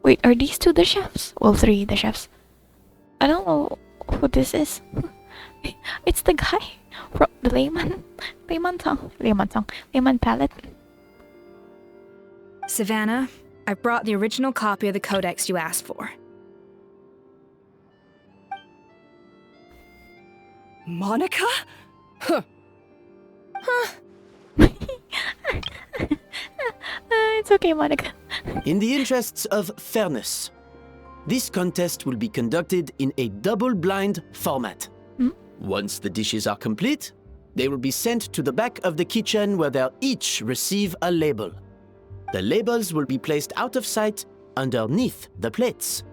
S1: wait, are these two the chefs? Well, three the chefs. I don't know who this is. It's the guy from the Layman palette.
S7: Savannah, I've brought the original copy of the codex you asked for.
S2: Monica? Huh.
S1: It's okay, Monica.
S9: In the interests of fairness, this contest will be conducted in a double-blind format. Once the dishes are complete, they will be sent to the back of the kitchen where they'll each receive a label. The labels will be placed out of sight underneath the plates,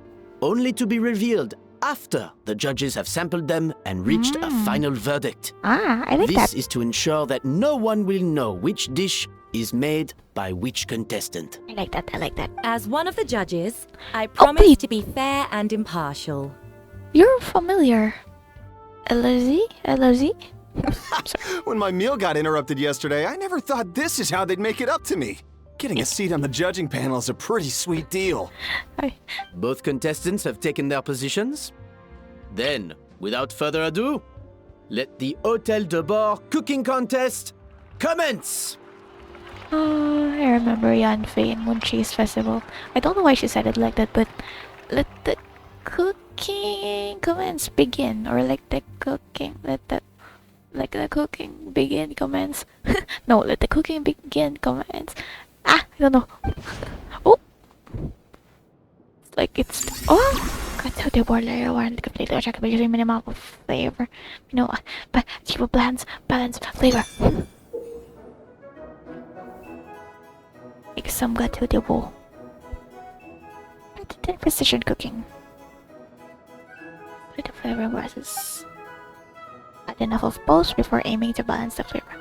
S9: only to be revealed after the judges have sampled them and reached a final verdict.
S1: I like
S9: This
S1: that.
S9: is to ensure that no one will know which dish is made by which contestant.
S1: I like that.
S12: As one of the judges, I
S1: please.
S12: promise to be fair and impartial.
S1: You're familiar. Elodie?
S10: When my meal got interrupted yesterday, I never thought this is how they'd make it up to me. Getting a seat on the judging panel is a pretty sweet deal.
S9: Both contestants have taken their positions. Then, without further ado, let the Hôtel de Bord cooking contest commence!
S1: Oh, I remember Yanfei in Moon Cheese Festival. I don't know why she said it like that, but let the cooking cooking commands begin, or like the cooking, like the cooking begin commands. No, let the cooking begin commands. I don't know. Oh, it's like it's got to the border warrant completely check because minimal flavor. You know, but achieve balance flavor. Make some got to the bowl. Precision cooking. With the flavor process. Add enough of both before aiming to balance the flavor.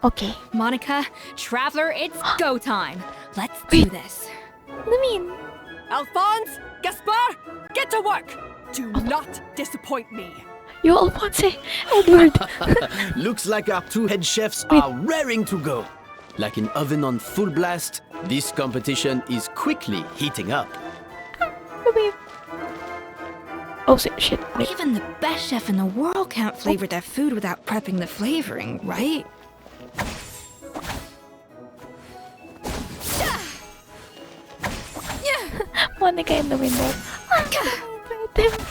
S1: Okay.
S7: Monica, Traveler, it's go time. Let's do this.
S1: Lumine.
S2: Alphonse, Gaspar, get to work. Do not disappoint me.
S1: Yo, Alphonse, Edward.
S9: Looks like our two head chefs are raring to go. Like an oven on full blast, this competition is quickly heating up.
S1: Oh shit. Wait.
S7: Even the best chef in the world can't flavor their food without prepping the flavoring, right?
S1: Monica in the window. I'm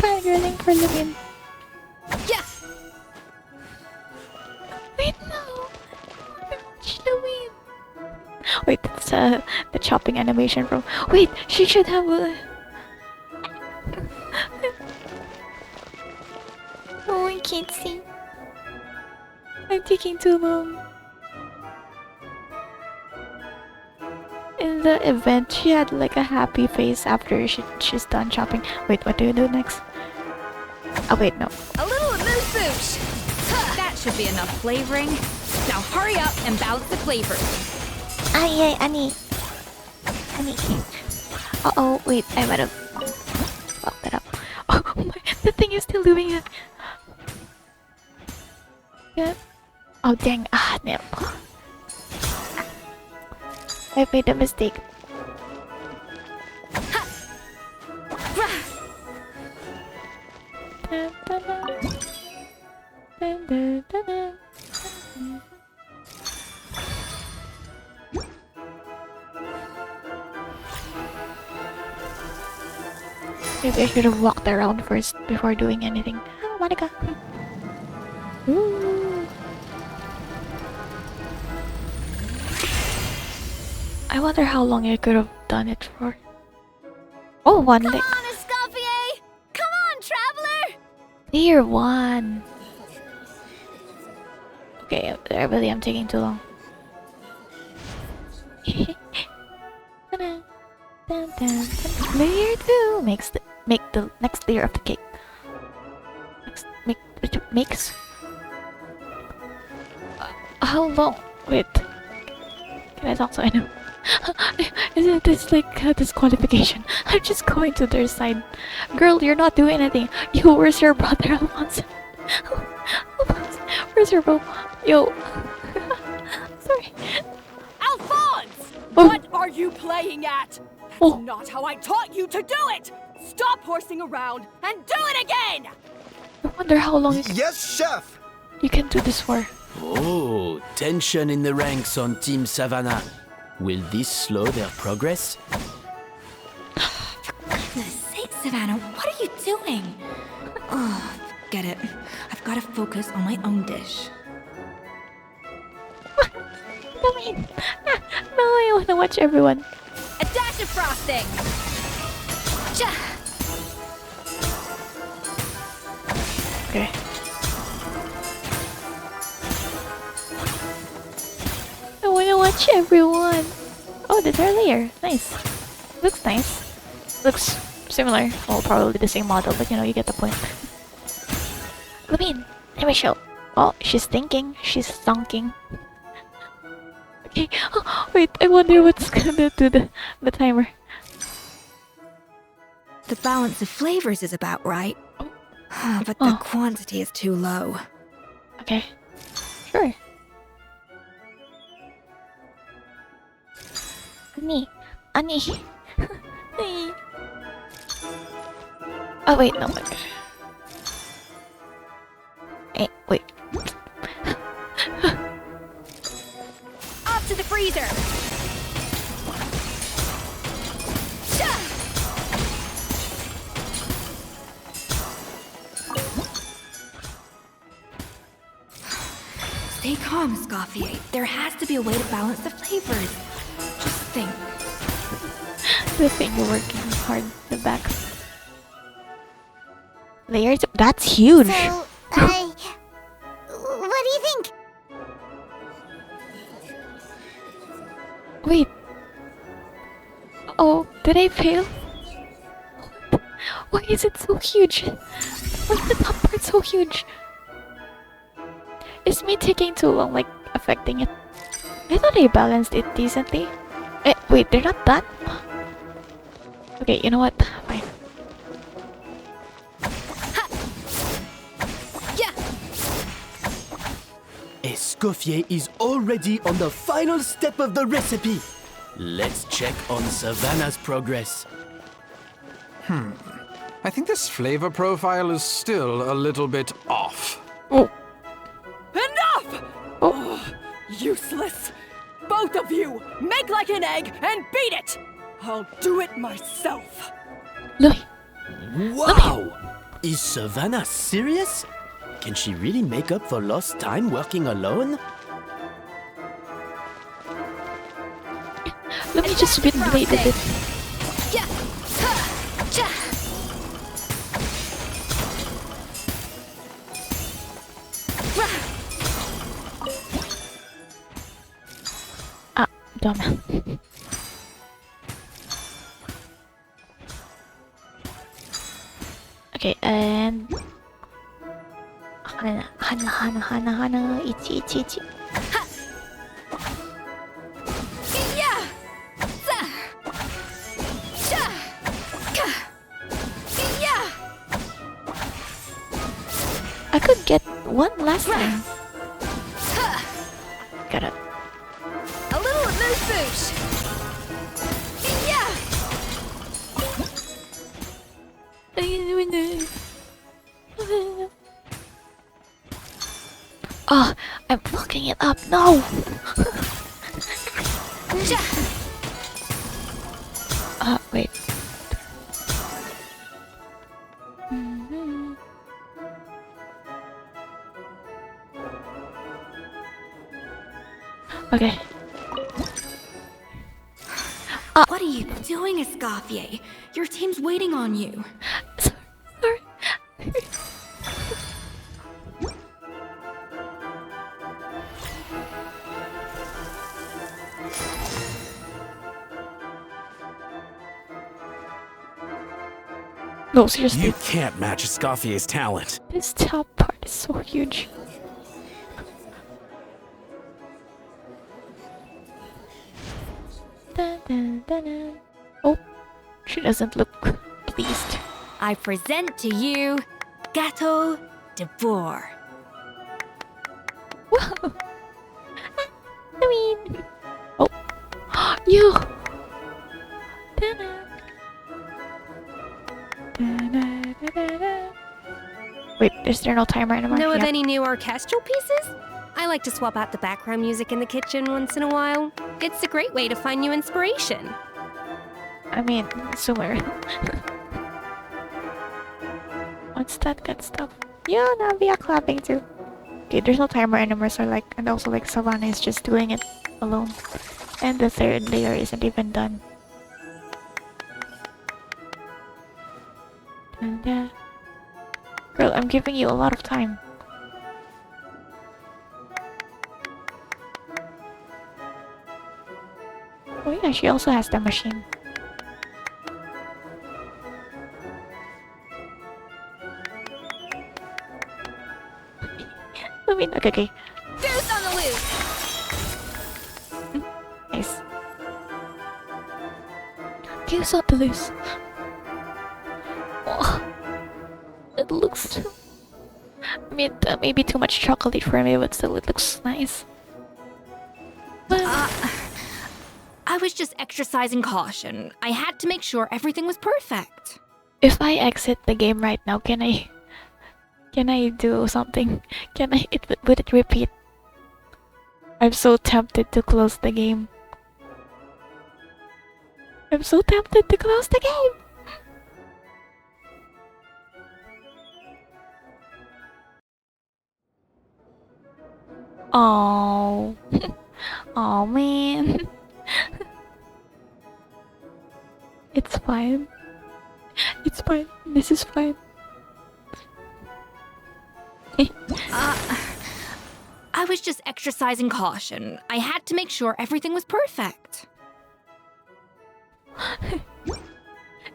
S1: fangirling for Lumine. Wait, no. Lumine. Wait, that's the chopping animation from. Wait, she should have a. Oh, I can't see. I'm taking too long. In the event, she had like a happy face after she's done chopping. Wait, what do you do next? Oh wait, no.
S7: A little moose boosh. That should be enough flavoring. Now hurry up and balance the flavors.
S1: Annie. Uh-oh, wait, I might have fucked that up. Oh my, the thing is still doing it. Yeah. Oh dang, no. I made a mistake. Maybe I should have walked around first before doing anything. Oh, Monica. Ooh. I wonder how long I could have done it for. Oh, one lick.
S3: Come on, Escoffier! Come on, Traveler!
S1: Clear one. Okay, I really am taking too long. Layer 2 make the next layer of the cake. Makes how long? Wait, can I talk so I know? Isn't this like a disqualification? I'm just going to their side. Girl, you're not doing anything. Yo, where's your brother, Alphonse? Alphonse, where's your bro? Yo, sorry.
S2: Alphonse!
S1: Oh.
S2: What are you playing at? That's not how I taught you to do it! Stop horsing around and do it again!
S1: I wonder how long
S13: Yes, chef!
S1: you can do this for.
S9: Oh, tension in the ranks on Team Savannah. Will this slow their progress?
S7: For goodness sake, Savannah, what are you doing? Oh, get it. I've got to focus on my own dish.
S1: No, I want to watch everyone.
S7: A dash of frosting!
S1: Okay. I want to watch everyone. Oh, the third layer. Nice. Looks nice. Looks similar. Well, probably the same model, but you know, you get the point. Lumine, let me show. Oh, she's thinking. She's thunking. Okay. Oh, wait, I wonder what's gonna do the timer.
S5: The balance of flavors is about right. But the quantity is too low.
S1: Okay. Sure. Annie. Oh wait, no. Hey, wait.
S7: Off to the freezer! Stay calm, Escoffier. There has to be a way to balance the flavors. Just think.
S1: The thing you're working hard the back. Layers. That's huge.
S3: So, what do you think?
S1: Wait. Oh, did I fail? Why is it so huge? Why is the top part so huge? Is me taking too long, like, affecting it? I thought I balanced it decently. Wait, they're not done? Okay, you know what? Fine.
S9: Escoffier is already on the final step of the recipe. Let's check on Savannah's progress.
S13: I think this flavor profile is still a little bit off.
S1: Oh.
S2: Enough! Oh, useless! Both of you, make like an egg and beat it! I'll do it myself.
S1: Look.
S9: Wow! Is Savannah serious? Can she really make up for lost time working alone?
S1: Let me just spin blade a bit. Ah, dumb. Okay, and Hana, ichi. I could get one last time. Got it.
S2: A little moose boosh.
S1: Oh, I'm fucking it up. No! Wait. Okay.
S7: What are you doing, Escoffier? Your team's waiting on you.
S1: Sorry. No, seriously.
S6: You can't match Escoffier's talent.
S1: This top part is so huge. Oh, she doesn't look pleased.
S7: I present to you Gateau Debord.
S1: Whoa! I mean... Oh. You! Wait, is there no timer anymore?
S14: Know of
S1: Yeah.
S14: any new orchestral pieces? I like to swap out the background music in the kitchen once in a while. It's a great way to find new inspiration.
S1: I mean, somewhere. What's that good stuff? Yeah, Navia clapping too. Okay, there's no timer anymore, so like, and also like Savannah is just doing it alone. And the third layer isn't even done. And, girl, I'm giving you a lot of time. Oh yeah, she also has the machine. I mean, okay.
S2: Goose on the loose!
S1: Nice. Goose on the loose. Oh, it looks... I mean, maybe too much chocolate for me, but still it looks nice.
S7: I was just exercising caution. I had to make sure everything was perfect.
S1: If I exit the game right now, can I do something? Would it repeat? I'm so tempted to close the game. I'm so tempted to close the game! Oh. Oh man. It's fine. It's fine. This is fine.
S7: I was just exercising caution. I had to make sure everything was perfect.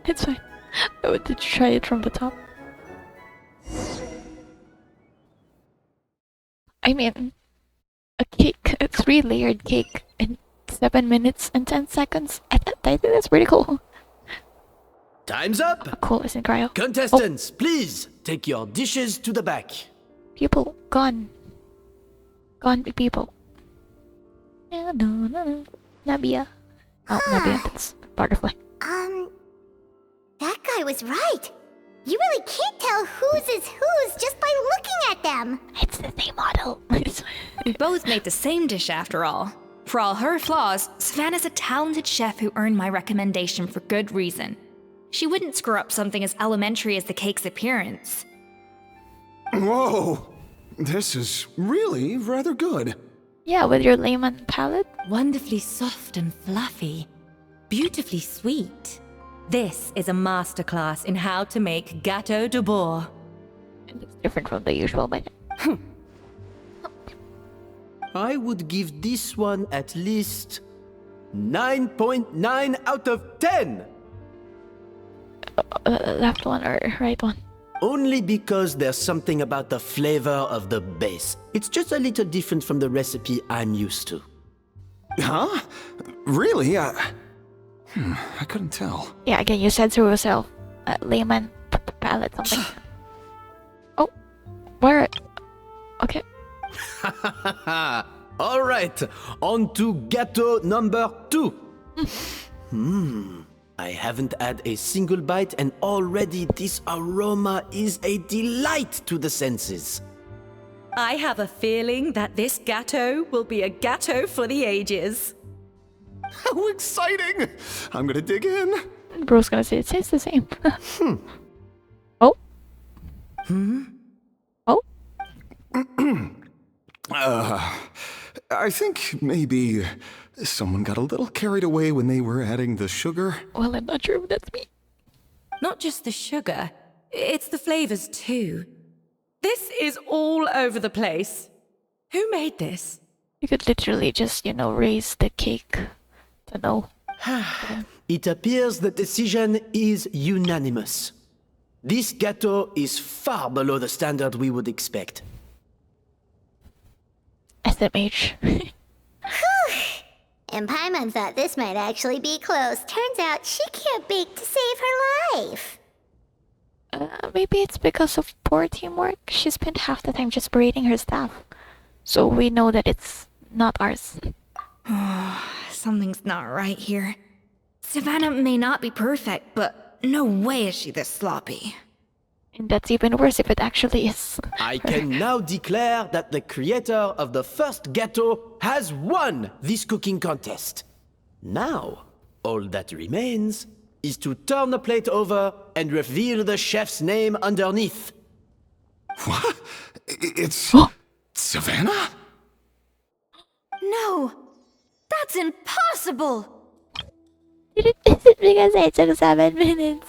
S1: It's fine. Oh, did you try it from the top? I mean, a cake, a 3-layered cake in 7 minutes and 10 seconds. I think that's pretty cool.
S9: Time's up!
S1: Cool, isn't cryo?
S9: Contestants, please take your dishes to the back.
S1: People, gone. Gone be people. Yeah, no. Nabia. Oh, Nabia, that's butterfly.
S3: That guy was right. You really can't tell whose is whose just by looking at them.
S1: It's the same model.
S7: We both made the same dish after all. For all her flaws, Savannah's a talented chef who earned my recommendation for good reason. She wouldn't screw up something as elementary as the cake's appearance.
S10: Whoa! This is really rather good.
S1: Yeah, with your layman palette.
S12: Wonderfully soft and fluffy. Beautifully sweet. This is a masterclass in how to make Gâteau de Bourg.
S1: It looks different from the usual, but...
S9: I would give this one at least 9.9 out of 10!
S1: Left one or right one?
S9: Only because there's something about the flavor of the base. It's just a little different from the recipe I'm used to.
S10: Huh? Really? I couldn't tell.
S1: Yeah, again, you said so yourself. Layman palette something. Oh, where? Okay.
S9: Alright, on to gâteau number 2. I haven't had a single bite and already this aroma is a delight to the senses.
S12: I have a feeling that this gâteau will be a gâteau for the ages.
S10: How exciting! I'm gonna dig in.
S1: Bro's gonna say it tastes the same. Oh. Oh.
S10: I think maybe someone got a little carried away when they were adding the sugar.
S1: Well, I'm not sure if that's me.
S12: Not just the sugar, it's the flavors too. This is all over the place. Who made this?
S1: You could literally just, raise the cake to know.
S9: It appears the decision is unanimous. This gâteau is far below the standard we would expect.
S1: SMH.
S3: And Paimon thought this might actually be close. Turns out she can't bake to save her life.
S1: Maybe it's because of poor teamwork. She spent half the time just berating her staff. So we know that it's not ours.
S7: Something's not right here. Savannah may not be perfect, but no way is she this sloppy.
S1: And that's even worse if it actually is.
S9: I can now declare that the creator of the first gâteau has won this cooking contest. Now, all that remains is to turn the plate over and reveal the chef's name underneath.
S10: What? It's Savannah?
S5: No! That's impossible!
S1: Is it because it took 7 minutes?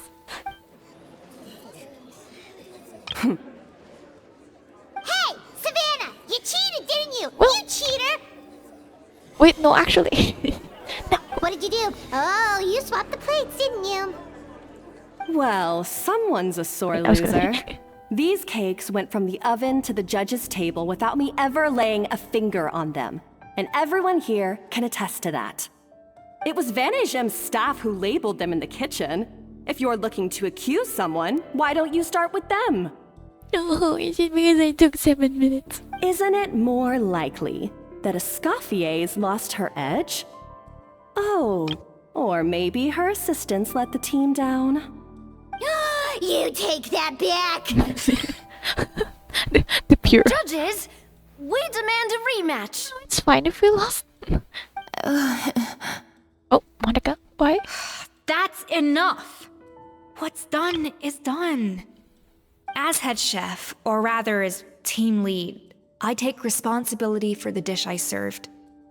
S3: Hey, Savannah! You cheated, didn't you? You cheater!
S1: Wait, no, actually. No.
S3: What did you do? Oh, you swapped the plates, didn't you?
S2: Well, someone's a sore loser. These cakes went from the oven to the judge's table without me ever laying a finger on them. And everyone here can attest to that. It was Van Gem's staff who labeled them in the kitchen. If you're looking to accuse someone, why don't you start with them?
S1: No, is it because I took 7 minutes?
S2: Isn't it more likely that Escoffier's lost her edge? Oh, or maybe her assistants let the team down.
S3: You take that back!
S1: the pure.
S5: Judges, we demand a rematch.
S1: It's fine if we lost. Oh, Monica, why?
S7: That's enough! What's done is done. As head chef, or rather as team lead, I take responsibility for the dish I served.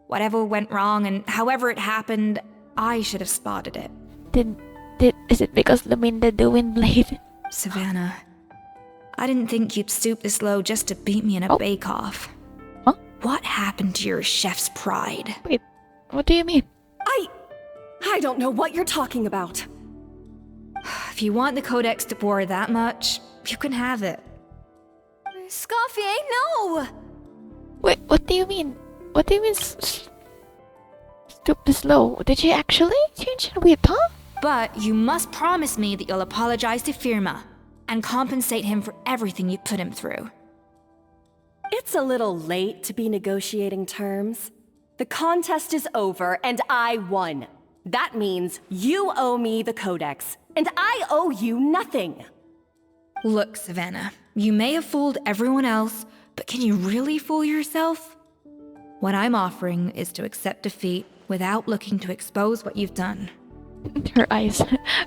S7: Whatever went wrong and however it happened, I should have spotted it.
S1: Is it because Luminda the Wind Blade?
S7: Savannah, I didn't think you'd stoop this low just to beat me in a bake-off.
S1: Huh?
S7: What happened to your chef's pride?
S1: Wait, what do you mean?
S2: I don't know what you're talking about.
S7: If you want the Codex Debord that much, you can have it.
S5: Escoffier, no!
S1: Wait, what do you mean? What do you mean stoop this low? Did she actually change her weird tongue?
S7: But you must promise me that you'll apologize to Firma and compensate him for everything you put him through.
S2: It's a little late to be negotiating terms. The contest is over and I won. That means you owe me the Codex, and I owe you nothing.
S7: Look, Savannah, you may have fooled everyone else, but can you really fool yourself? What I'm offering is to accept defeat without looking to expose what you've done.
S1: Her eyes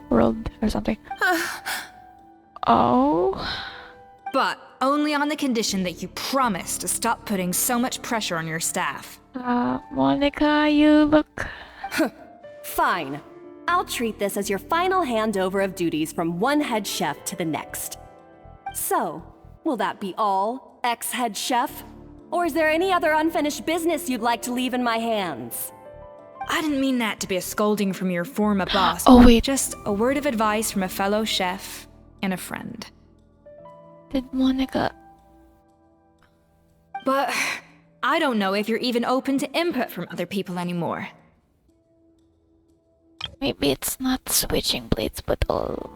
S1: rolled or something. Oh.
S7: But only on the condition that you promise to stop putting so much pressure on your staff.
S1: Monica, you look...
S2: Fine. I'll treat this as your final handover of duties from one head chef to the next. So, will that be all, ex-head chef? Or is there any other unfinished business you'd like to leave in my hands?
S7: I didn't mean that to be a scolding from your former boss.
S1: Oh, wait.
S7: Just a word of advice from a fellow chef and a friend.
S1: Did Monica...
S7: But I don't know if you're even open to input from other people anymore.
S1: Maybe it's not switching blades, but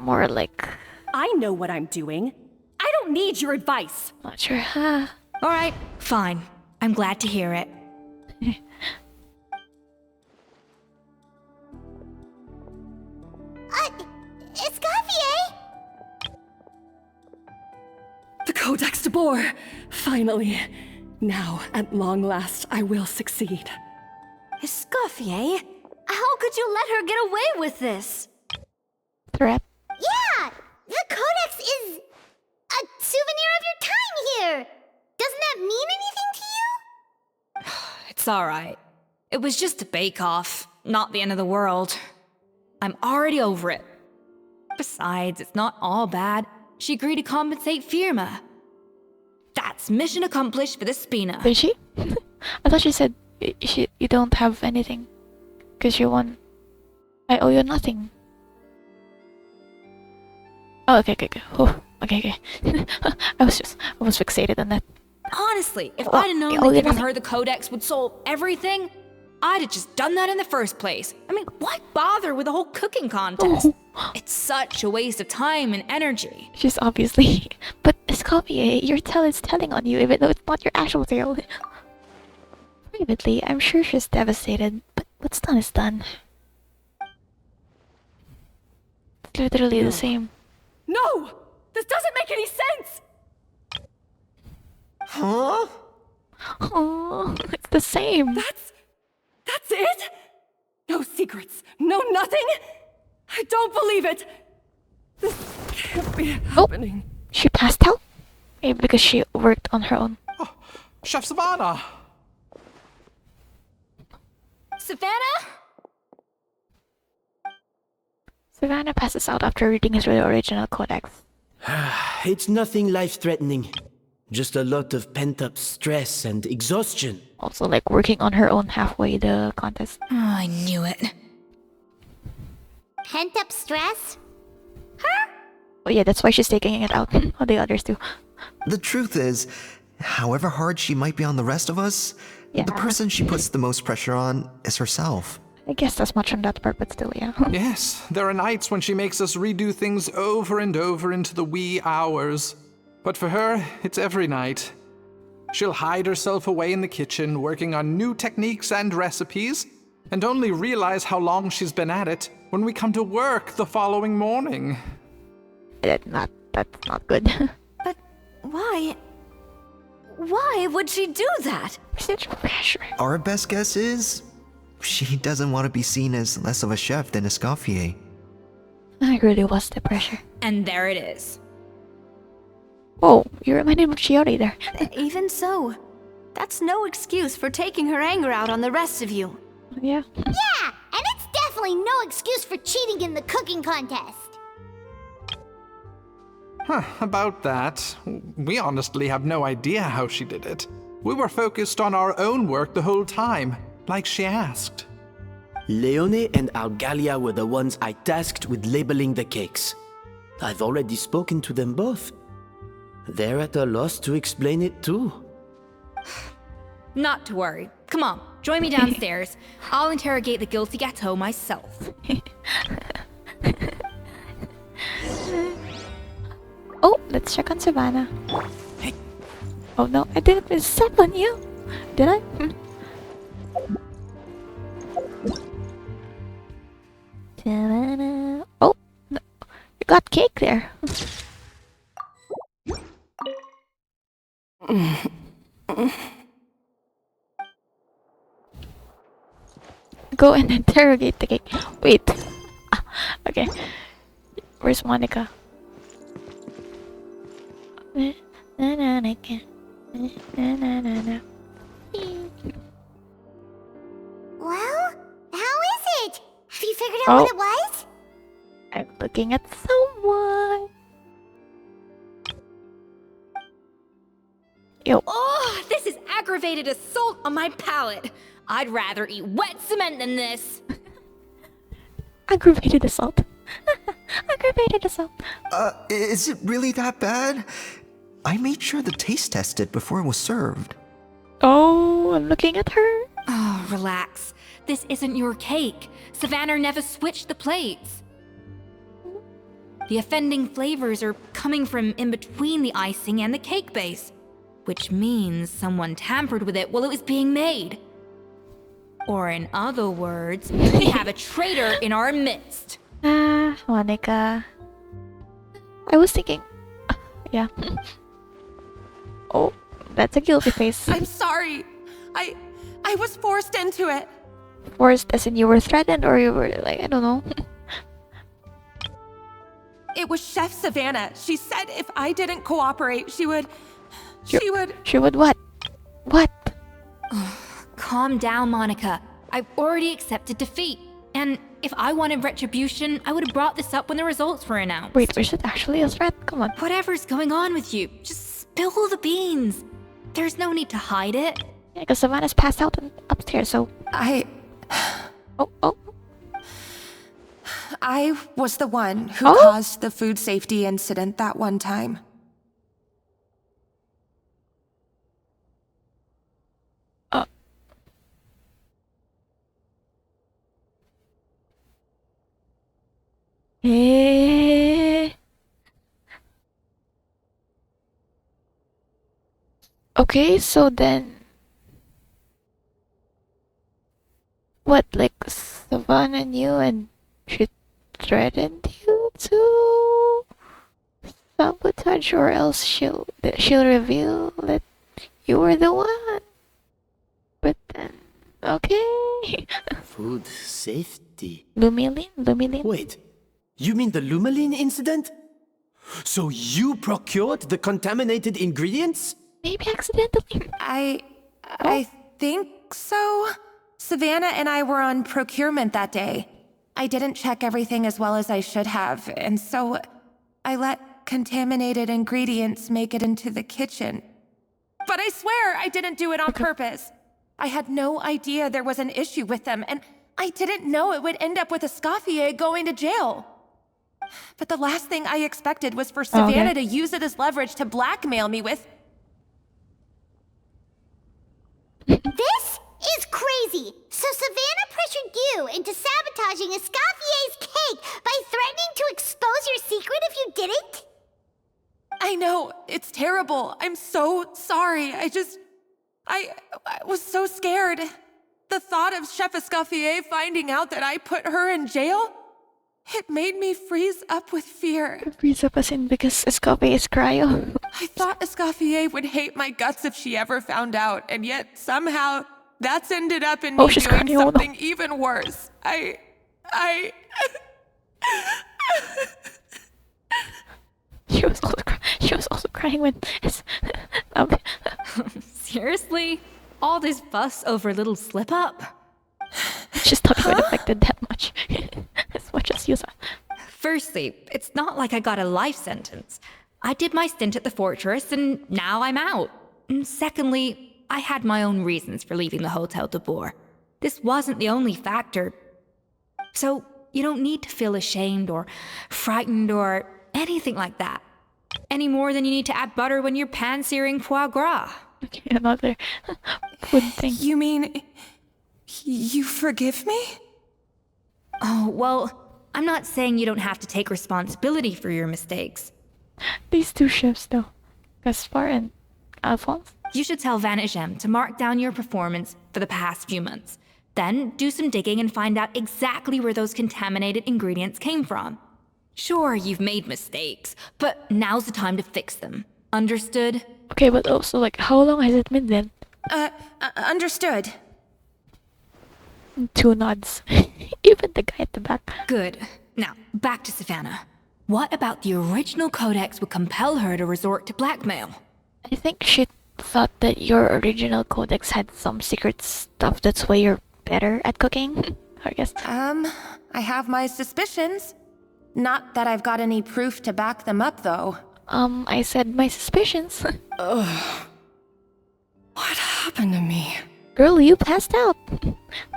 S1: more like...
S2: I know what I'm doing. I don't need your advice.
S1: Not sure, huh?
S7: Alright, fine. I'm glad to hear it.
S3: Escoffier!
S2: The Codex Debord! Finally. Now, at long last, I will succeed.
S5: Escoffier? How could you let her get away with this?
S1: Threat?
S3: Yeah! The Codex is a souvenir of your time here! Doesn't that mean anything to you?
S7: It's alright. It was just a bake-off, not the end of the world. I'm already over it. Besides, it's not all bad. She agreed to compensate Firma. That's mission accomplished for the Spina.
S1: Did she? I thought she said you don't have anything. Because you won. I owe you nothing. Oh, okay. Oh, okay. I was fixated on that.
S7: Honestly, if I'd have known that giving her the Codex would solve everything, I'd have just done that in the first place. I mean, why bother with the whole cooking contest? It's such a waste of time and energy.
S1: She's obviously... But Escoffier, your tail is telling on you even though it's not your actual tail. Privately, I'm sure she's devastated, but what's done is done. It's literally the same.
S2: No! This doesn't make any sense!
S10: Huh?
S1: Oh, it's the same.
S2: That's it? No secrets, no nothing? I don't believe it! This can't be happening.
S1: She passed out? Maybe because she worked on her own.
S13: Oh, Chef Savannah!
S5: Savannah?
S1: Savannah passes out after reading his original codex.
S9: It's nothing life-threatening. Just a lot of pent-up stress and exhaustion.
S1: Also, like, working on her own halfway the contest.
S7: Oh, I knew it.
S3: Pent-up stress?
S1: Oh yeah, that's why she's taking it out on the others too.
S15: The truth is, however hard she might be on the rest of us, the person she puts the most pressure on is herself.
S1: I guess that's much on that part, but still, yeah.
S13: Yes, there are nights when she makes us redo things over and over into the wee hours. But for her, it's every night. She'll hide herself away in the kitchen, working on new techniques and recipes, and only realize how long she's been at it when we come to work the following morning.
S1: That's not good.
S5: But why? Why would she do that?
S1: Such pressure.
S15: Our best guess is, she doesn't want to be seen as less of a chef than Escoffier.
S1: I really was the pressure.
S7: And there it is.
S1: Oh, you reminded me of Chiori there.
S5: Even so, that's no excuse for taking her anger out on the rest of you.
S1: Yeah.
S3: Yeah, and it's definitely no excuse for cheating in the cooking contest.
S13: About that, we honestly have no idea how she did it. We were focused on our own work the whole time, like she asked.
S9: Leone and Algalia were the ones I tasked with labeling the cakes. I've already spoken to them both. They're at a loss to explain it too.
S7: Not to worry. Come on, join me downstairs. I'll interrogate the guilty gâteau myself.
S1: Oh, let's check on Savannah. Oh no, I didn't miss step on you. Did I? Savannah. Oh, no. You got cake there. Go and interrogate the cake. Wait. Okay. Where's Monica?
S3: Well, how is it? Have you figured out what it was?
S1: I'm looking at someone. Yo.
S7: Oh, this is aggravated assault on my palate. I'd rather eat wet cement than this.
S1: Aggravated assault. Aggravated assault.
S15: Is it really that bad? I made sure the taste tested before it was served.
S1: Oh, I'm looking at her.
S7: Oh, relax. This isn't your cake. Savannah never switched the plates. The offending flavors are coming from in between the icing and the cake base, which means someone tampered with it while it was being made. Or in other words, we have a traitor in our midst.
S1: Ah, Monica. I was thinking... Yeah. Oh, that's a guilty face.
S11: I'm sorry. I was forced into it.
S1: Forced as in you were threatened or you were like, I don't know.
S11: It was Chef Savannah. She said if I didn't cooperate, she would...
S1: She would what? What?
S7: Calm down, Monica. I've already accepted defeat. And if I wanted retribution, I would have brought this up when the results were announced.
S1: Wait, was it actually a threat? Come on.
S7: Whatever's going on with you, just spill the beans. There's no need to hide it.
S1: Yeah, because Savannah's passed out upstairs, so... Oh.
S11: I was the one who caused the food safety incident that one time.
S1: Okay, so then... What, like, Savannah knew and she threatened you to sabotage, or else she'll reveal that you were the one. But then, okay.
S9: Food safety.
S1: Lumilin?
S9: Wait, you mean the Lumalin incident? So you procured the contaminated ingredients?
S1: Maybe accidentally.
S11: I think so. Savannah and I were on procurement that day. I didn't check everything as well as I should have, and so I let contaminated ingredients make it into the kitchen. But I swear I didn't do it on purpose. I had no idea there was an issue with them, and I didn't know it would end up with Escoffier going to jail. But the last thing I expected was for Savannah to use it as leverage to blackmail me with...
S3: This is crazy! So Savannah pressured you into sabotaging Escoffier's cake by threatening to expose your secret if you didn't?
S11: I know, it's terrible. I'm so sorry. I was so scared. The thought of Chef Escoffier finding out that I put her in jail, it made me freeze up with fear.
S1: Freeze up as in because Escoffier is cryo.
S11: I thought Escoffier would hate my guts if she ever found out, and yet somehow that's ended up in me doing something even worse.
S1: She was also crying when
S7: Seriously? All this fuss over a little slip up?
S1: She's not even affected that much. As much as you saw.
S7: Firstly, it's not like I got a life sentence. I did my stint at the fortress and now I'm out. And secondly, I had my own reasons for leaving the Hotel Debord. This wasn't the only factor. So you don't need to feel ashamed or frightened or anything like that. Any more than you need to add butter when you're pan-searing foie gras.
S1: Okay, another food thing.
S11: You mean you forgive me?
S7: Oh, well, I'm not saying you don't have to take responsibility for your mistakes.
S1: These two chefs, though, Gaspar and Alphonse.
S7: You should tell Vanagem to mark down your performance for the past few months. Then do some digging and find out exactly where those contaminated ingredients came from. Sure, you've made mistakes, but now's the time to fix them. Understood?
S1: Okay, but also, like, how long has it been then?
S11: Understood.
S1: 2 nods. Even the guy at the back.
S7: Good. Now, back to Savannah. What about the original codex would compel her to resort to blackmail?
S1: I think she thought that your original codex had some secret stuff, that's why you're better at cooking, I guess.
S11: I have my suspicions. Not that I've got any proof to back them up, though.
S1: I said my suspicions.
S11: Ugh. What happened to me?
S1: Girl, you passed out.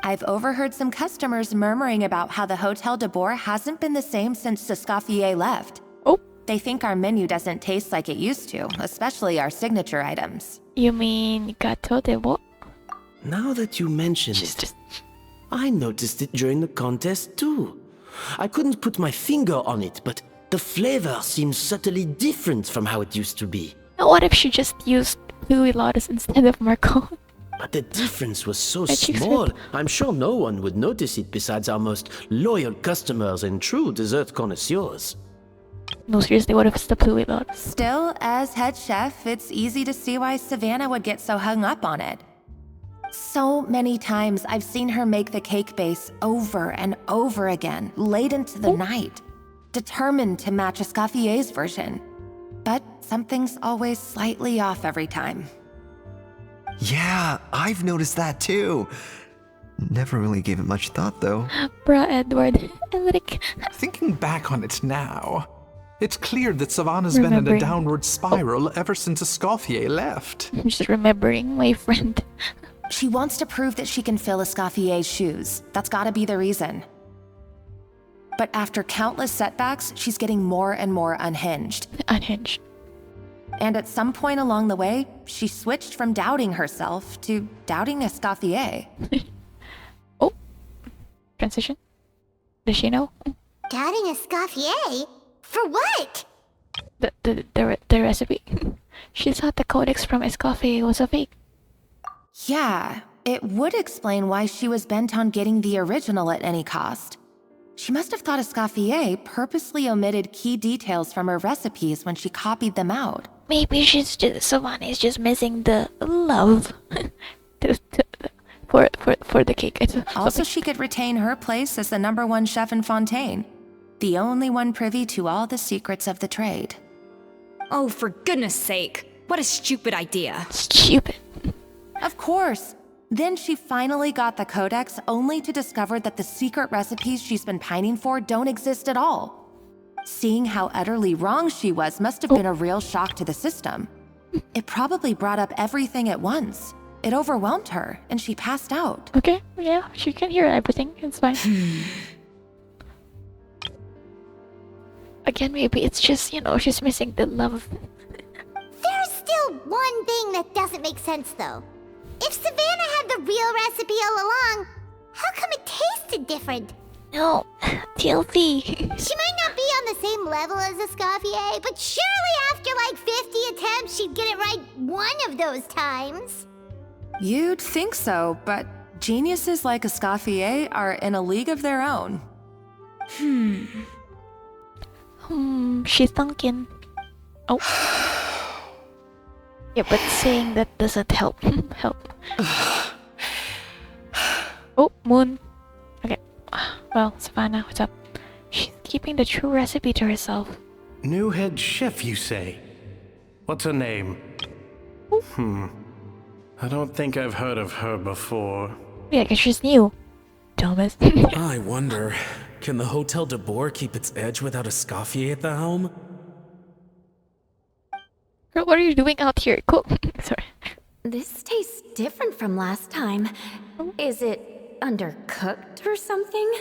S11: I've overheard some customers murmuring about how the Hotel Debord hasn't been the same since Escoffier left.
S1: Oh.
S11: They think our menu doesn't taste like it used to, especially our signature items.
S1: You mean Gâteau de what?
S9: Now that you mention it, I noticed it during the contest too. I couldn't put my finger on it, but the flavor seems subtly different from how it used to be.
S1: Now, what if she just used Louis Lotus instead of Marco?
S9: But the difference was so
S1: My cheeks
S9: small,
S1: hurt.
S9: I'm sure no one would notice it besides our most loyal customers and true dessert connoisseurs.
S1: No, seriously, what if it's the Louis Lotus?
S11: Still, as head chef, it's easy to see why Savannah would get so hung up on it. So many times I've seen her make the cake base over and over again, late into the night, determined to match Escoffier's version. But something's always slightly off every time.
S15: Yeah, I've noticed that too. Never really gave it much thought, though.
S1: Bruh, Edward. Elric.
S13: Thinking back on it now, it's clear that Savannah's been in a
S1: Remembering.
S13: downward spiral ever since Escoffier left.
S1: I'm just remembering my friend.
S11: She wants to prove that she can fill Escoffier's shoes. That's gotta be the reason. But after countless setbacks, she's getting more and more unhinged.
S1: Unhinged.
S11: And at some point along the way, she switched from doubting herself to doubting Escoffier.
S1: Oh. Transition? Does she know?
S3: Doubting Escoffier? For what?
S1: The recipe. She thought the codex from Escoffier was a fake.
S11: Yeah, it would explain why she was bent on getting the original at any cost. She must have thought Escoffier purposely omitted key details from her recipes when she copied them out.
S1: Maybe Savannah is just missing the love for the cake. It's
S11: Also, she could retain her place as the #1 chef in Fontaine, the only one privy to all the secrets of the trade.
S7: Oh, for goodness sake. What a stupid idea.
S1: Stupid.
S11: Of course. Then she finally got the codex only to discover that the secret recipes she's been pining for don't exist at all. Seeing how utterly wrong she was must have been a real shock to the system. It probably brought up everything at once. It overwhelmed her, and she passed out.
S1: Okay, yeah, she can hear everything. It's fine. Again, maybe it's just, she's missing the love.
S3: There's still one thing that doesn't make sense, though. If Savannah had the real recipe all along, how come it tasted different?
S1: No, TLC.
S3: She might not be on the same level as Escoffier, but surely after like 50 attempts, she'd get it right one of those times.
S11: You'd think so, but geniuses like Escoffier are in a league of their own.
S1: She's thinking. Oh. Yeah, but saying that doesn't help. Oh, Moon. Okay. Well, Savannah, what's up? She's keeping the true recipe to herself.
S16: New head chef, you say? What's her name? I don't think I've heard of her before.
S1: Yeah, because she's new. Thomas.
S8: I wonder, can the Hotel Debord keep its edge without a Escoffier at the helm?
S1: Girl, what are you doing out here? Cool. Sorry.
S5: This tastes different from last time. Is it undercooked or something?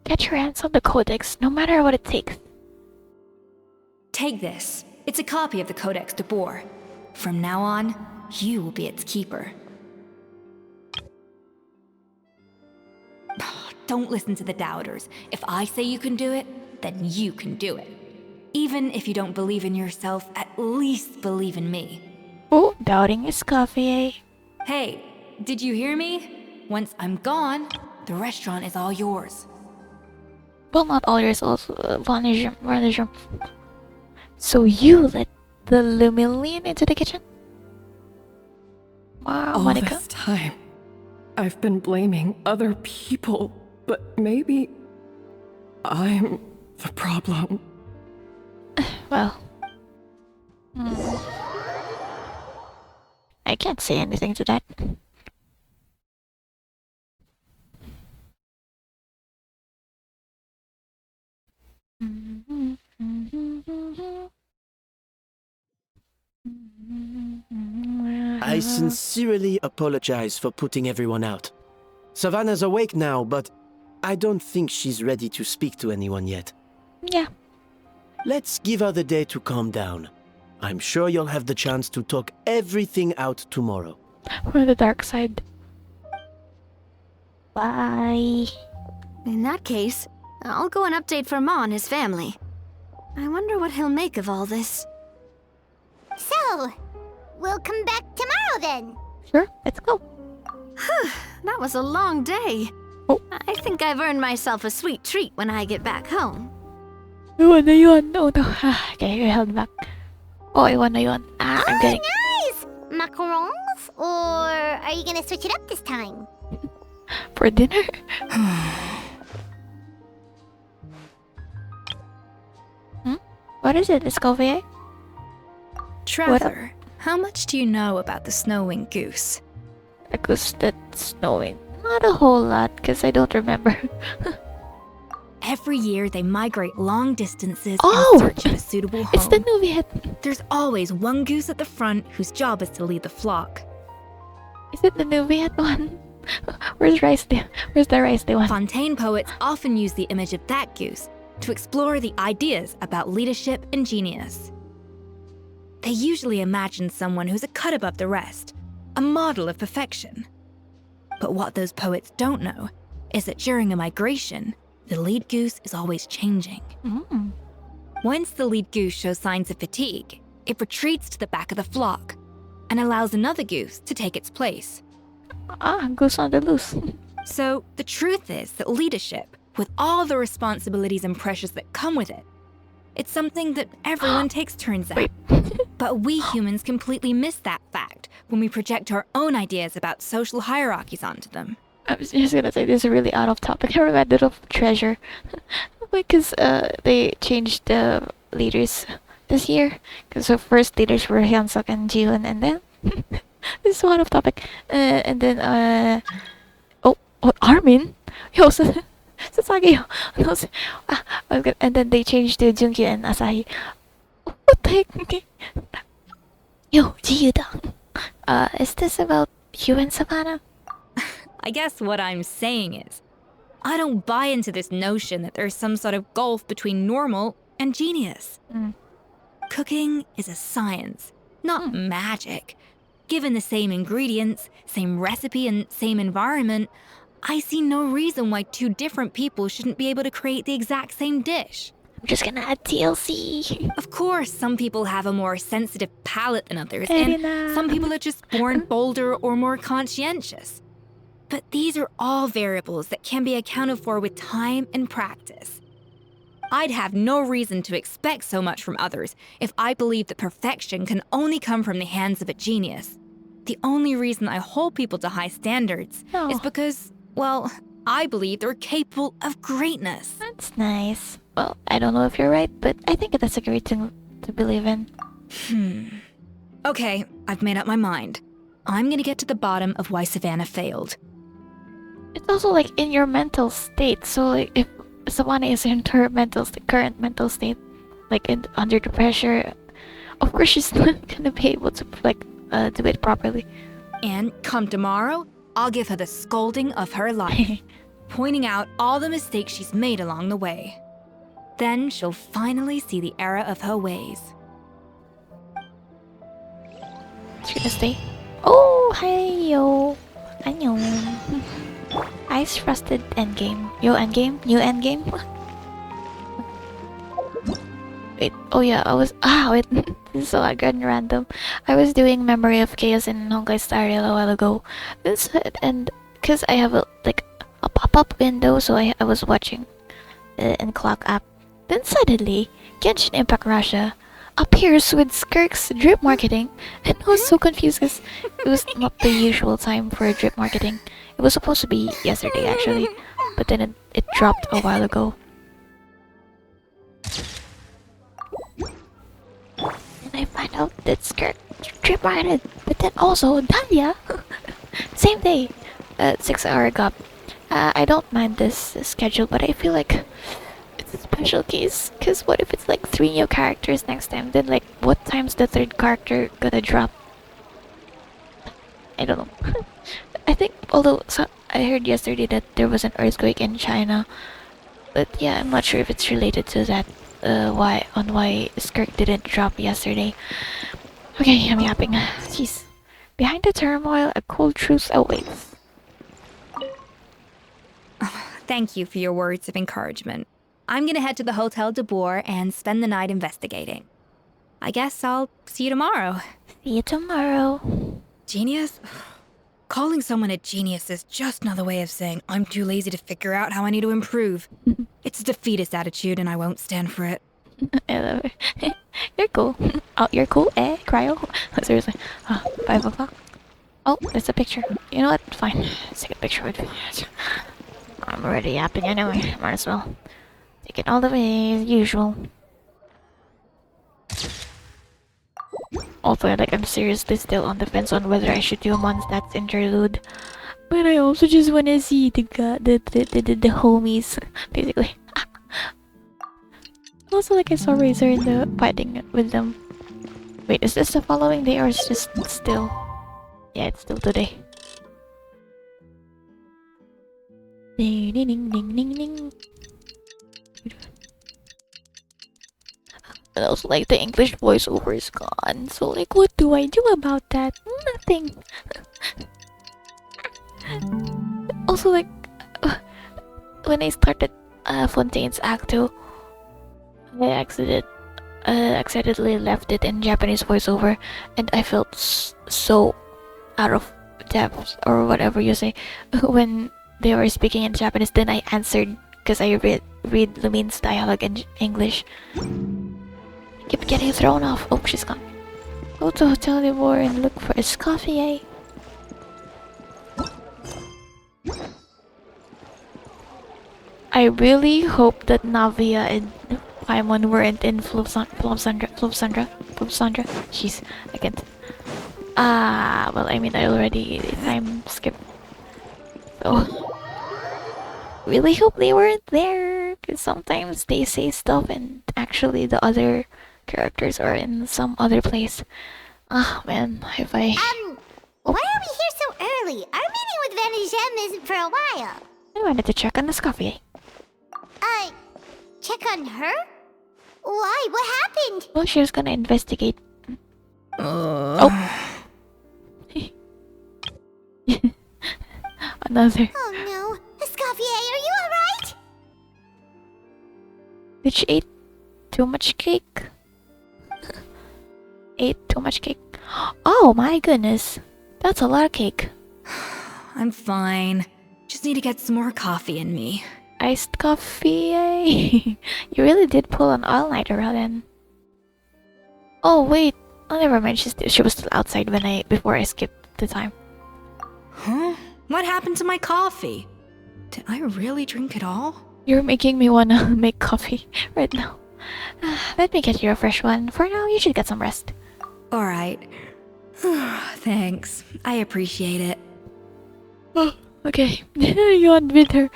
S1: Get your hands on the codex, no matter what it takes.
S7: Take this. It's a copy of the Codex Debord. From now on, you will be its keeper. Don't listen to the doubters. If I say you can do it, then you can do it. Even if you don't believe in yourself, at least believe in me.
S1: Oh, doubting Escoffier.
S7: Hey, did you hear me? Once I'm gone, the restaurant is all yours.
S1: Well, not all yours, also Vanisham. So you let the Lumillion into the kitchen? Wow,
S2: All
S1: Monica.
S2: this time, I've been blaming other people, but maybe I'm the problem.
S1: Well, I can't say anything to that.
S9: I sincerely apologize for putting everyone out. Savannah's awake now, but I don't think she's ready to speak to anyone yet.
S1: Yeah.
S9: Let's give her the day to calm down. I'm sure you'll have the chance to talk everything out tomorrow.
S1: We're the dark side. Bye.
S5: In that case, I'll go and update Vermont and his family. I wonder what he'll make of all this.
S3: So, we'll come back tomorrow then.
S1: Sure, let's go.
S5: That was a long day.
S1: Oh.
S5: I think I've earned myself a sweet treat when I get back home.
S1: Iwan na yun. No. Okay, you held back. Oh, iwan na yun. I'm getting...
S3: Nice! Macarons? Or are you gonna switch it up this time?
S1: For dinner? What is it, Escoffier?
S7: Trevor, how much do you know about the snow-winged goose?
S1: A goose that's snowing. Not a whole lot, because I don't remember.
S7: Every year, they migrate long distances
S1: Oh!
S7: in search of a suitable home.
S1: It's the movie hit.
S7: There's always one goose at the front whose job is to lead the flock.
S1: Is it the movie hit one? Where's the rice they want?
S7: Fontaine poets often use the image of that goose to explore the ideas about leadership and genius. They usually imagine someone who's a cut above the rest, a model of perfection. But what those poets don't know is that during a migration, the lead goose is always changing. Once the lead goose shows signs of fatigue, it retreats to the back of the flock and allows another goose to take its place.
S1: Goose on the loose.
S7: So the truth is that leadership, with all the responsibilities and pressures that come with it, it's something that everyone takes turns at. But we humans completely miss that fact when we project our own ideas about social hierarchies onto them.
S1: I was just gonna say, this is really out of topic. I reminded of Treasure. Because they changed the leaders this year. Because the first leaders were Hyunsuk and Jihoon, and then... this is so out of topic. And then, Armin? Yo, Sasagi. And then they changed to Junkyu and Asahi. What the heck? Yo, Jiyudang. Is this about you and Savannah?
S7: I guess what I'm saying is, I don't buy into this notion that there's some sort of gulf between normal and genius. Cooking is a science, not magic. Given the same ingredients, same recipe, and same environment, I see no reason why two different people shouldn't be able to create the exact same dish.
S1: I'm just gonna add TLC.
S7: Of course, some people have a more sensitive palate than others, and some people are just born bolder or more conscientious. But these are all variables that can be accounted for with time and practice. I'd have no reason to expect so much from others if I believed that perfection can only come from the hands of a genius. The only reason I hold people to high standards is because, well, I believe they're capable of greatness.
S1: That's nice. Well, I don't know if you're right, but I think that's a great thing to believe in.
S7: Okay, I've made up my mind. I'm gonna get to the bottom of why Savannah failed.
S1: It's also like in your mental state. So like if Savannah is in her current mental state, like under the pressure, of course she's not gonna be able to like do it properly.
S7: And come tomorrow, I'll give her the scolding of her life, pointing out all the mistakes she's made along the way. Then she'll finally see the error of her ways.
S1: She's gonna stay. Oh, hi yo. Annyeong. Ice frosted endgame. Yo endgame? New endgame? Wait, oh yeah, wait, this is so good and random. I was doing Memory of Chaos in Honkai Star Rail a while ago. And because I have a pop-up window, so I was watching in Clock app. Then suddenly, Genshin Impact Russia appears with Skirk's drip marketing, and I was so confused because it was not the usual time for drip marketing. It was supposed to be yesterday actually, but then it dropped a while ago. And I find out that Skirk drip marketed, but then also Dahlia, same day, 6-hour gap. I don't mind this schedule, but I feel like it's a special case, because what if it's like 3 new characters next time? Then like what time's the 3rd character gonna drop? I don't know. I think, although I heard yesterday that there was an earthquake in China, but yeah, I'm not sure if it's related to that. Why Skirk didn't drop yesterday. Okay, I'm yapping. Jeez. Behind the turmoil, a cold truce awaits.
S7: Thank you for your words of encouragement. I'm gonna head to the Hotel Debord and spend the night investigating. I guess I'll see you tomorrow.
S1: See you tomorrow.
S7: Genius? Calling someone a genius is just another way of saying I'm too lazy to figure out how I need to improve. It's a defeatist attitude and I won't stand for it.
S1: I love it. You're cool. Oh, you're cool, Cryo? Seriously. 5 o'clock? Oh, there's a picture. You know what? Fine. Let's take a picture with me. I'm already yapping anyway. Might as well. Take it all the way as usual. Also, like, I'm seriously still on the fence on whether I should do a Mondstadt's interlude. But I also just wanna see the homies, basically. Also, like, I saw Razor in the fighting with them. Wait, is this the following day or is it just still? Yeah, it's still today. Ding ding ding ding ding ding. And also, like, the English voiceover is gone. So, like, what do I do about that? Nothing. Also, like, when I started Fontaine's Act 2, I accidentally left it in Japanese voiceover, and I felt so out of depth, or whatever you say, when they were speaking in Japanese. Then I answered, because I read Lumine's dialogue in English. Keep getting thrown off. Oh, she's gone. Go to Hotel Debord and look for Escoffier. I really hope that Navia and Paimon weren't in Flopsandra. Jeez, I can't. Well, I mean, I already time skipped. So, really hope they weren't there, because sometimes they say stuff and actually the other characters are in some other place. Ah, man, if I...
S3: Why are we here so early? Our meeting with Vanigem isn't for a while.
S1: I wanted to check on the Escoffier.
S3: Check on her? Why? What happened?
S1: Well, she was gonna investigate. Oh. Another.
S3: Oh no. Escoffier, are you alright?
S1: Did she eat too much cake? Ate too much cake? Oh my goodness. That's a lot of cake.
S7: I'm fine. Just need to get some more coffee in me.
S1: Iced coffee. You really did pull an all-nighter then. Oh wait. Oh, never mind. She was still outside before I skipped the time.
S7: Huh? What happened to my coffee? Did I really drink it all?
S1: You're making me wanna make coffee right now. Let me get you a fresh one. For now, you should get some rest.
S7: Alright. Thanks. I appreciate it.
S1: Oh, okay. Yawn with her.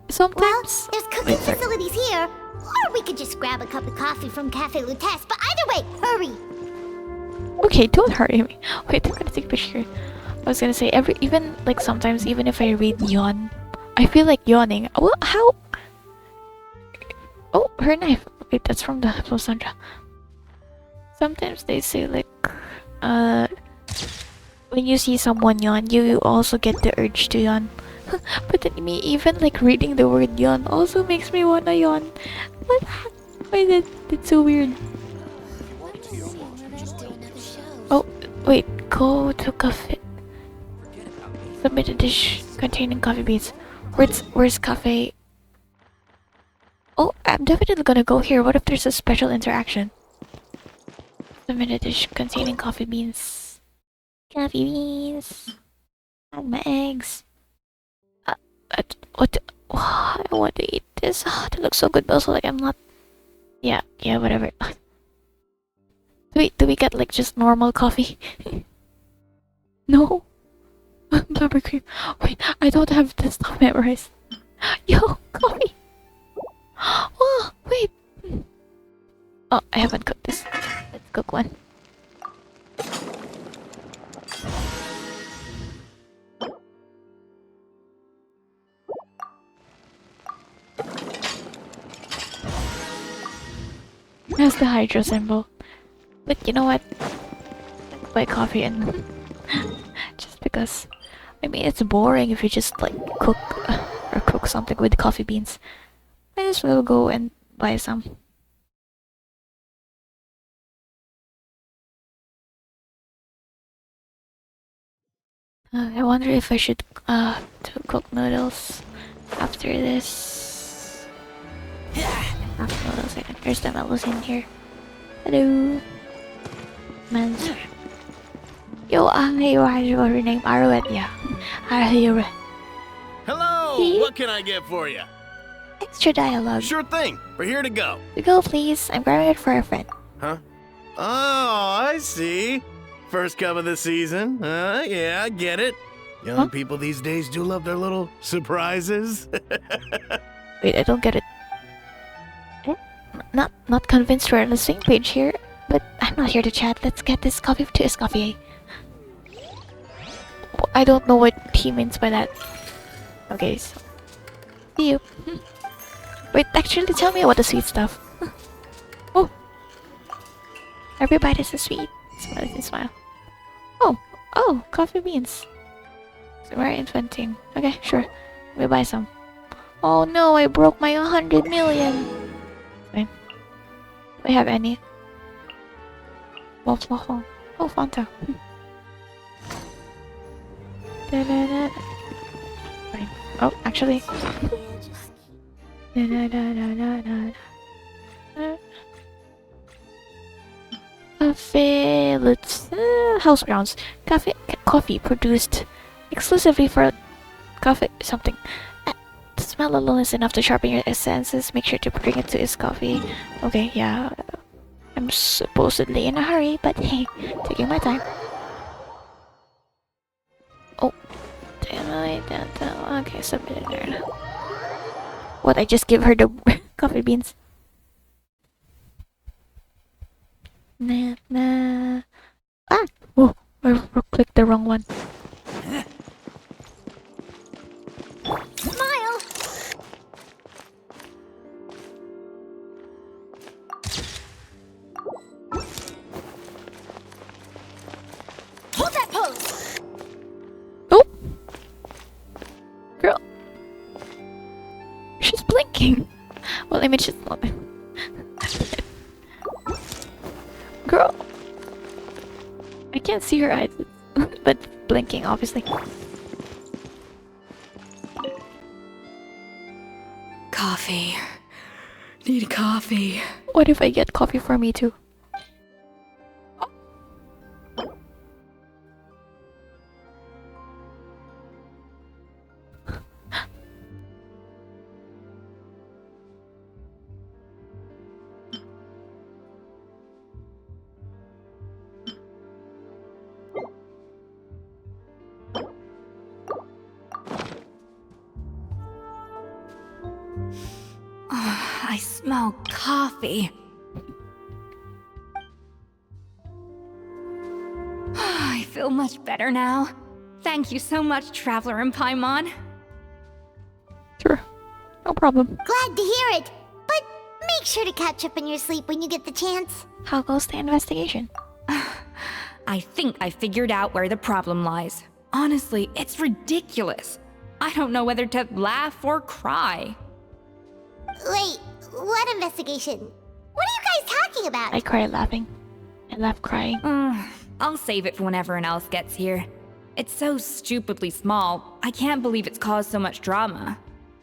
S1: Sometimes...
S3: Well, there's cooking facilities here. Or we could just grab a cup of coffee from Cafe Lutece. But either way, hurry!
S1: Okay, don't hurry me. Wait, I'm gonna take a picture. I was gonna say, even sometimes, even if I read yawn, I feel like yawning. Well, how? Oh, her knife. Wait, that's from the Sandra. Sometimes they say when you see someone yawn, you also get the urge to yawn. But then me, even reading the word yawn also makes me wanna yawn. What? Why that's so weird. Oh, wait, go to cafe. Submit a dish containing coffee beans. Where's cafe? Oh, I'm definitely gonna go here. What if there's a special interaction? Submit a dish containing coffee beans. Coffee beans. Add my eggs. What? I want to eat this. That looks so good, but also I'm not. Yeah, whatever. Do we get just normal coffee? No. Buttercream cream. Wait, I don't have this stuff memorized. Yo, coffee. Oh, wait. Oh, I haven't cooked this. Let's cook one. That's the hydro symbol. But you know what? Let's buy coffee and just because. I mean, it's boring if you just cook something with coffee beans. Might as well go and buy some. I wonder if I should to cook noodles after this. After noodles, there's the melons in here. Hello, man. Yo, your name Arrowhead, yeah. Arrowhead.
S17: Hello! What can I get for you?
S1: Extra dialogue.
S17: Sure thing. We're here to go.
S1: To go, please. I'm grabbing it for a friend.
S17: Huh? Oh, I see. First cup of the season. Yeah, I get it. Young people these days do love their little surprises.
S1: Wait, I don't get it. Not convinced we're on the same page here, but I'm not here to chat. Let's get this coffee to Escoffier. I don't know what he means by that. Okay, so see you. Wait, actually tell me about the sweet stuff. Oh, every bite is a sweet. Smile. Oh, coffee beans. So we're inventing. Okay, sure. Let me buy some. Oh no, I broke my 100 million. Fine. Do I have any? Oh, Fanta. Fine. Oh, actually. Cafe, let's house grounds. Coffee produced exclusively for coffee something. The smell alone is enough to sharpen your senses. Make sure to bring it to his coffee. Okay, yeah. I'm supposedly in a hurry, but hey, taking my time. Oh, okay, submit it there. What? I just give her the coffee beans. Nah. Ah! Oh, I clicked the wrong one.
S3: Smile! Hold that pose!
S1: Oh! Girl. She's blinking. Well, I mean, she's not. Girl. I can't see her eyes, but blinking, obviously.
S7: Coffee. Need coffee.
S1: What if I get coffee for me too?
S7: I smell coffee. I feel much better now. Thank you so much, Traveler and Paimon.
S1: Sure. No problem.
S3: Glad to hear it. But make sure to catch up in your sleep when you get the chance.
S1: How goes the investigation?
S7: I think I figured out where the problem lies. Honestly, it's ridiculous. I don't know whether to laugh or cry.
S3: Wait, what investigation? What are you guys talking about?
S1: I cried laughing. I laughed crying.
S7: I'll save it for when everyone else gets here. It's so stupidly small, I can't believe it's caused so much drama.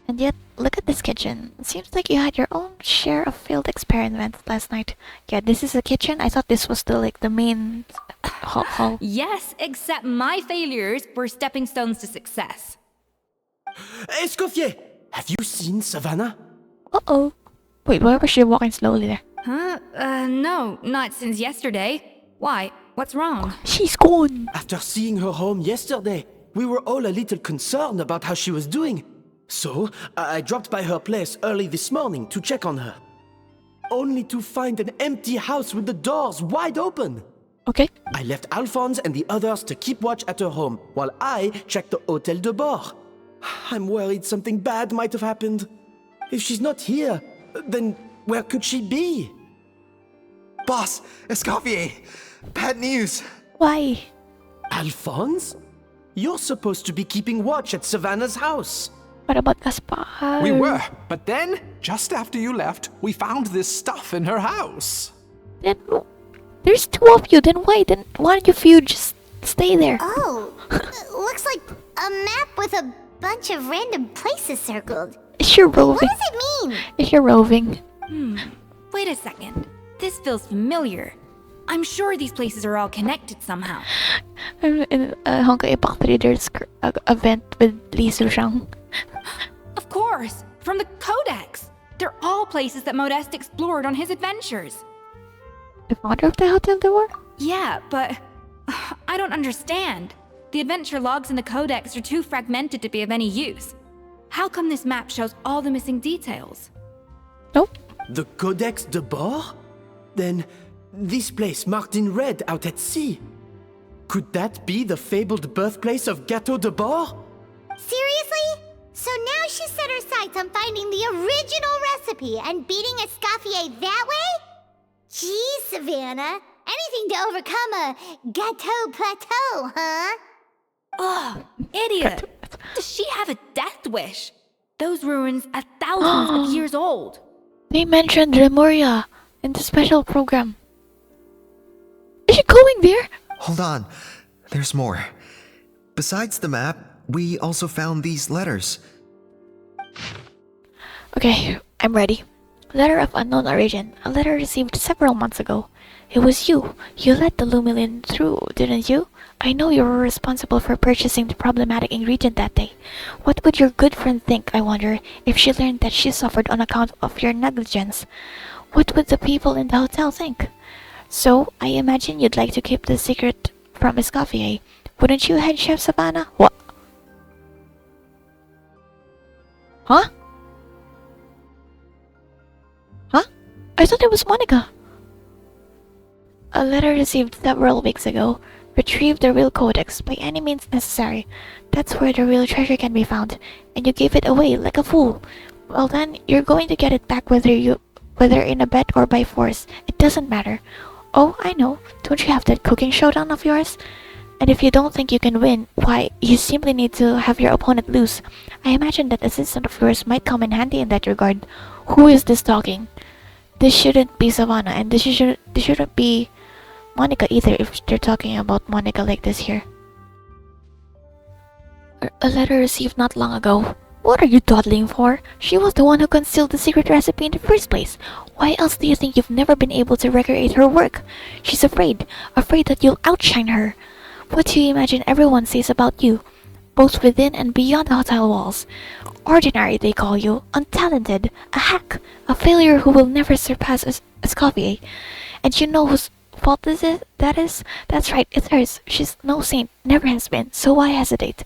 S1: And yet, look at this kitchen. It seems like you had your own share of failed experiments last night. Yeah, this is a kitchen? I thought this was the main hall.
S7: Yes, except my failures were stepping stones to success.
S9: Escoffier, have you seen Savannah?
S1: Uh-oh. Wait, why was she walking slowly there?
S7: Huh? No, not since yesterday. Why? What's wrong?
S1: She's gone.
S9: After seeing her home yesterday, we were all a little concerned about how she was doing. So, I dropped by her place early this morning to check on her. Only to find an empty house with the doors wide open.
S1: Okay.
S9: I left Alphonse and the others to keep watch at her home, while I checked the Hotel Debord. I'm worried something bad might have happened. If she's not here, then where could she be?
S15: Boss, Escoffier, bad news.
S1: Why?
S9: Alphonse? You're supposed to be keeping watch at Savannah's house.
S1: What about Gaspar?
S13: We were, but then, just after you left, we found this stuff in her house.
S1: Then, there's two of you. Then why don't you just stay there?
S3: Oh, looks like a map with a bunch of random places circled.
S1: Is she roving?
S3: What does it mean?
S1: Is she roving?
S7: Wait a second. This feels familiar. I'm sure these places are all connected somehow.
S1: I'm in a Honkai Impact Reader's event with Lee Sushang.
S7: Of course! From the Codex! They're all places that Modeste explored on his adventures.
S1: The founder of the Hotel Debord?
S7: Yeah, but I don't understand. The adventure logs in the Codex are too fragmented to be of any use. How come this map shows all the missing details?
S1: Nope.
S9: The Codex Debord? Then, this place marked in red out at sea. Could that be the fabled birthplace of Gateau Debord?
S3: Seriously? So now she set her sights on finding the original recipe and beating Escoffier that way? Gee, Savannah. Anything to overcome a Gateau plateau, huh?
S7: Ugh, idiot! Does she have a death wish? Those ruins are thousands of years old.
S1: They mentioned Lemuria in the special program. Is she going there?
S15: Hold on. There's more. Besides the map, we also found these letters.
S1: Okay, I'm ready. Letter of unknown origin. A letter received several months ago. It was you. You let the Lumilin through, didn't you? I know you were responsible for purchasing the problematic ingredient that day. What would your good friend think, I wonder, if she learned that she suffered on account of your negligence? What would the people in the hotel think? So, I imagine you'd like to keep the secret from Escoffier. Wouldn't you, Head Chef Savannah? What? Huh? Huh? I thought it was Monica. A letter received several weeks ago. Retrieve the real codex by any means necessary. That's where the real treasure can be found. And you gave it away like a fool. Well then, you're going to get it back whether in a bet or by force. It doesn't matter. Oh, I know. Don't you have that cooking showdown of yours? And if you don't think you can win, why, you simply need to have your opponent lose. I imagine that assistant of yours might come in handy in that regard. Who is this talking? This shouldn't be Savannah, and this shouldn't be Monica either if they're talking about Monica like this here. A letter received not long ago. What are you dawdling for? She was the one who concealed the secret recipe in the first place. Why else do you think you've never been able to recreate her work? She's afraid that you'll outshine her. What do you imagine everyone says about you, both within and beyond the hotel walls? Ordinary, they call you, untalented, a hack, a failure who will never surpass Escoffier. And you know whose fault this is? That's right, it's hers. She's no saint, never has been, so why hesitate?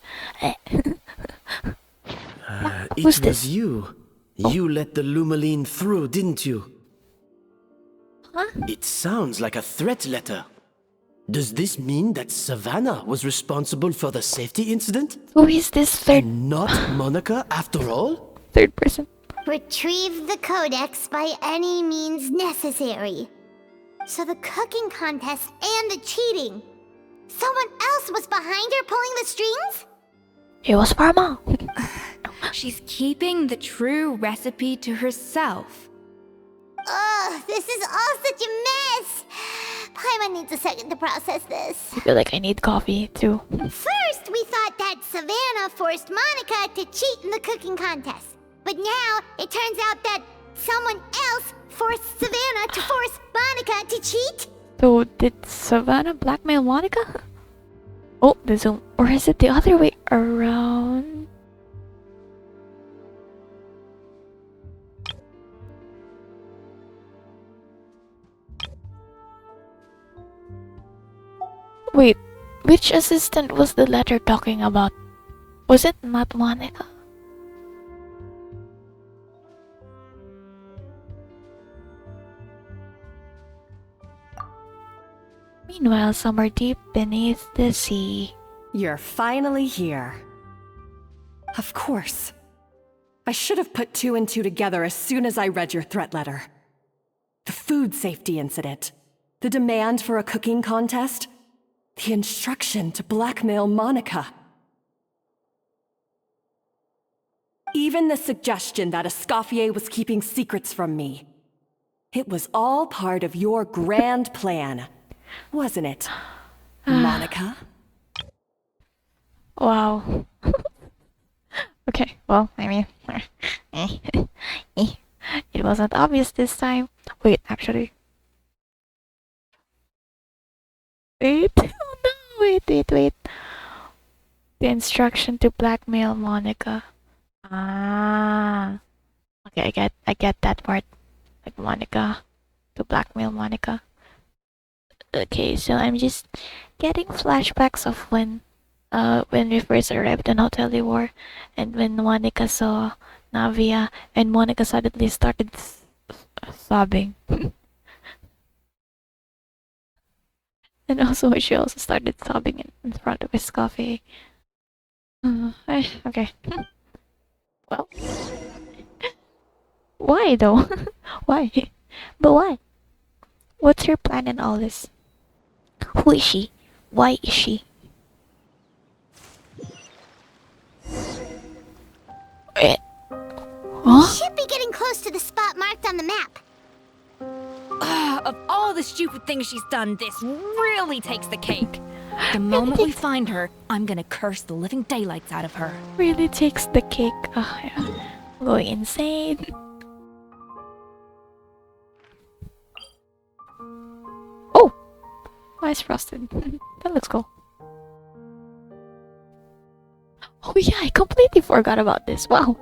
S9: It was you. You let the Lumaline through, didn't you?
S1: Huh?
S9: It sounds like a threat letter. Does this mean that Savannah was responsible for the safety incident?
S1: Who is this third?
S9: And not Monica after all?
S1: Third person.
S3: Retrieve the codex by any means necessary. So the cooking contest and the cheating. Someone else was behind her pulling the strings?
S1: It was Parma.
S7: She's keeping the true recipe to herself.
S3: Ugh, this is all such a mess. Paimon needs a second to process this.
S1: I feel like I need coffee too.
S3: First, we thought that Savannah forced Monica to cheat in the cooking contest. But now, it turns out that someone else forced Savannah to force Monica to cheat?
S1: So did Savannah blackmail Monica? Oh, the zoom. Or is it the other way around? Wait, which assistant was the letter talking about? Was it not Monica? Meanwhile, somewhere deep beneath the sea.
S2: You're finally here. Of course. I should have put two and two together as soon as I read your threat letter. The food safety incident, the demand for a cooking contest, the instruction to blackmail Monica. Even the suggestion that Escoffier was keeping secrets from me. It was all part of your grand plan, wasn't it, Monica?
S1: Wow. Okay, well, I mean, it wasn't obvious this time. Wait, actually. Wait, oh no, wait. The instruction to blackmail Monica. Ah. Okay, I get that part. Like Monica, to blackmail Monica. Okay, so I'm just getting flashbacks of when we first arrived in Hotel Debord, and when Monica saw Navia, and Monica suddenly started sobbing. And also, she also started sobbing in front of his coffee. Okay. Well, why though? Why? But why? What's your plan in all this? Who is she? Why is she? Wait. Huh?
S3: Should be getting close to the spot marked on the map.
S7: Of all the stupid things she's done, this really takes the cake. The moment we find her, I'm gonna curse the living daylights out of her.
S1: Really takes the cake. Oh, yeah. Going insane. Oh! Nice frosted. That looks cool. Oh yeah, I completely forgot about this. Wow.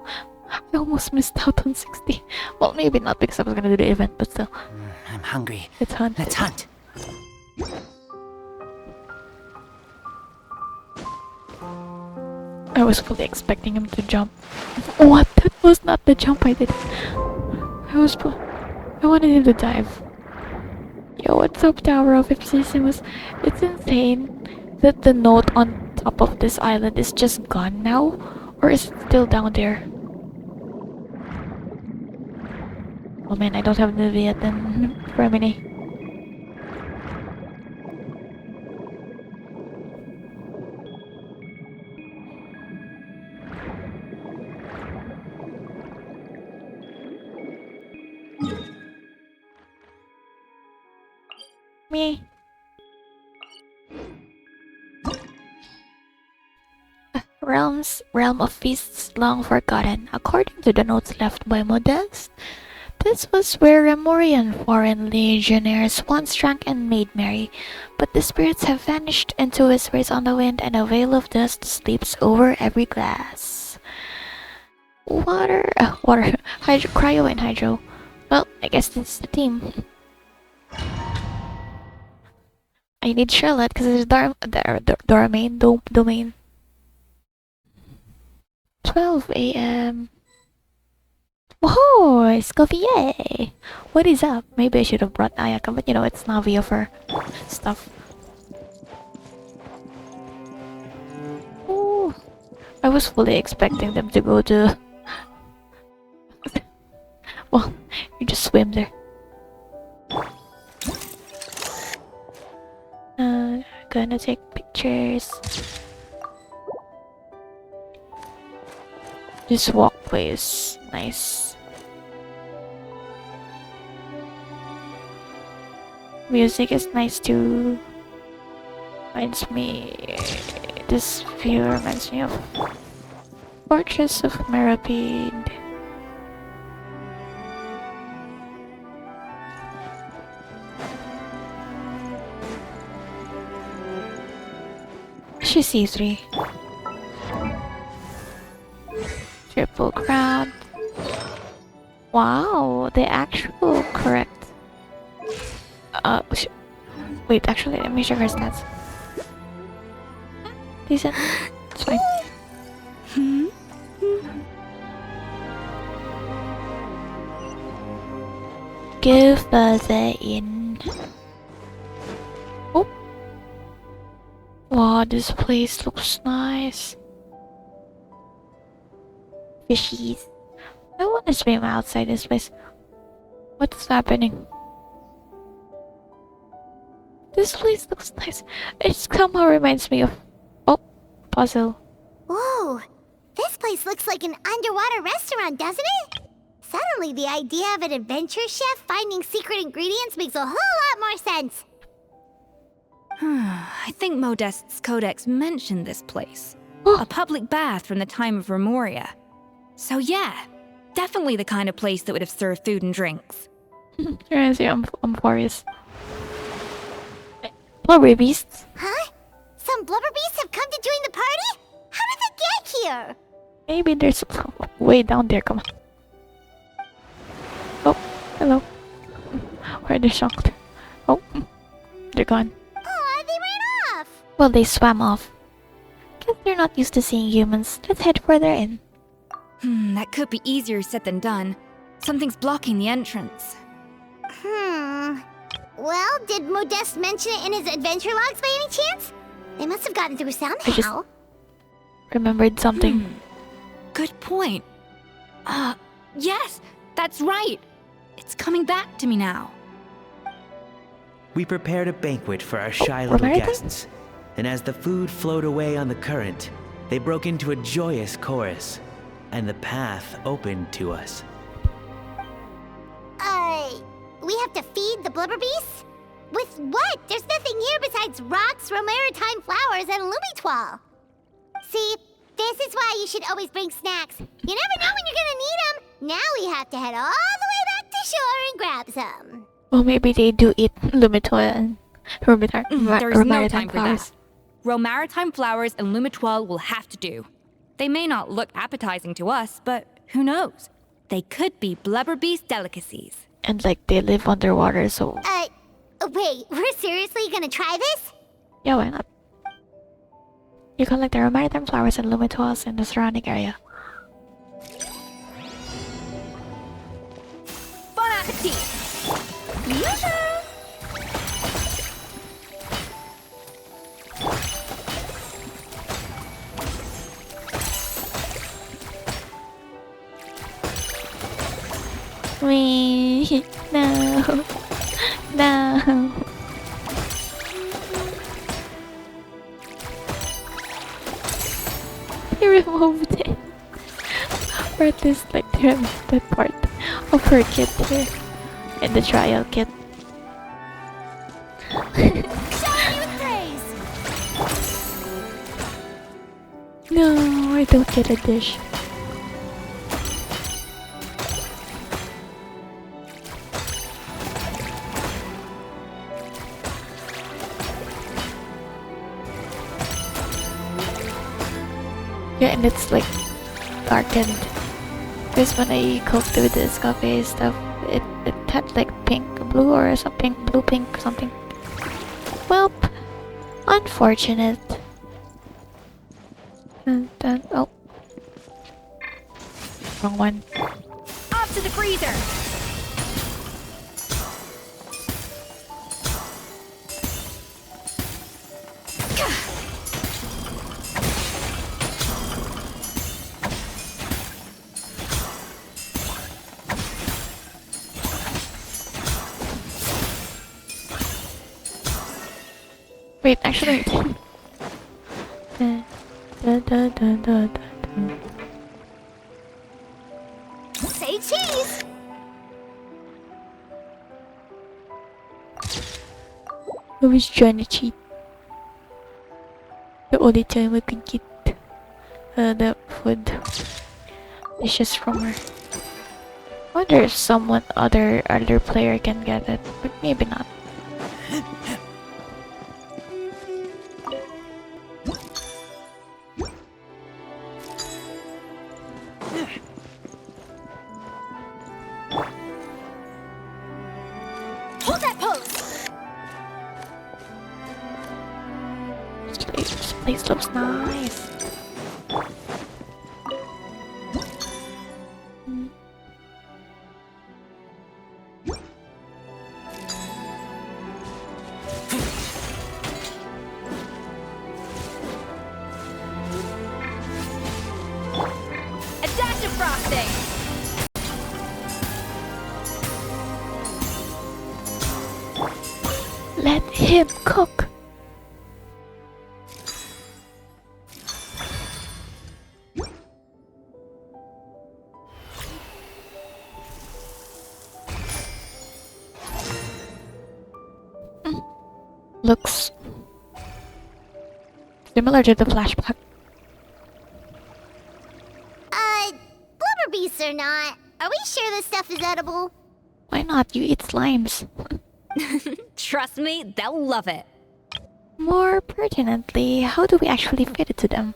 S1: I almost missed out on 60. Well, maybe not because I was gonna do the event, but still.
S8: I'm hungry.
S1: Let's hunt.
S8: Let's hunt.
S1: I was fully expecting him to jump. What? That was not the jump I did. I wanted him to dive. Yo, what's up, Tower of Ipsissimus? It's insane that the note on top of this island is just gone now, or is it still down there? Oh man, I don't have the Viet then for a minute. Me. Realm of feasts long forgotten, according to the notes left by Modeste. This was where Remorian foreign legionnaires once drank and made merry, but the spirits have vanished into whispers on the wind, and a veil of dust sleeps over every glass. Water, hydro, cryo and hydro. Well, I guess this is the team. I need Charlotte because it's domain. 12 a.m. Whoa, Escoffier! What is up? Maybe I should have brought Ayaka, but you know, it's Navi of her stuff. Ooh, I was fully expecting them to go to... Well, you just swim there. Gonna take pictures. This walkway is nice. Music is nice too. Reminds me. This view reminds me of Fortress of Merapede. She C3. Triple crown. Wow, the actual correct. Wait, actually, let me check her stats. Decent. It's fine. Go further in. Oh. Wow, this place looks nice. Fishies. I want to swim outside this place. What's happening? This place looks nice. It somehow reminds me of... Oh, puzzle.
S3: Whoa, this place looks like an underwater restaurant, doesn't it? Suddenly, the idea of an adventure chef finding secret ingredients makes a whole lot more sense.
S7: I think Modest's codex mentioned this place. A public bath from the time of Remoria. So yeah, definitely the kind of place that would have served food and drinks.
S1: I'm curious. Blubber beasts?
S3: Huh? Some blubber beasts have come to join the party? How did they get here?
S1: Maybe there's way down there. Come on. Oh, hello. Why are they shocked? Oh, they're gone.
S3: Aw, they ran off.
S1: Well, they swam off. Guess they're not used to seeing humans. Let's head further in.
S7: That could be easier said than done. Something's blocking the entrance.
S3: Well, did Modeste mention it in his adventure logs by any chance? They must have gotten through somehow.
S1: I just remembered something.
S7: Good point. Yes, that's right. It's coming back to me now.
S6: We prepared a banquet for our shy little guests, and as the food flowed away on the current, they broke into a joyous chorus, and the path opened to us.
S3: We have to feed the blubber beasts? With what? There's nothing here besides rocks, romaritime flowers, and lumitoile. See, this is why you should always bring snacks. You never know when you're gonna need them. Now we have to head all the way back to shore and grab some.
S1: Well, maybe they do eat lumitoile and
S7: There's no time for that. Romaritime flowers and lumitoile will have to do. They may not look appetizing to us, but who knows? They could be blubber beast delicacies.
S1: And like they live underwater, so...
S3: Wait, we're seriously gonna try this?
S1: Yeah, why not? You collect the romaritime flowers and lumitoiles in the surrounding area.
S5: Bon appetit!
S1: Me, no, no. They removed it, or at least like they removed that part of her kit here in the trial kit. No, I don't get a dish. Yeah, and it's like darkened. Because when I cooked with the Escoffier stuff, it had like pink, blue, or something, blue, pink, something. Well, unfortunate. And then, oh, wrong one.
S5: Off
S7: to the freezer!
S1: Wait, actually.
S3: Say cheese!
S1: I was trying to cheat. The only time I could get the food dishes from her. I wonder if someone other player can get it, but maybe not.
S3: Hold that pose!
S1: This place looks nice.
S7: A dash of frosting!
S1: Let him cook. Looks similar to the flashback.
S3: Blubber beasts or not, are we sure this stuff is edible?
S1: Why not? You eat slimes.
S7: Trust me, they'll love it.
S1: More pertinently, how do we actually fit it to them?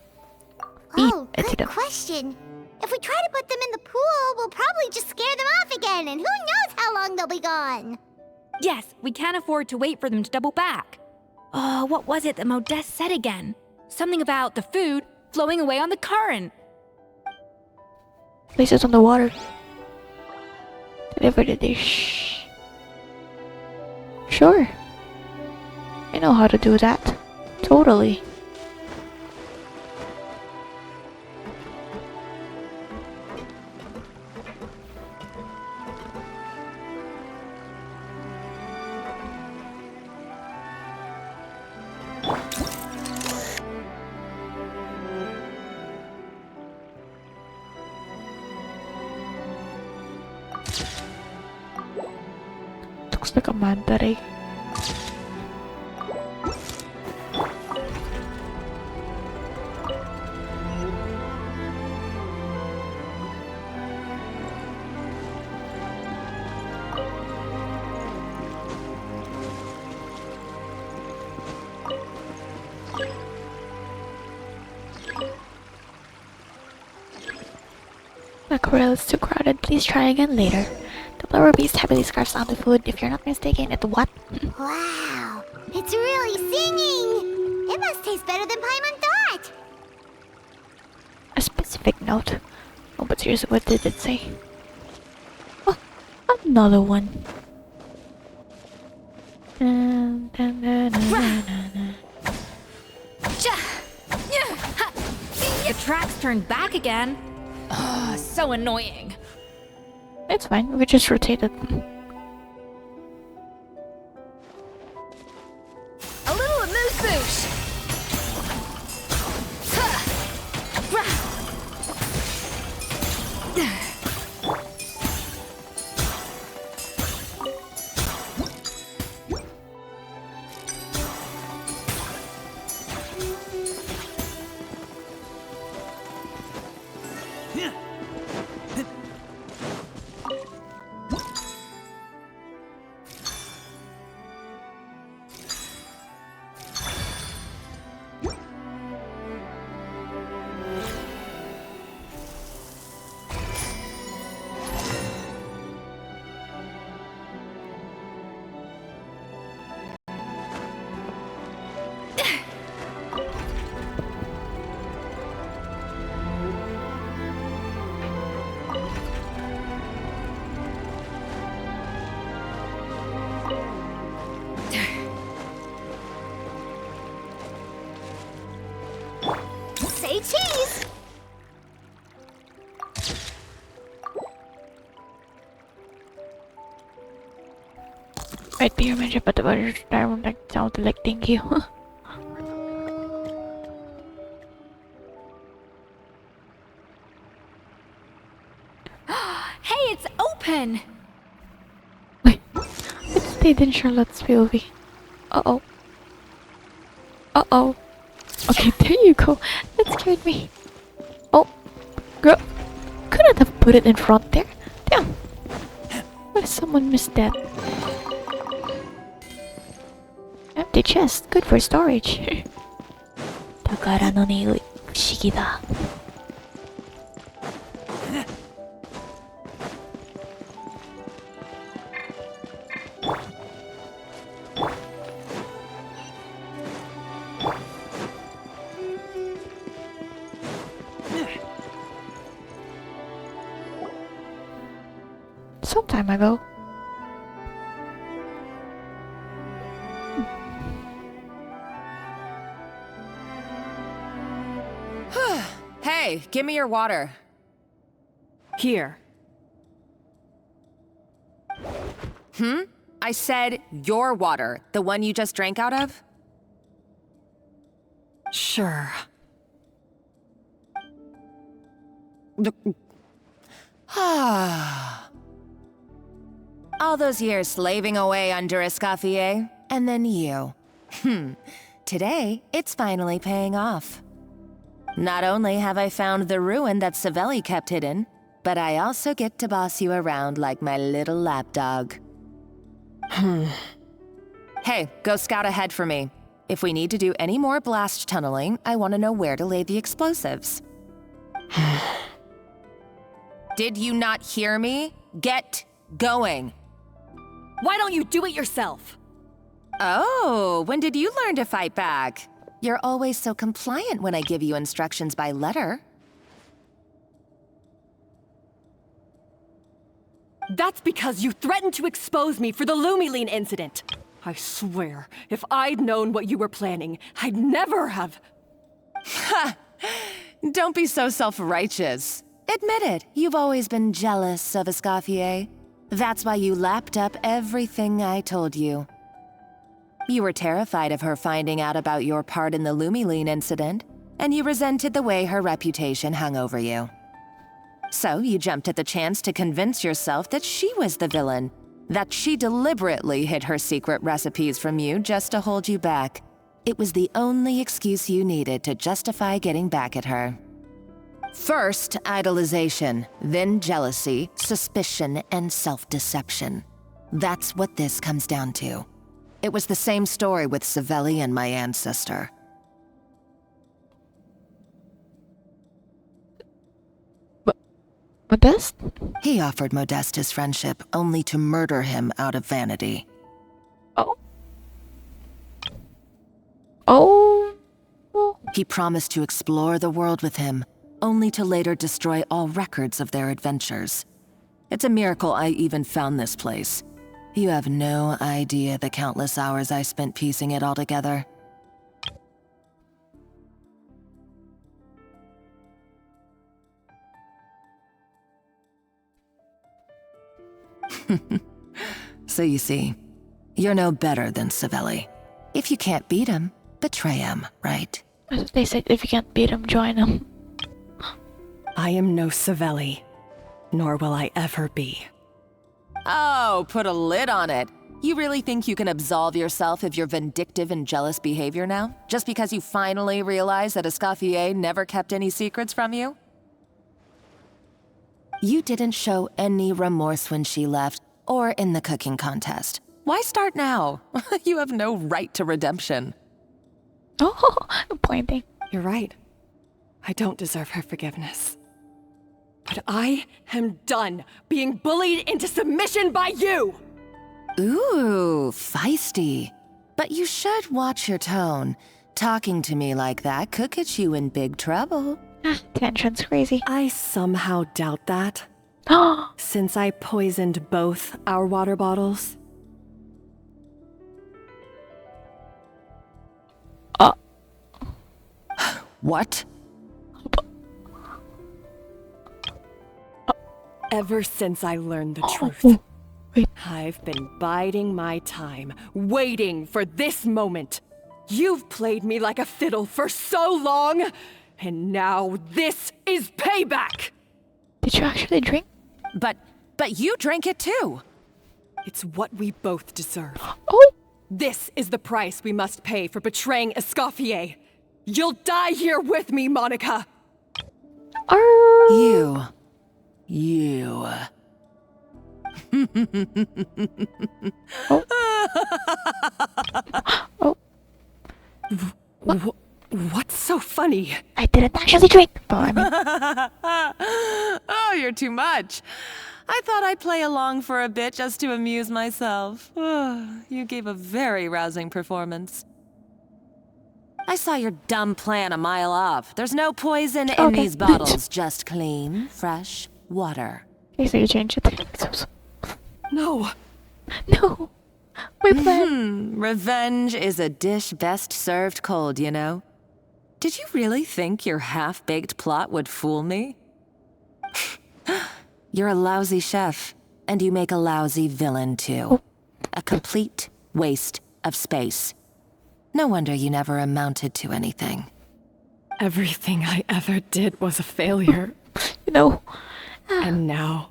S3: Good question. If we try to put them in the pool, we'll probably just scare them off again, and who knows how long they'll be gone.
S7: Yes, we can't afford to wait for them to double back. What was it that Modeste said again? Something about the food flowing away on the current.
S1: Place it on the water. Deliver the dish. Sure. I know how to do that. Totally. Looks like a manta ray. Mackerel is too crowded. Please try again later. The blubber beast heavily scarfs down the food. If you're not mistaken, it what?
S3: Wow, it's really singing! It must taste better than Paimon thought!
S1: A specific note. Oh, but seriously, what did it say? Oh, another one.
S7: The tracks turned back again. Ugh, so annoying.
S1: It's fine, we just rotated.
S2: A little amuse-bouche!
S1: Might be your mention, but the other time like sounded like thank you.
S7: Hey, it's open!
S1: Wait, it stayed in Charlotte's POV. Uh-oh. Uh-oh. Okay, there you go. That scared me. Oh, girl. Couldn't have put it in front there. Damn. What if someone missed that? Empty chest. Good for storage. Takara no ni fushigi da. Some time ago.
S11: Hey, give me your water.
S2: Here.
S11: I said your water, the one you just drank out of?
S2: Sure.
S11: All those years slaving away under Escoffier, and then you. Today, it's finally paying off. Not only have I found the ruin that Savelli kept hidden, but I also get to boss you around like my little lapdog. Hey, go scout ahead for me. If we need to do any more blast tunneling, I want to know where to lay the explosives. Did you not hear me? Get going.
S2: Why don't you do it yourself?
S11: Oh, when did you learn to fight back? You're always so compliant when I give you instructions by letter.
S2: That's because you threatened to expose me for the Lumiline incident. I swear, if I'd known what you were planning, I'd never have...
S11: Ha! Don't be so self-righteous. Admit it, you've always been jealous of Escoffier. That's why you lapped up everything I told you. You were terrified of her finding out about your part in the Lumiline incident, and you resented the way her reputation hung over you. So you jumped at the chance to convince yourself that she was the villain, that she deliberately hid her secret recipes from you just to hold you back. It was the only excuse you needed to justify getting back at her. First, idolization, then jealousy, suspicion, and self-deception. That's what this comes down to. It was the same story with Savelli and my ancestor.
S1: Modeste?
S11: He offered Modeste his friendship only to murder him out of vanity.
S1: Oh. Oh.
S11: He promised to explore the world with him, only to later destroy all records of their adventures. It's a miracle I even found this place. You have no idea the countless hours I spent piecing it all together. So you see, you're no better than Savelli. If you can't beat him, betray him, right?
S1: They said if you can't beat him, join him.
S2: I am no Savelli, nor will I ever be.
S11: Oh, put a lid on it. You really think you can absolve yourself of your vindictive and jealous behavior now? Just because you finally realize that Escoffier never kept any secrets from you? You didn't show any remorse when she left, or in the cooking contest. Why start now? You have no right to redemption.
S1: Oh, I'm pointing.
S2: You're right. I don't deserve her forgiveness. But I am done being bullied into submission by you!
S11: Ooh, feisty. But you should watch your tone. Talking to me like that could get you in big trouble.
S1: Tension's crazy.
S2: I somehow doubt that. Since I poisoned both our water bottles.
S11: What?
S2: Ever since I learned the truth. I've been biding my time, waiting for this moment. You've played me like a fiddle for so long, and now this is payback!
S1: Did you actually drink?
S11: But you drank it too.
S2: It's what we both deserve.
S1: Oh!
S2: This is the price we must pay for betraying Escoffier. You'll die here with me, Monica!
S11: You.
S1: Oh.
S2: What's so funny?
S1: I didn't actually drink. But I mean,
S11: Oh, you're too much. I thought I'd play along for a bit just to amuse myself. You gave a very rousing performance. I saw your dumb plan a mile off. There's no poison in these bottles, just clean, fresh water.
S1: okay, so you changed it.
S2: No.
S1: No. My plan.
S11: Revenge is a dish best served cold, you know. Did you really think your half-baked plot would fool me? You're a lousy chef, and you make a lousy villain, too. A complete waste of space. No wonder you never amounted to anything.
S2: Everything I ever did was a failure.
S1: You know.
S2: And now,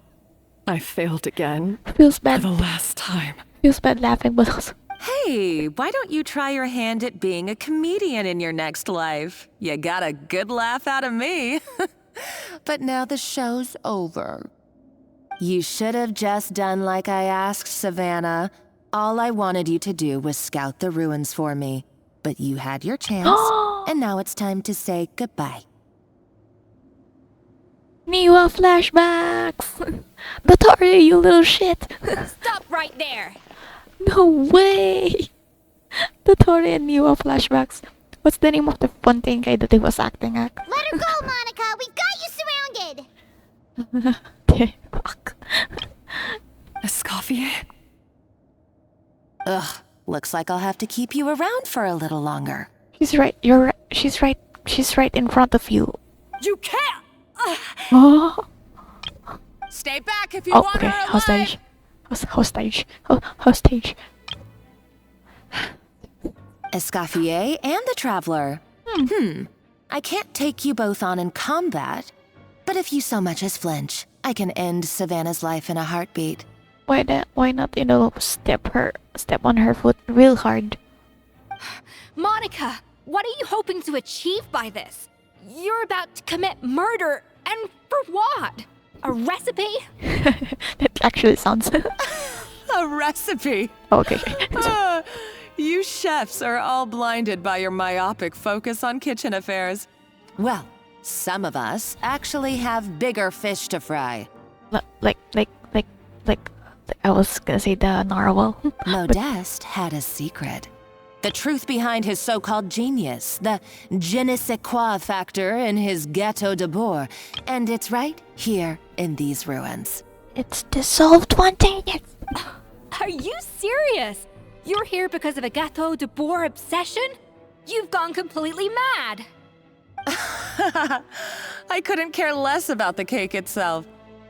S2: I failed again.
S1: Feels bad.
S2: For the last time.
S1: Feels bad laughing, but also...
S11: Hey, why don't you try your hand at being a comedian in your next life? You got a good laugh out of me. But now the show's over. You should have just done like I asked, Savannah. All I wanted you to do was scout the ruins for me. But you had your chance, and now it's time to say goodbye.
S1: Niwa flashbacks! Dotaria, you little shit!
S7: Stop right there!
S1: No way! Dotaria and Niwa flashbacks. What's the name of the fun thing guy that he was acting at?
S3: Let her go, Monica! We've got you surrounded!
S1: Fuck.
S2: Escoffier?
S11: Ugh, looks like I'll have to keep you around for a little longer.
S1: She's right, you're right. She's right in front of you.
S2: You can't!
S1: Oh!
S11: Stay back if you
S1: Oh,
S11: want
S1: okay,
S11: her alive!
S1: hostage. Hostage.
S11: Escoffier and the Traveler. I can't take you both on in combat, but if you so much as flinch, I can end Savannah's life in a heartbeat.
S1: Why not, step on her foot real hard?
S7: Monica, what are you hoping to achieve by this? You're about to commit murder, and for what? A recipe?
S1: That actually sounds...
S11: A recipe?
S1: Okay.
S11: You chefs are all blinded by your myopic focus on kitchen affairs. Well, some of us actually have bigger fish to fry.
S1: Like, I was gonna say the narwhal.
S11: Modeste had a secret. The truth behind his so-called genius, the je ne sais quoi factor in his Gâteau Debord, and it's right here in these ruins.
S1: It's dissolved spontaneous.
S7: Are you serious? You're here because of a Gâteau Debord obsession? You've gone completely mad.
S11: I couldn't care less about the cake itself.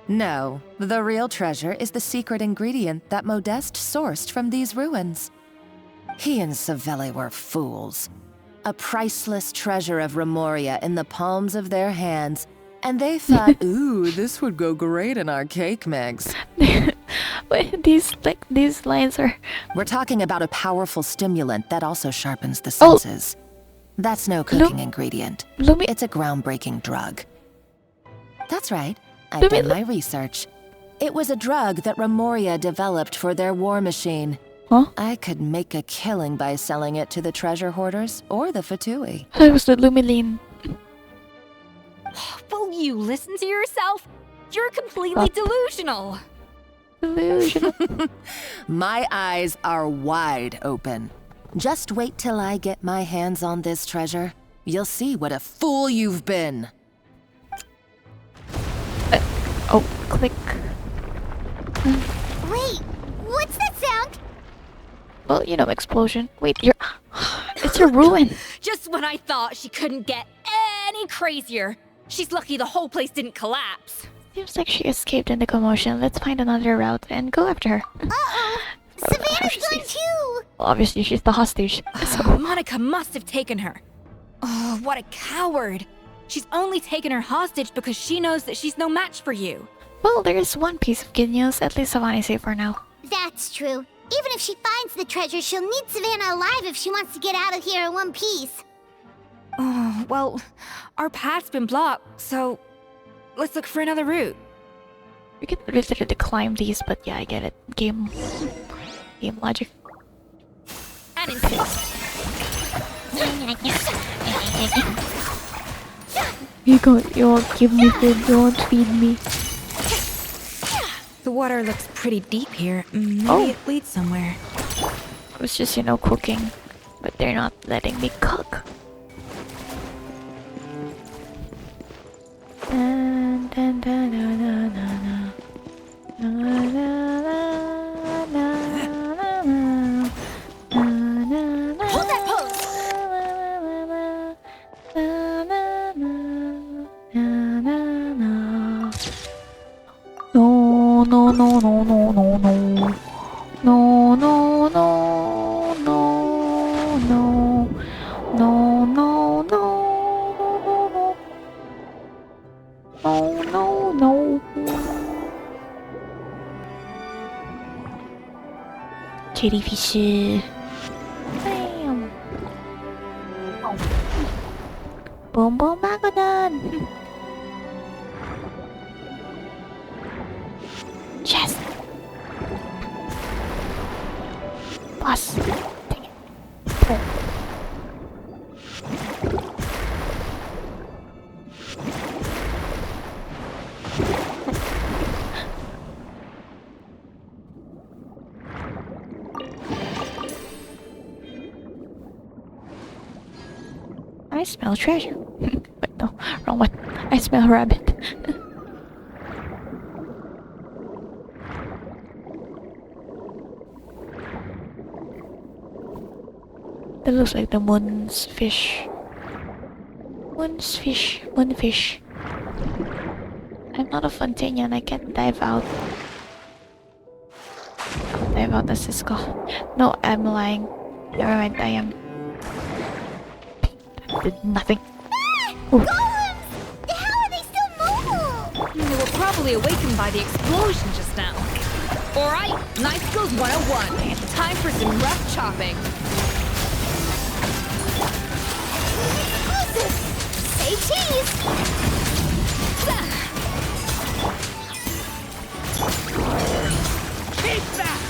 S11: No, the real treasure is the secret ingredient that Modeste sourced from these ruins. He and Savelli were fools. A priceless treasure of Remoria in the palms of their hands, and they thought, ooh, this would go great in our cake mix.
S1: Wait, these lines are...
S11: We're talking about a powerful stimulant that also sharpens the senses. That's no cooking ingredient. It's a groundbreaking drug. That's right. I've done my research. It was a drug that Remoria developed for their war machine.
S1: Huh?
S11: I could make a killing by selling it to the treasure hoarders or the Fatui.
S1: That was the Lumiline.
S7: Will you listen to yourself? You're completely delusional.
S1: Delusional.
S11: My eyes are wide open. Just wait till I get my hands on this treasure. You'll see what a fool you've been.
S1: Oh, click.
S3: Wait, what's that sound?
S1: Well, explosion. Wait, it's a ruin.
S7: Just when I thought she couldn't get any crazier. She's lucky the whole place didn't collapse.
S1: Seems like she escaped in the commotion. Let's find another route and go after her.
S3: Uh-oh! Savannah's gone too!
S1: Well, obviously, she's the hostage.
S7: Monica must have taken her. Oh, what a coward. She's only taken her hostage because she knows that she's no match for you.
S1: Well, there's one piece of good news. At least Savannah's safe for now.
S3: That's true. Even if she finds the treasure, she'll need Savannah alive if she wants to get out of here in one piece.
S7: Oh, well, our path's been blocked, so let's look for another route.
S1: We can literally climb these, but yeah, I get it. Game logic.
S7: And insist.
S1: You won't give me food, you won't feed me.
S7: The water looks pretty deep here. Maybe it leads somewhere.
S1: I was just, cooking. But they're not letting me cook. Dun, dun, dun, dun, dun, dun, dun.
S3: Hold that pose!
S1: No, no, no, no, no, no, no. No, no, no, no, no. No, no, no. No, no, no. Jellyfish. Bam. Boom, boom, magadon. Chest. Boss. Dang it. Pull. I smell treasure. Wait, no, wrong one. I smell rabbit. That looks like the moon's fish. Moon's fish. Moonfish. I'm not a Fontanian. I can't dive out. I'll dive out as Cisco. No, I'm lying. Never mind, I am. That did nothing.
S3: Golems! How are they still mobile?
S7: They were probably awakened by the explosion just now. Alright, Knife Skills 101. Time for some rough chopping.
S3: Say cheese!
S17: Keep back!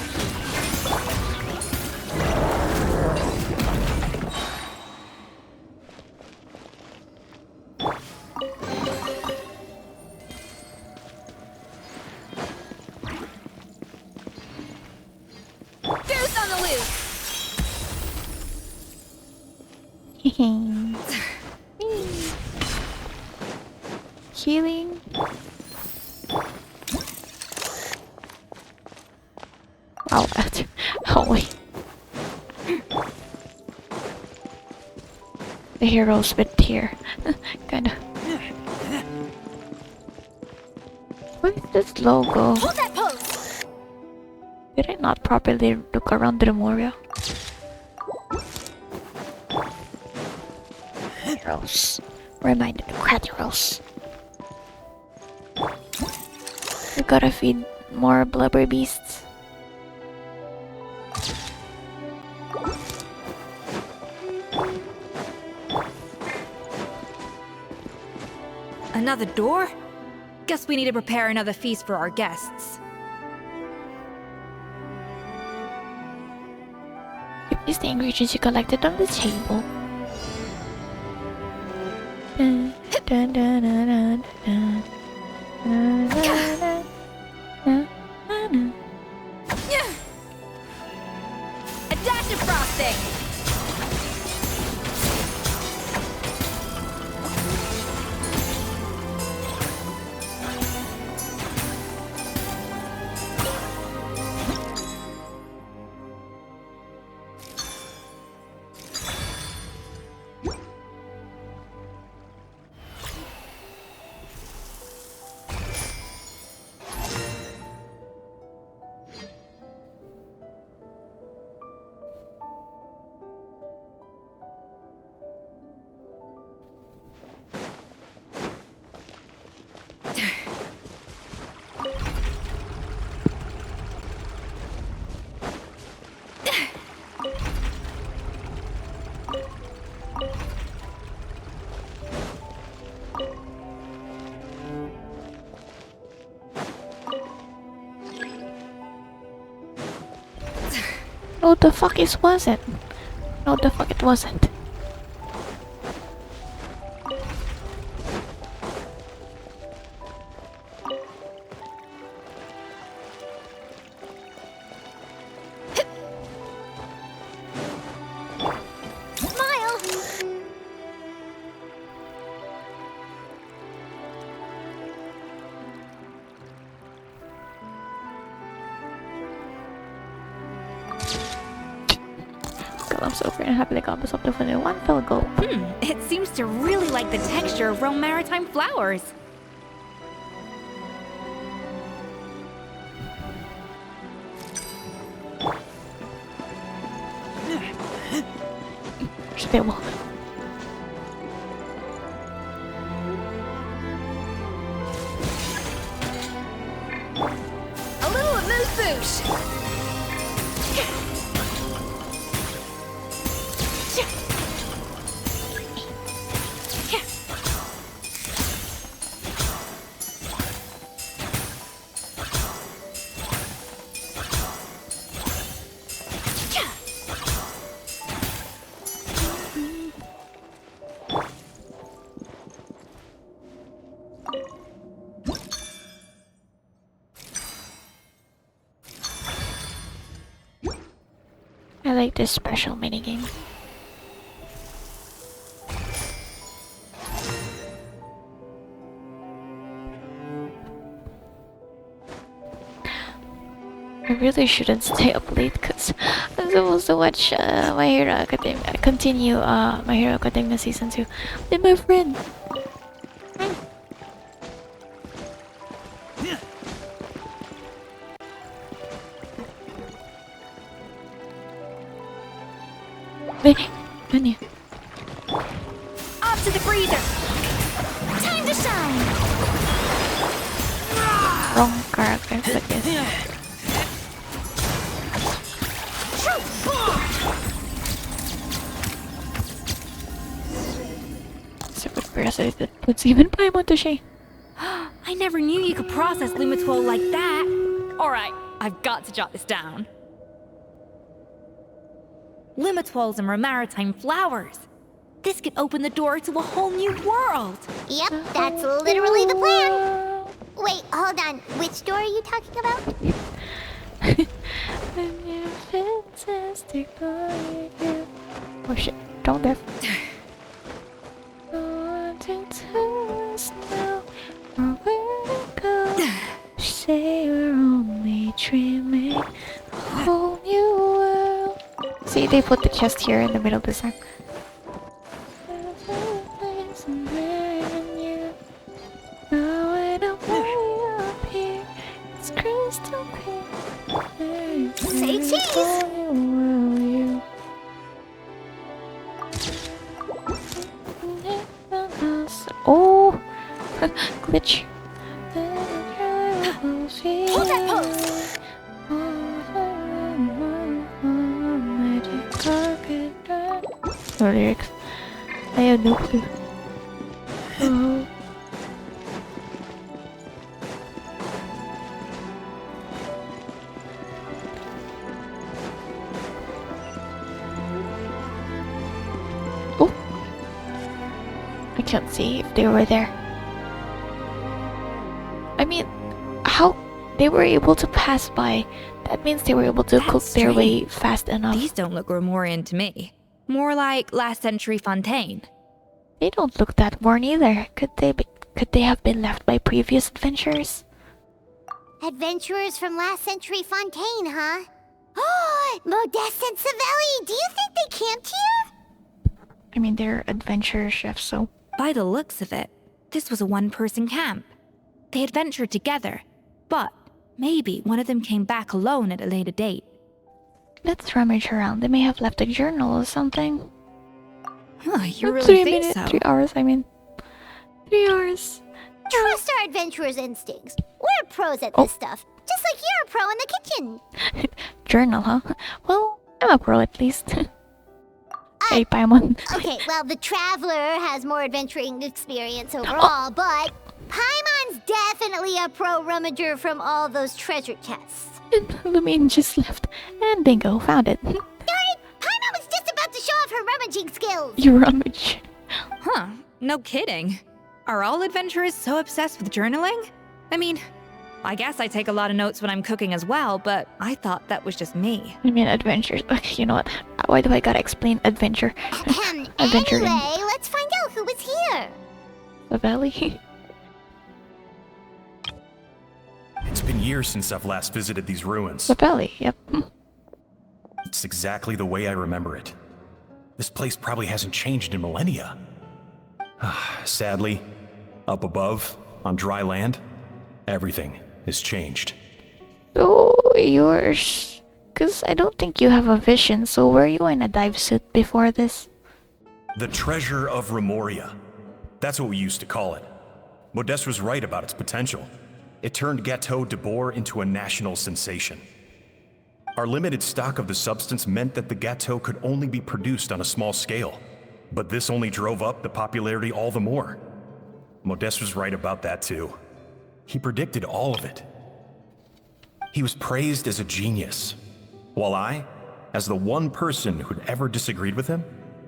S7: Deuce on the loose!
S1: Healing. Wow, oh wait. The hero's bit here. Kinda. What is this logo?
S3: Hold that pose!
S1: Did I not properly look around the memorial? Heroes. Reminded of Crateros. We gotta feed more blubber beasts.
S7: Another door? Guess we need to prepare another feast for our guests.
S1: You place the ingredients you collected on the table. Dun, dun, dun, dun, dun, dun. Dun, dun, dun, dun, dun, dun.
S7: A dash of frosting!
S1: No, the fuck it wasn't. No, the fuck it wasn't. I'm so very happy they got myself to in one fell go.
S7: It seems to really like the texture of Rome maritime flowers.
S1: Stable.
S5: A little moose boosh.
S1: I like this special minigame. I really shouldn't stay up late because I'm supposed to watch My Hero Academia, continue My Hero Academia Season 2 with my friend. Benny.
S5: Off to the freezer. Time to shine.
S1: Wrong character, but yes. Separate parasite that puts even Paimon to shame.
S7: I never knew you could process Lumitwol like that. Alright, I've got to jot this down. Lumitwols and maritime flowers. This could open the door to a whole new world.
S3: Yep, that's literally the plan. Wait, hold on. Which door are you talking about?
S1: Oh shit, don't def. Say we're only dreaming a whole new world. See, they put the chest here in the middle of the song.
S3: Say cheese!
S1: Oh, glitch.
S3: Hold that pose!
S1: No lyrics. I have no clue. Oh. Oh. I can't see if they were there. I mean, how they were able to pass by? That means they were able to cook their way fast enough.
S7: These don't look Romorian to me. More like last century Fontaine.
S1: They don't look that worn either. Could they have been left by previous adventurers?
S3: Adventurers from last century Fontaine, huh? Oh, Modeste and Savelli, do you think they camped here?
S1: I mean, they're adventure chefs, so...
S7: By the looks of it, this was a one-person camp. They adventured together, but maybe one of them came back alone at a later date.
S1: Let's rummage around. They may have left a journal or something.
S7: Oh, you really
S1: 3
S7: think
S1: minutes,
S7: so?
S1: 3 hours, I mean. 3 hours.
S3: Trust our adventurers' instincts. We're pros at this stuff. Just like you're a pro in the kitchen.
S1: Journal, huh? Well, I'm a pro at least. Hey, Paimon.
S3: Okay, well, the Traveler has more adventuring experience overall, but Paimon's definitely a pro rummager from all those treasure chests.
S1: And Lumine just left. And bingo, found it.
S3: Darn it! Paimon was just about to show off her rummaging skills.
S1: You rummage.
S7: Huh, no kidding. Are all adventurers so obsessed with journaling? I mean, I guess I take a lot of notes when I'm cooking as well, but I thought that was just me.
S1: I mean, adventures. Okay, you know what? Why do I gotta explain adventure? Adventure.
S3: Anyway, let's find out who was here.
S1: The valley.
S18: It's been years since I've last visited these ruins.
S1: The valley, yep.
S18: It's exactly the way I remember it. This place probably hasn't changed in millennia. Sadly, up above, on dry land, everything has changed.
S1: So, yours... Because I don't think you have a vision, so were you in a dive suit before this?
S18: The treasure of Remoria. That's what we used to call it. Modeste was right about its potential. It turned Gâteau Debord into a national sensation. Our limited stock of the substance meant that the gâteau could only be produced on a small scale. But this only drove up the popularity all the more. Modeste was right about that too. He predicted all of it. He was praised as a genius, while I, as the one person who'd ever disagreed with him,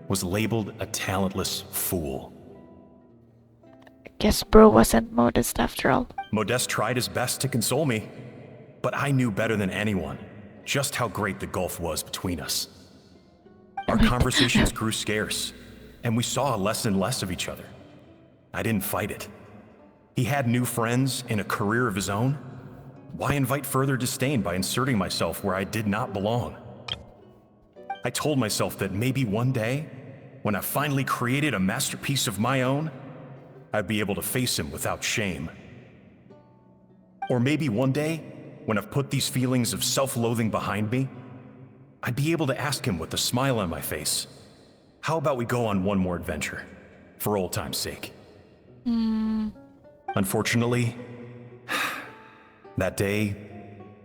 S18: was labeled a talentless fool.
S1: Guess bro wasn't Modest after all.
S18: Modeste tried his best to console me, but I knew better than anyone just how great the gulf was between us. Our conversations grew scarce, and we saw less and less of each other. I didn't fight it. He had new friends and a career of his own. Why invite further disdain by inserting myself where I did not belong? I told myself that maybe one day, when I finally created a masterpiece of my own, I'd be able to face him without shame. Or maybe one day, when I've put these feelings of self-loathing behind me, I'd be able to ask him with a smile on my face, how about we go on one more adventure, for old time's sake? Unfortunately, that day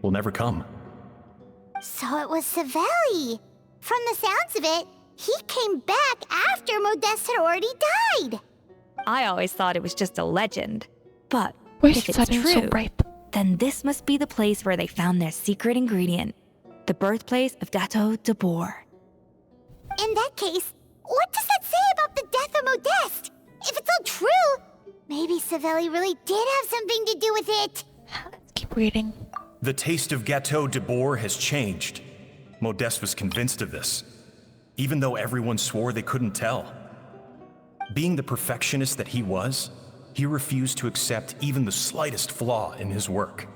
S18: will never come.
S3: So it was Savelli. From the sounds of it, he came back after Modeste had already died.
S7: I always thought it was just a legend. But
S1: Where's
S7: if it's
S1: suddenly
S7: true,
S1: so bright?
S7: then this must be the place where they found their secret ingredient. The birthplace of Gâteau Debord.
S3: In that case, what does that say about the death of Modeste? If it's all true, maybe Savelli really did have something to do with it.
S1: Let's keep reading.
S18: The taste of Gâteau Debord has changed. Modeste was convinced of this, even though everyone swore they couldn't tell. Being the perfectionist that he was, he refused to accept even the slightest flaw in his work.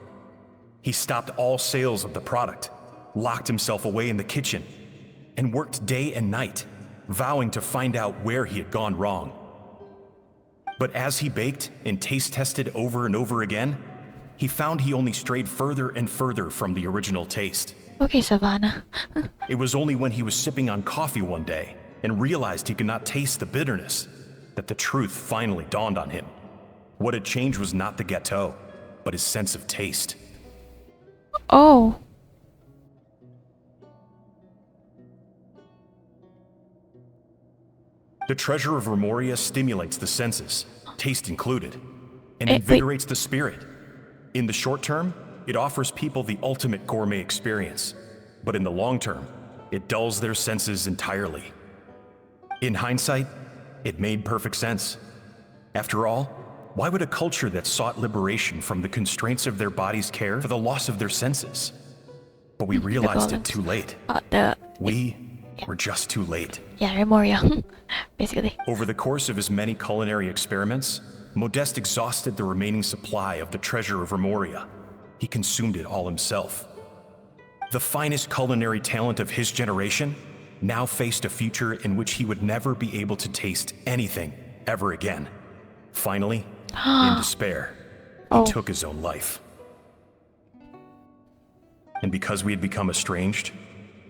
S18: He stopped all sales of the product, locked himself away in the kitchen, and worked day and night, vowing to find out where he had gone wrong. But as he baked and taste tested over and over again, he found he only strayed further and further from the original taste.
S1: Okay, Savannah.
S18: It was only when he was sipping on coffee one day and realized he could not taste the bitterness that the truth finally dawned on him. What had changed was not the gâteau, but his sense of taste.
S1: Oh.
S18: The treasure of Remoria stimulates the senses, taste included, and invigorates the spirit. In the short term, it offers people the ultimate gourmet experience, but in the long term, it dulls their senses entirely. In hindsight, it made perfect sense. After all, why would a culture that sought liberation from the constraints of their bodies care for the loss of their senses? But we realized it too late. We were just too late.
S1: Yeah, Remoria, basically.
S18: Over the course of his many culinary experiments, Modeste exhausted the remaining supply of the treasure of Remoria. He consumed it all himself. The finest culinary talent of his generation now faced a future in which he would never be able to taste anything ever again. Finally, in despair, he took his own life. And because we had become estranged,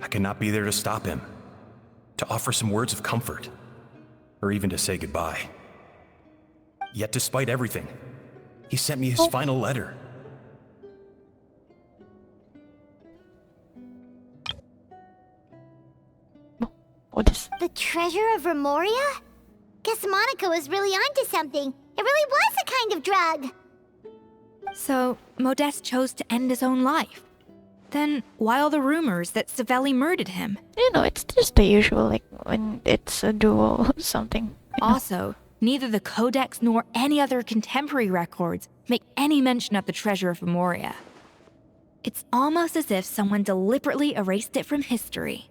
S18: I could not be there to stop him, to offer some words of comfort, or even to say goodbye. Yet despite everything, he sent me his final letter.
S1: What is...
S3: The treasure of Remoria? Guess Monica was really onto something. It really was a kind of drug.
S7: So, Modeste chose to end his own life. Then why all the rumors that Savelli murdered him?
S1: You know, it's just the usual, like when it's a duel or something.
S7: Also, neither the Codex nor any other contemporary records make any mention of the treasure of Memoria. It's almost as if someone deliberately erased it from history.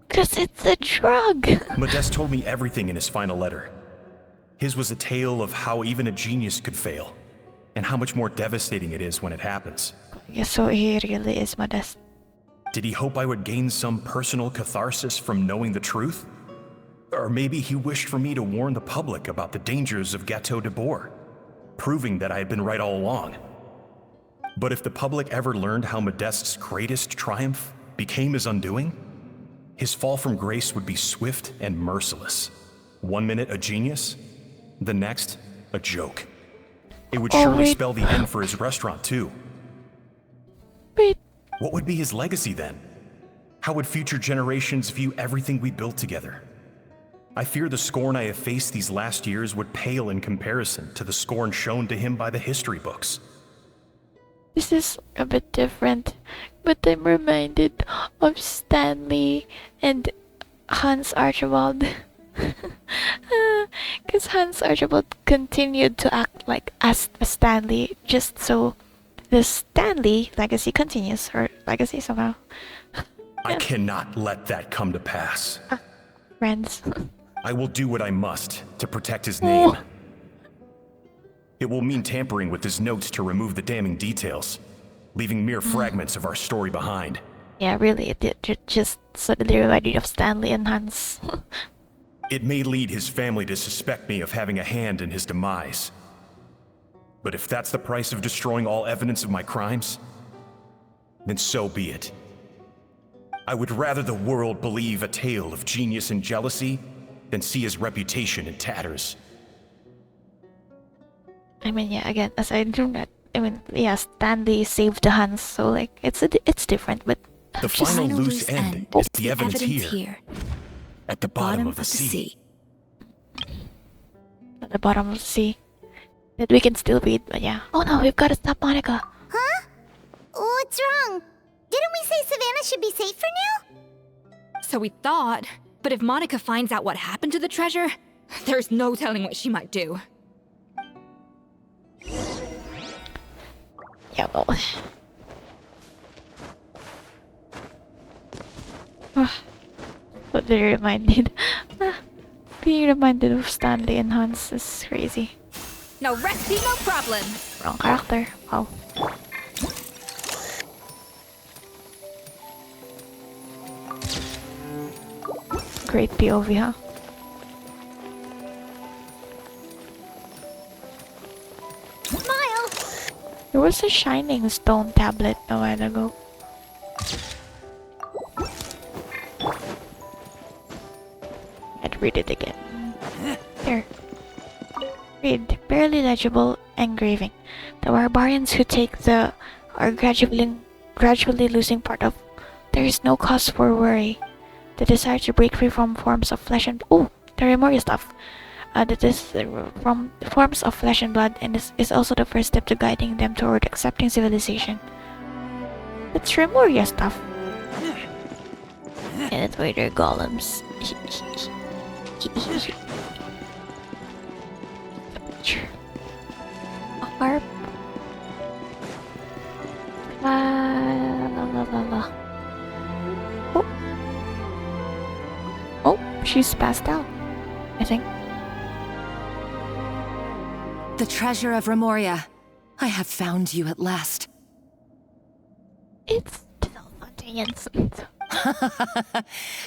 S1: 'Cause it's a drug!
S18: Modeste told me everything in his final letter. His was a tale of how even a genius could fail, and how much more devastating it is when it happens.
S1: Yeah, so he really is Modeste.
S18: Did he hope I would gain some personal catharsis from knowing the truth? Or maybe he wished for me to warn the public about the dangers of Gateau Debord, proving that I had been right all along. But if the public ever learned how Modeste's greatest triumph became his undoing, his fall from grace would be swift and merciless. 1 minute a genius, the next a joke. It would surely spell the end for his restaurant too.
S1: Wait.
S18: What would be his legacy then? How would future generations view everything we built together? I fear the scorn I have faced these last years would pale in comparison to the scorn shown to him by the history books.
S1: This is a bit different, but I'm reminded of Stanley and Hans Archibald. Because Hans Archibald continued to act like as a Stanley, just so the Stanley legacy continues, or legacy somehow.
S18: I cannot let that come to pass.
S1: Friends.
S18: I will do what I must to protect his name. It will mean tampering with his notes to remove the damning details, leaving mere fragments of our story behind.
S1: Yeah, really, it just suddenly reminded of Stanley and Hans.
S18: It may lead his family to suspect me of having a hand in his demise. But if that's the price of destroying all evidence of my crimes, then so be it. I would rather the world believe a tale of genius and jealousy than see his reputation in tatters.
S1: I mean, yeah, again, aside from that, I mean, yeah, Stanley saved the Hans, so like, it's different, but...
S18: The final loose end is the evidence here. At the bottom of the sea.
S1: At the bottom of the sea. That we can still beat, but yeah. Oh no, we've got to stop Monica.
S3: Huh? What's wrong? Didn't we say Savannah should be safe for now?
S7: So we thought, but if Monica finds out what happened to the treasure, there's no telling what she might do.
S1: Yeah, well... But they reminded... being reminded of Stanley and Hans is crazy.
S7: No recipe, no problem!
S1: Wrong character. Wow. Great POV, huh?
S3: Smile!
S1: There was a shining stone tablet a while ago. I'd read it again. There. Read. Barely legible engraving. The barbarians who take the are gradually losing part of. There is no cause for worry. The desire to break free from forms of flesh and the Remoria stuff. That is from forms of flesh and blood, and is also the first step to guiding them toward accepting civilization. It's Remoria stuff. And it's where they're golems. A harp. La la la la. Oh, she's passed out, I think.
S11: The treasure of Remoria. I have found you at last.
S1: It's sweet.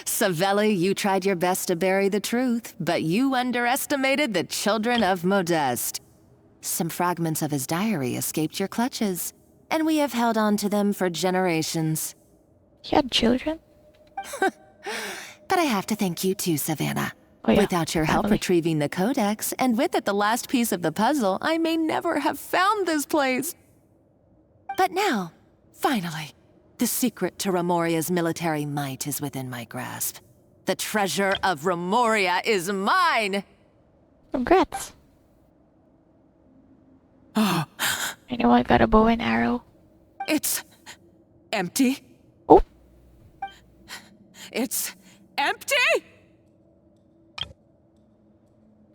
S11: Savelli, you tried your best to bury the truth, but you underestimated the children of Modeste. Some fragments of his diary escaped your clutches, and we have held on to them for generations.
S1: He had children?
S11: But I have to thank you too, Savannah.
S1: Oh, yeah.
S11: Without your help retrieving the codex, and with it the last piece of the puzzle, I may never have found this place. But now, finally, the secret to Remoria's military might is within my grasp. The treasure of Remoria is mine!
S1: Congrats.
S11: Oh.
S1: Anyone got a bow and arrow?
S11: It's empty.
S19: It's empty?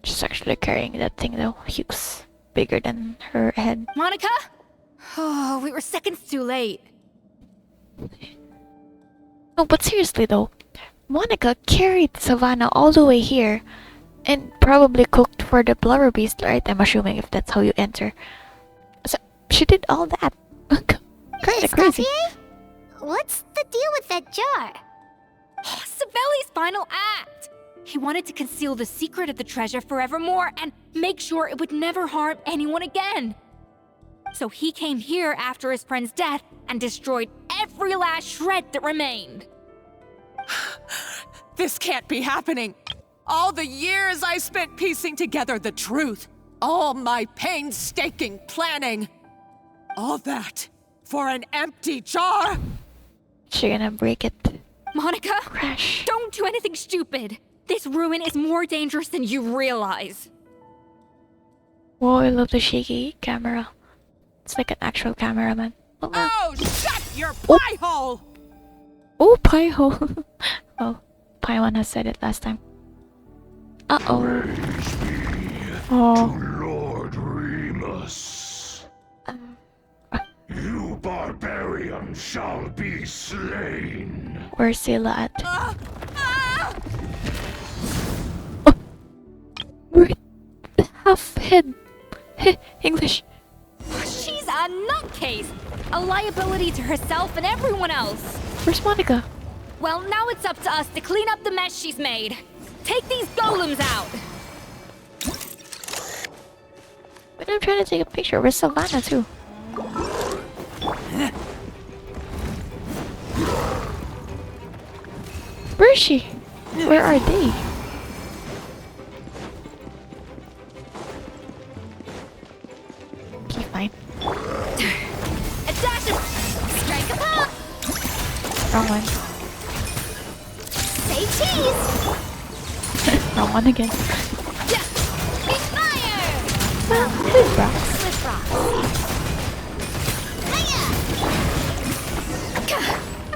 S1: She's actually carrying that thing though. Huge. Bigger than her head.
S7: Monica? Oh, we were seconds too late.
S1: No, but seriously though, Monica carried Savannah all the way here and probably cooked for the blubber beast, right? I'm assuming if that's how you enter. So she did all that. Kinda crazy.
S3: What's the deal with that jar?
S7: Savelli's final act! He wanted to conceal the secret of the treasure forevermore and make sure it would never harm anyone again. So he came here after his friend's death and destroyed every last shred that remained.
S19: This can't be happening. All the years I spent piecing together the truth. All my painstaking planning. All that for an empty jar?
S1: She gonna break it.
S7: Monica,
S1: crash.
S7: Don't do anything stupid. This ruin is more dangerous than you realize.
S1: Whoa, I love the shaky camera. It's like an actual cameraman.
S19: Oh, shut your pie hole!
S1: Oh, pie hole. Oh, Paimon has said it last time. Uh-oh. Oh.
S20: Lord Remus. You barbarian shall be slain.
S1: Where's Sela at? Oh. We're half head. English.
S7: She's a nutcase! A liability to herself and everyone else.
S1: Where's Monica?
S7: Well, now it's up to us to clean up the mess she's made. Take these golems out!
S1: But I'm trying to take a picture. Where's Savannah too? Where is she? Where are they? Okay, fine.
S2: A dash of strike a pop!
S1: Wrong one.
S2: Say cheese!
S1: Wrong one again.
S2: Big fire!
S1: Slip rocks.
S2: Slip rocks.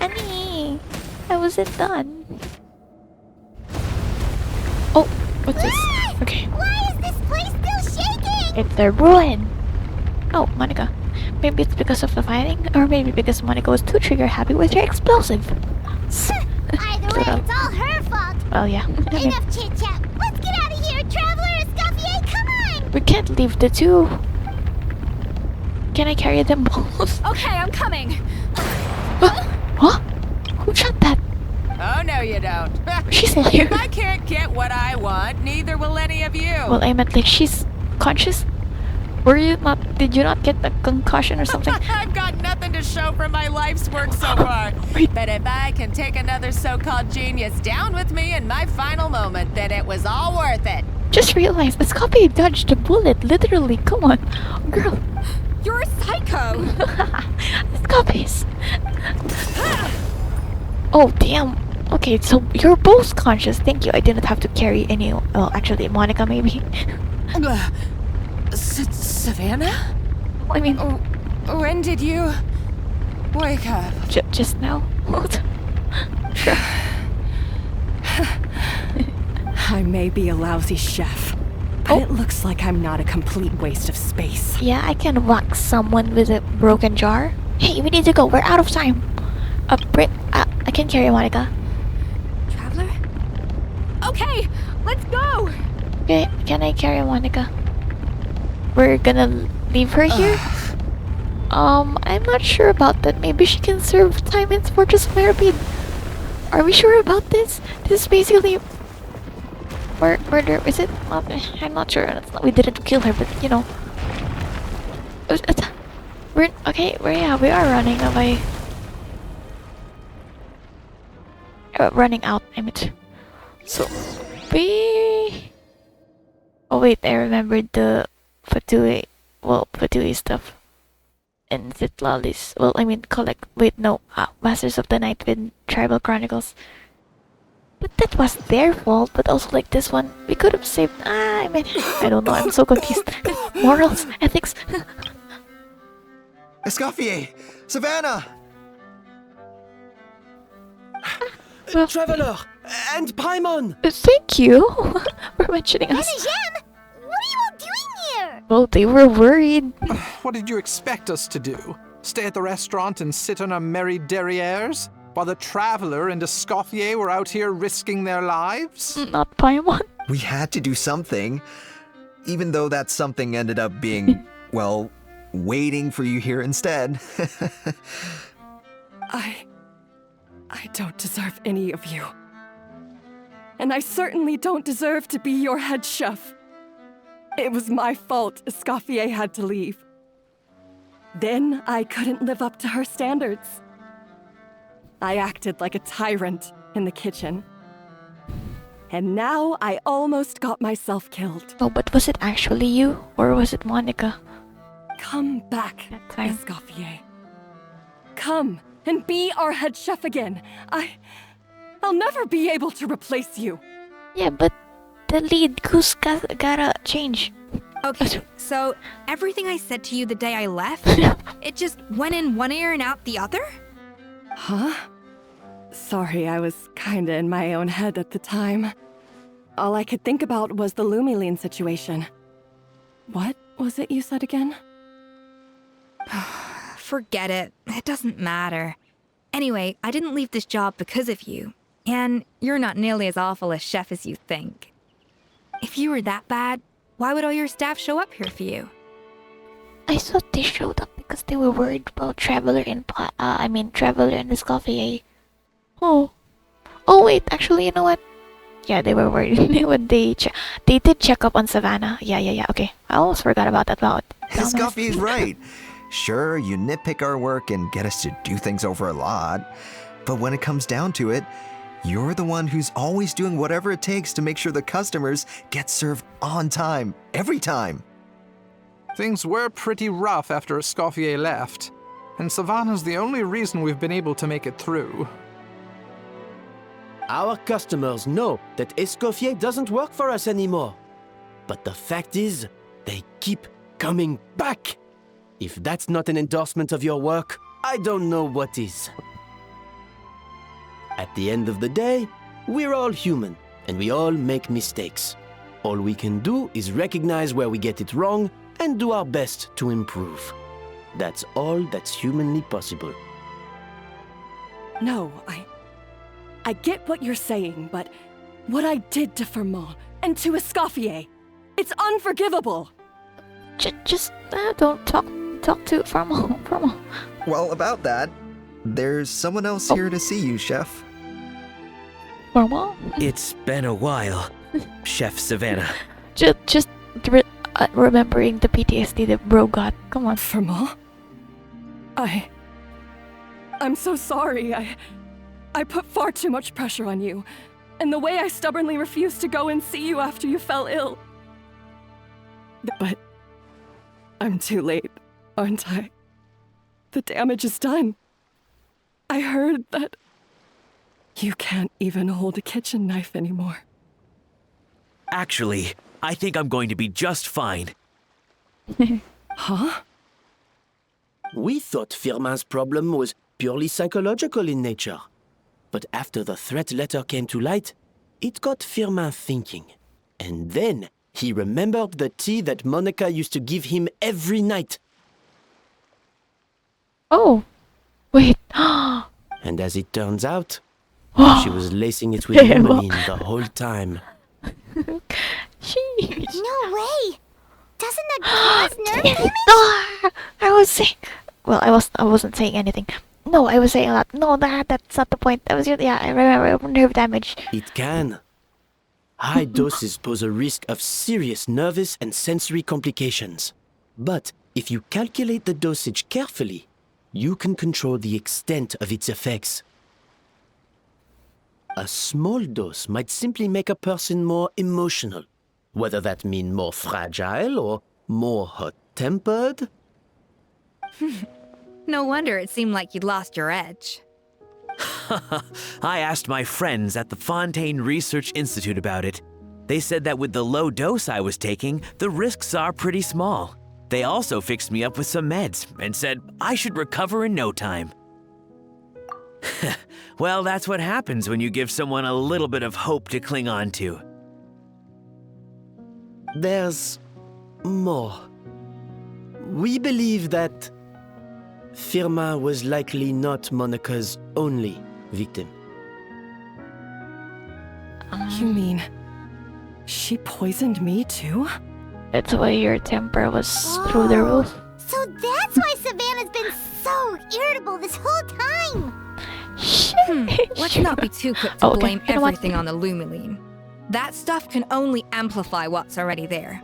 S1: Annie! How was it done? Oh, what's this? Okay.
S3: Why is this place still shaking?
S1: It's a ruin! Oh, Monica. Maybe it's because of the fighting, or maybe because Monica was too trigger happy with her explosive.
S3: Either way, it's all her fault.
S1: Well, yeah.
S3: Enough chit chat. Let's get out of here, Traveler. Escoffier, come on!
S1: We can't leave the two. Can I carry them both?
S2: Okay, I'm coming.
S1: Huh? Who shot that?
S19: Oh, no you don't.
S1: She's a liar.
S19: If I can't get what I want, neither will any of you.
S1: Well, I meant like she's conscious. Were you not? Did you not get a concussion or something?
S19: I've got nothing to show for my life's work so far. But if I can take another so-called genius down with me in my final moment, then it was all worth it.
S1: Just realized this copy dodged a bullet. Literally, come on, girl.
S7: You're a psycho.
S1: This copy's. Oh damn. Okay, so you're both conscious. Thank you. I didn't have to carry any. Well, actually, Monica maybe.
S19: Savannah?
S1: I mean,
S19: when did you wake up?
S1: Just now. Sure.
S2: I may be a lousy chef, but it looks like I'm not a complete waste of space.
S1: Yeah, I can whack someone with a broken jar. Hey, we need to go. We're out of time. I can carry Monica.
S7: Traveler? Okay, let's go!
S1: Okay, can I carry Monica? We're gonna leave her here? I'm not sure about that. Maybe she can serve time in Fortress of Merbead. Are we sure about this? This is basically murder. Is it? I'm not sure. We didn't kill her, but you know. We're okay. We are running away. Running out. I mean, so we. Oh wait, I remembered the Fatui. Well, Fatui stuff. And Zitlalis. Well, I mean, Masters of the Night with Tribal Chronicles. But that was their fault. But also, like this one, we could have saved. I mean, I don't know. I'm so confused. Morals, ethics.
S15: Escoffier! Savannah!
S9: Traveler, and Paimon!
S1: Thank you for mentioning
S3: Ben
S1: us.
S3: and Jem, what are you all doing here?
S1: Well, they were worried.
S13: What did you expect us to do? Stay at the restaurant and sit on our merry derrieres? While the Traveler and Escoffier were out here risking their lives?
S1: Not Paimon.
S15: We had to do something. Even though that something ended up being, well, waiting for you here instead.
S2: I don't deserve any of you. And I certainly don't deserve to be your head chef. It was my fault Escoffier had to leave. Then I couldn't live up to her standards. I acted like a tyrant in the kitchen. And now I almost got myself killed.
S1: Oh, but was it actually you? Or was it Monica?
S2: Come back, Escoffier. Come and be our head chef again. I'll never be able to replace you.
S1: Yeah, but the lead goose gotta change.
S7: Okay, so everything I said to you the day I left, it just went in one ear and out the other?
S2: Huh? Sorry, I was kinda in my own head at the time. All I could think about was the Lumiline situation. What was it you said again?
S7: Forget it. It doesn't matter. Anyway, I didn't leave this job because of you. And you're not nearly as awful a chef as you think. If you were that bad, why would all your staff show up here for you?
S1: I thought they showed up because they were worried about Traveler and Traveler and Escoffier. Oh wait, actually, you know what? Yeah, they were worried when they did check up on Savannah. Yeah. Okay, I almost forgot about that.
S15: Escoffier's right. Sure, you nitpick our work and get us to do things over a lot, but when it comes down to it, you're the one who's always doing whatever it takes to make sure the customers get served on time, every time.
S13: Things were pretty rough after Escoffier left, and Savannah's the only reason we've been able to make it through.
S9: Our customers know that Escoffier doesn't work for us anymore. But the fact is, they keep coming back. If that's not an endorsement of your work, I don't know what is. At the end of the day, we're all human, and we all make mistakes. All we can do is recognize where we get it wrong and do our best to improve. That's all that's humanly possible.
S2: No, I get what you're saying, but what I did to Firmont and to Escoffier, it's unforgivable.
S1: Just don't talk to Firmont.
S15: Well, about that, there's someone else here to see you, Chef.
S1: Firmont?
S6: It's been a while, Chef Savannah.
S1: Just remembering the PTSD that bro got. Come on.
S2: Firmont? I'm so sorry. I put far too much pressure on you, and the way I stubbornly refused to go and see you after you fell ill. But I'm too late, aren't I? The damage is done. I heard that you can't even hold a kitchen knife anymore.
S6: Actually, I think I'm going to be just fine.
S2: Huh?
S9: We thought Firmin's problem was purely psychological in nature. But after the threat letter came to light, it got Firmin thinking. And then he remembered the tea that Monica used to give him every night.
S1: Oh, wait.
S9: And as it turns out, she was lacing it with Lumiline the whole time.
S1: Jeez.
S3: No way! Doesn't that cause nerve damage?
S1: I was saying. Well, I wasn't saying anything. No, I was saying a lot. No, that's not the point. That was I remember nerve damage.
S9: It can. High doses pose a risk of serious nervous and sensory complications. But if you calculate the dosage carefully, you can control the extent of its effects. A small dose might simply make a person more emotional, whether that means more fragile or more hot-tempered.
S7: No wonder it seemed like you'd lost your edge.
S6: I asked my friends at the Fontaine Research Institute about it. They said that with the low dose I was taking, the risks are pretty small. They also fixed me up with some meds and said I should recover in no time. Well, that's what happens when you give someone a little bit of hope to cling on to.
S9: There's more. We believe that Firma was likely not Monica's only victim.
S2: You mean she poisoned me too?
S1: That's why your temper was through the roof.
S3: So that's why Savannah's been so irritable this whole time!
S7: Let's not be too quick to blame everything on the Lumiline. That stuff can only amplify what's already there.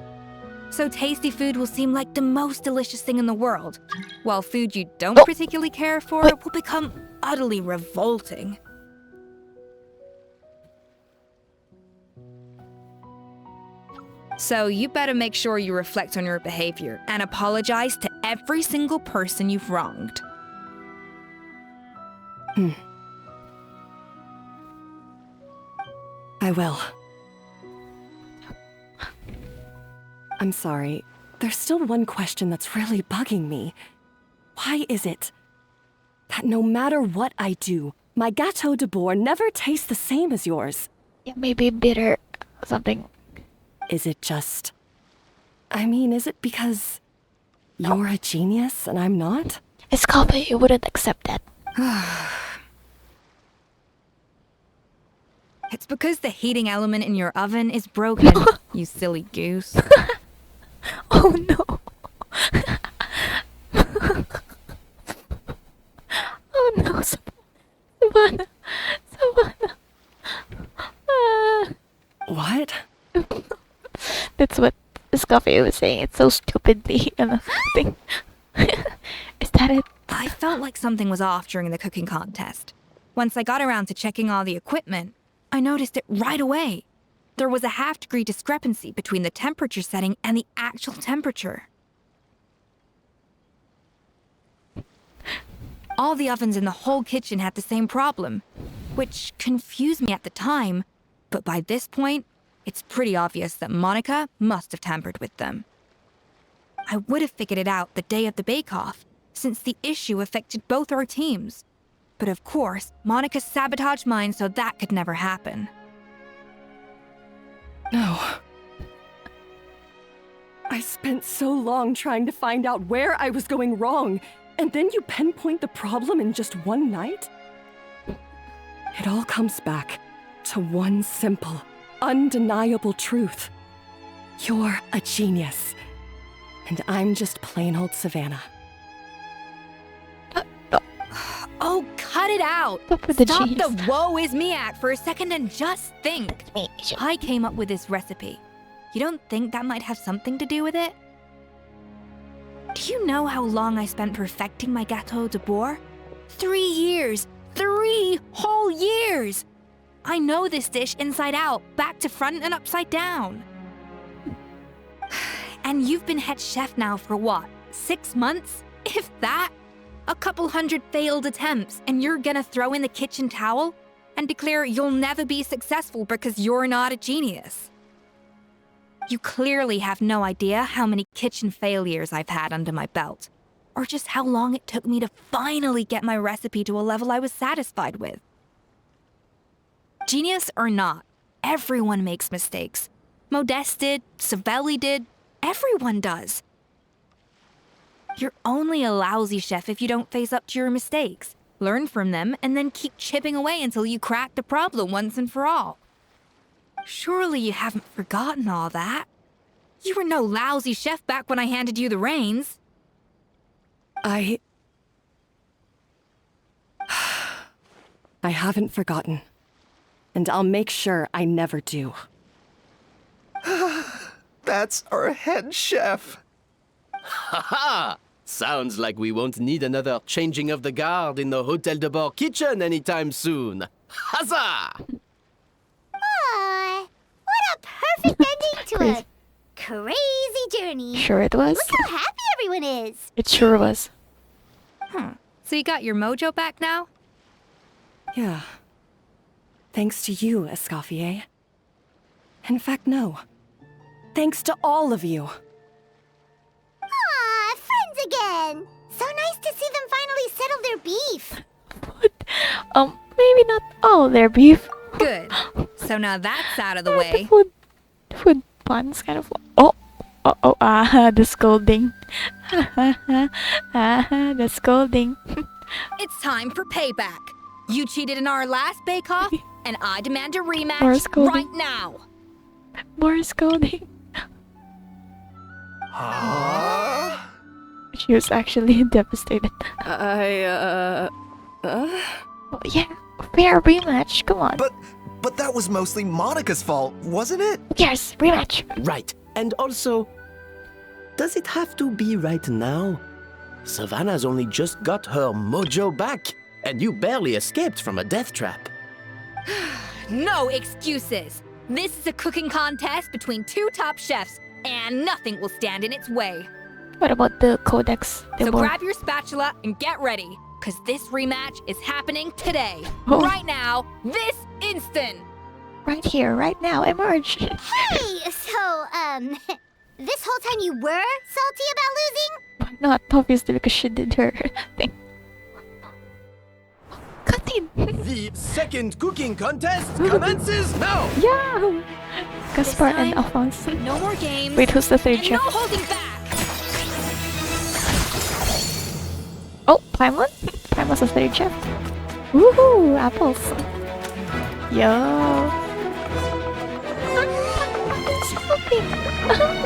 S7: So tasty food will seem like the most delicious thing in the world, while food you don't particularly care for will become utterly revolting. So you better make sure you reflect on your behavior and apologize to every single person you've wronged.
S2: I will. I'm sorry. There's still one question that's really bugging me. Why is it that no matter what I do, my Gâteau Debord never tastes the same as yours?
S1: Yeah, maybe bitter or something.
S2: Is it just... I mean, is it because you're a genius and I'm not?
S1: Escoffier, you wouldn't accept that.
S7: It's because the heating element in your oven is broken, you silly goose.
S1: Oh no. Oh no, Savannah. Savannah.
S2: What?
S1: That's what Escoffier was saying. It's so stupidly thing. Is that it?
S7: I felt like something was off during the cooking contest. Once I got around to checking all the equipment, I noticed it right away. There was a half-degree discrepancy between the temperature setting and the actual temperature. All the ovens in the whole kitchen had the same problem, which confused me at the time, but by this point, it's pretty obvious that Monica must have tampered with them. I would have figured it out the day of the bake-off, since the issue affected both our teams. But of course, Monica sabotaged mine so that could never happen.
S2: No. I spent so long trying to find out where I was going wrong, and then you pinpoint the problem in just one night? It all comes back to one simple, undeniable truth. You're a genius, and I'm just plain old Savannah.
S7: Oh, cut it out! Stop the woe is me act for a second and just think. I came up with this recipe. You don't think that might have something to do with it? Do you know how long I spent perfecting my Gâteau Debord? 3 years! 3 whole years! I know this dish inside out, back to front and upside down. And you've been head chef now for what, 6 months? If that? A couple hundred failed attempts, and you're gonna throw in the kitchen towel and declare you'll never be successful because you're not a genius. You clearly have no idea how many kitchen failures I've had under my belt, or just how long it took me to finally get my recipe to a level I was satisfied with. Genius or not, everyone makes mistakes. Modeste did, Savelli did, everyone does. You're only a lousy chef if you don't face up to your mistakes, learn from them, and then keep chipping away until you crack the problem once and for all. Surely you haven't forgotten all that. You were no lousy chef back when I handed you the reins.
S2: I haven't forgotten. And I'll make sure I never do.
S15: That's our head chef.
S9: Ha ha! Sounds like we won't need another changing of the guard in the Hôtel Debord kitchen anytime soon. Huzzah!
S3: Aw, what a perfect ending to a crazy journey.
S1: Sure it was.
S3: Look how happy everyone is.
S1: It sure was.
S7: So you got your mojo back now?
S2: Yeah. Thanks to you, Escoffier. In fact, no. Thanks to all of you.
S3: Aw, friends again. So nice to see them finally settle their beef.
S1: Maybe not all their beef.
S7: Good. So now that's out of the
S1: The
S7: way.
S1: food puns kind of. The scolding. The scolding.
S7: It's time for payback. You cheated in our last bake-off, and I demand a
S1: More
S7: rematch
S1: scolding.
S7: right now.
S1: More scolding. She was actually devastated.
S2: I,
S1: Oh, yeah, fair rematch. Come on.
S15: But that was mostly Monica's fault, wasn't it?
S1: Yes, rematch.
S9: Right. And also, does it have to be right now? Savannah's only just got her mojo back, and you barely escaped from a death trap.
S7: No excuses. This is a cooking contest between two top chefs, and nothing will stand in its way.
S1: What about the codex?
S7: So
S1: Debord?
S7: grab your spatula and get ready, because this rematch is happening today.
S1: Oh.
S7: Right now, this instant.
S1: Right here, right now, emerge.
S3: Hey, so, this whole time you were salty about losing?
S1: Not obviously because she did her thing. Cutting.
S9: The second cooking contest commences now!
S1: Yeah. Gaspar and Alphonse.
S7: No more games.
S1: Wait, who's the third
S7: and
S1: chef?
S7: no holding back.
S1: Oh, Paimon? Paimon's the third chef. Woohoo, apples. Yo.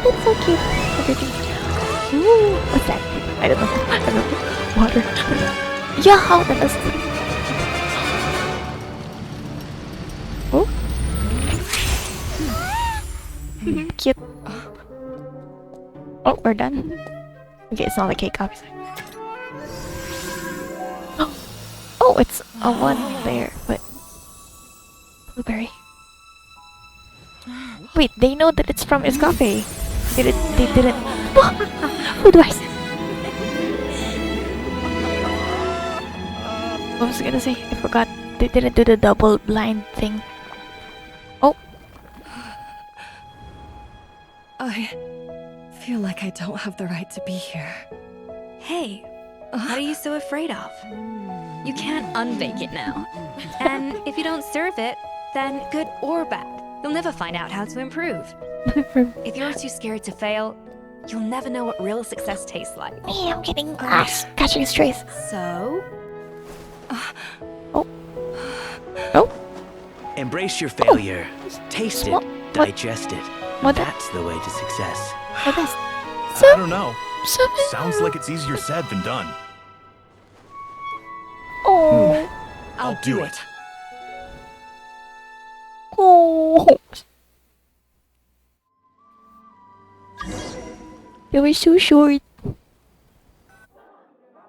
S1: That's so cute. Everything. Ooh, what's that? I don't know. Water. Yo, that was. Oh. Cute. Oh, we're done. Okay, it's not like cake, obviously. Oh, it's a one there, but blueberry. Wait, they know that it's from Escoffier. They didn't. Who do I say? What was I gonna say? I forgot. They didn't do the double blind thing. Oh.
S12: I feel like I don't have the right to be here.
S5: Hey, what are you so afraid of? You can't unbake it now. And if you don't serve it, then good or bad, you'll never find out how to improve. If you're too scared to fail, you'll never know what real success tastes like.
S1: Me, I'm getting glass. Catching strays.
S5: So?
S6: Embrace your failure. Taste it. Digest it. That's the way to success.
S18: I don't know. Sounds like it's easier said than done.
S1: Oh.
S18: I'll do it.
S1: Oh. It was too short.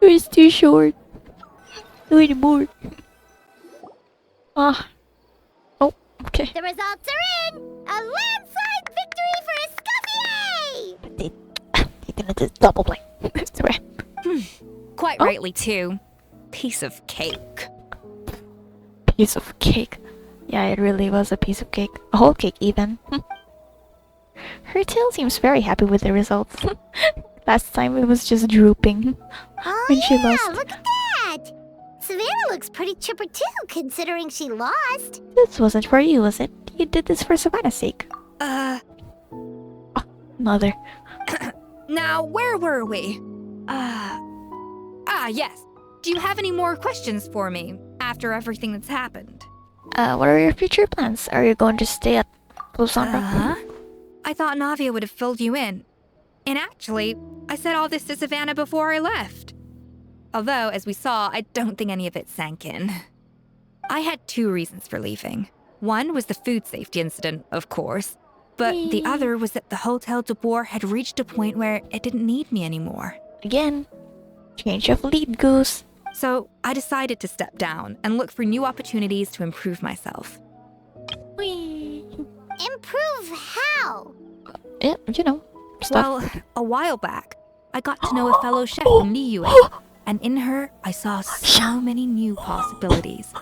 S1: It was too short. Do it more. Ah. Oh, okay.
S3: The results are in! A landslide victory for Escoffier!
S1: They didn't just double blame. That's right.
S7: Quite rightly, too. Piece of cake.
S1: Piece of cake. Yeah, it really was a piece of cake. A whole cake, even. Her tail seems very happy with the results. Last time it was just drooping when she lost.
S3: Look at that! Savannah looks pretty chipper too, considering she lost.
S1: This wasn't for you, was it? You did this for Savannah's sake. Mother.
S7: Now, where were we? Yes. Do you have any more questions for me after everything that's happened?
S1: What are your future plans? Are you going to stay at Lusandra?
S7: I thought Navia would have filled you in. And actually, I said all this to Savannah before I left. Although, as we saw, I don't think any of it sank in. I had two reasons for leaving. One was the food safety incident, of course. But the other was that the Hotel Debord had reached a point where it didn't need me anymore.
S1: Again, change of lead, Goose.
S7: So I decided to step down and look for new opportunities to improve myself.
S3: Improve how?
S1: Yeah, you know, stuff.
S7: Well, a while back, I got to know a fellow chef from Liyue, and in her, I saw so many new possibilities.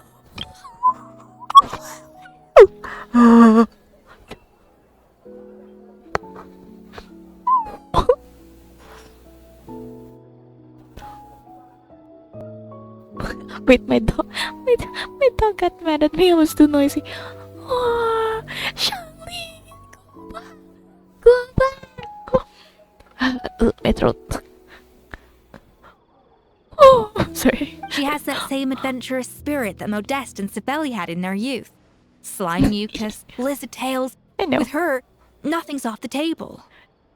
S1: Wait, my mad at me. I was too noisy. Oh, Charlene, go back. Go back. My throat. Oh, sorry.
S7: She has that same adventurous spirit that Modeste and Sibeli had in their youth. Slime mucus, lizard tails.
S1: I know.
S7: With her, nothing's off the table.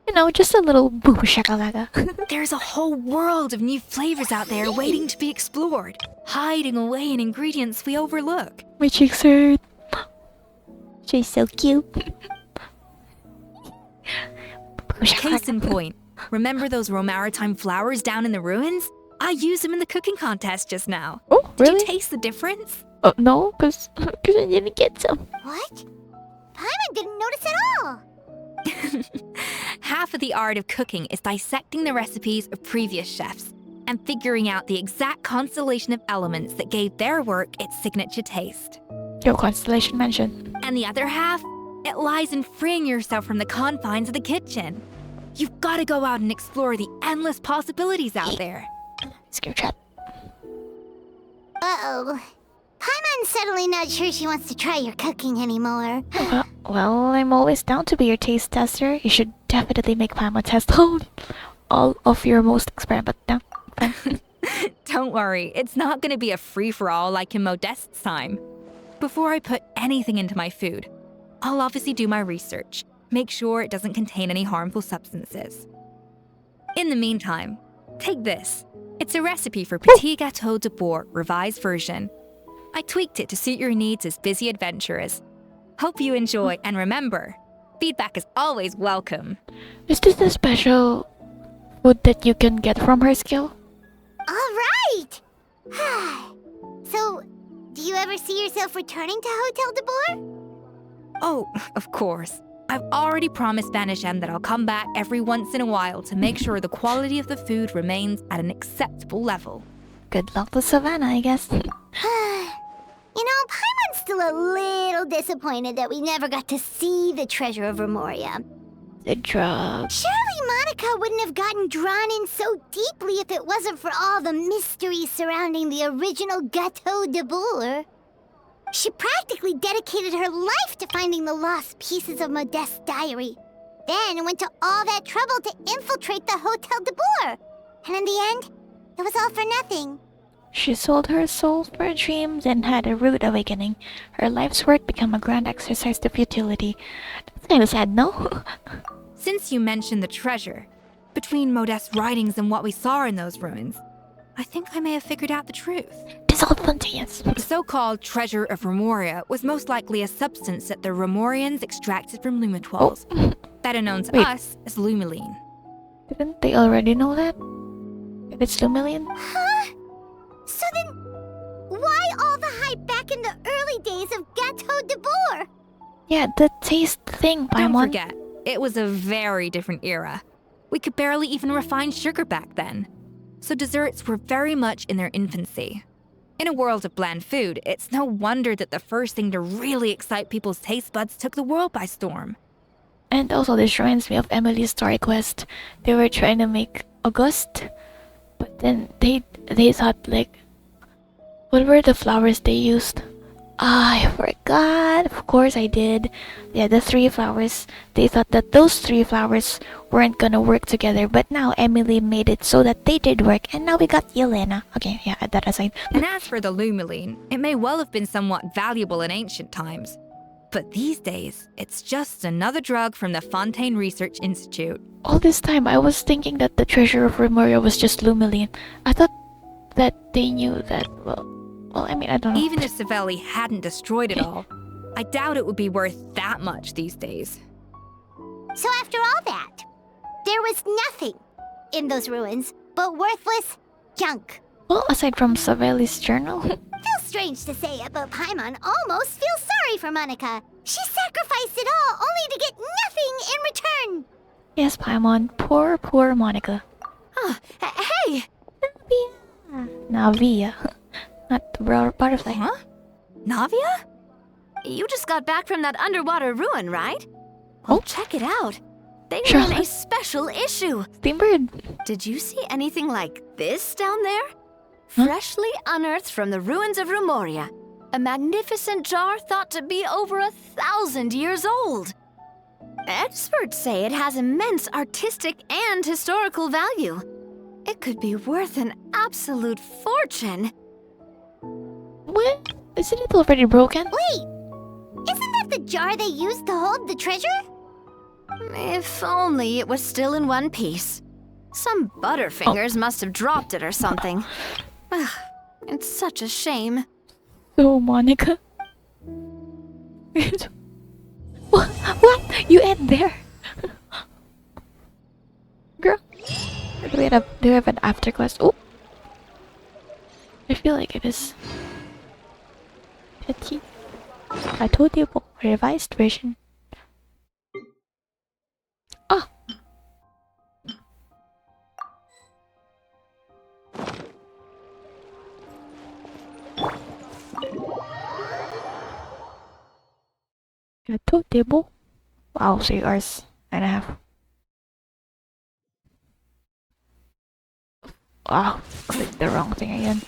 S1: You know, just a little boo shakalaka.
S7: There's a whole world of new flavors out there waiting to be explored, hiding away in ingredients we overlook.
S1: My cheeks hurt. She's so cute.
S7: Case in point, remember those Romaritime flowers down in the ruins? I used them in the cooking contest just now.
S1: Oh, really?
S7: Did you taste the difference?
S1: Oh, no, because I didn't get some.
S3: What? Paimon didn't notice at all.
S7: Half of the art of cooking is dissecting the recipes of previous chefs and figuring out the exact constellation of elements that gave their work its signature taste.
S1: Your constellation mentioned.
S7: And the other half, it lies in freeing yourself from the confines of the kitchen. You've got to go out and explore the endless possibilities out there.
S1: Scare chat.
S3: Uh-oh. Paimon's suddenly not sure she wants to try your cooking anymore.
S1: Well, I'm always down to be your taste tester. You should definitely make Paimon test all of your most experiment. No, fine.
S7: Don't worry, it's not going to be a free-for-all like in Modeste's time. Before I put anything into my food, I'll obviously do my research, make sure it doesn't contain any harmful substances. In the meantime, take this. It's a recipe for Petit Gâteau Debord revised version. I tweaked it to suit your needs as busy adventurers. Hope you enjoy, and remember, feedback is always welcome.
S1: Is this a special food that you can get from her skill?
S3: Alright! So, do you ever see yourself returning to Hotel Debord?
S7: Oh, of course. I've already promised Vanish M that I'll come back every once in a while to make sure the quality of the food remains at an acceptable level.
S1: Good luck with Savannah, I guess.
S3: You know, Paimon's still a little disappointed that we never got to see the treasure of Remoria.
S1: The drug.
S3: Surely Monica wouldn't have gotten drawn in so deeply if it wasn't for all the mystery surrounding the original Gâteau de Bourg. She practically dedicated her life to finding the lost pieces of Modeste's diary. Then went to all that trouble to infiltrate the Hotel de Bourg. And in the end, it was all for nothing.
S1: She sold her soul for dreams and had a rude awakening. Her life's work became a grand exercise to futility. That's kind of sad, no?
S7: Since you mentioned the treasure, between Modeste's writings and what we saw in those ruins, I think I may have figured out the truth.
S1: Spontaneous.
S7: The so-called treasure of Remoria was most likely a substance that the Remorians extracted from Lumitoiles, better known to us as Lumiline.
S1: Didn't they already know that? If it's Lumiline?
S3: Huh? So then, why all the hype back in the early days of Gâteau de Bourg?
S1: Yeah, the taste thing, Paimon.
S7: Don't forget, it was a very different era. We could barely even refine sugar back then. So desserts were very much in their infancy. In a world of bland food, it's no wonder that the first thing to really excite people's taste buds took the world by storm.
S1: And also this reminds me of Emily's Story Quest. They were trying to make August, but then they thought, like, what were the flowers they used? I forgot. Of course I did. Yeah, the 3 flowers. They thought that those 3 flowers weren't gonna work together, but now Emily made it so that they did work, and now we got Yelena. Okay, yeah, that aside.
S7: And as for the Lumiline, it may well have been somewhat valuable in ancient times. But these days, it's just another drug from the Fontaine Research Institute.
S1: All this time, I was thinking that the treasure of Remoria was just Lumiline. I thought that they knew that, well, I mean, I don't know.
S7: Even if Savelli hadn't destroyed it all, I doubt it would be worth that much these days.
S3: So after all that, there was nothing in those ruins but worthless junk.
S1: Well, aside from Savelli's journal.
S3: Feels strange to say it, but Paimon almost feels sorry for Monica. She sacrificed it all only to get nothing in return.
S1: Yes, Paimon. Poor Monica.
S7: Hey!
S1: Navia. Not the butterfly.
S5: Huh? Navia? You just got back from that underwater ruin, right? Well, check it out. They ran a special issue.
S1: Steambird.
S5: Did you see anything like this down there? Freshly unearthed from the ruins of Remoria. A magnificent jar thought to be over 1,000 years old. Experts say it has immense artistic and historical value. It could be worth an absolute fortune.
S1: What? Isn't it already broken?
S3: Wait! Isn't that the jar they used to hold the treasure?
S5: If only it was still in one piece. Some butterfingers must have dropped it or something. Ugh, it's such a shame.
S1: So, Monica. What? What? You end there? Girl. Do we have an after quest? Oh! I feel like it is. Petit. I told you, revised version. Ah! Gato Debord. Wow, 3 hours and a half. Wow, clicked the wrong thing again.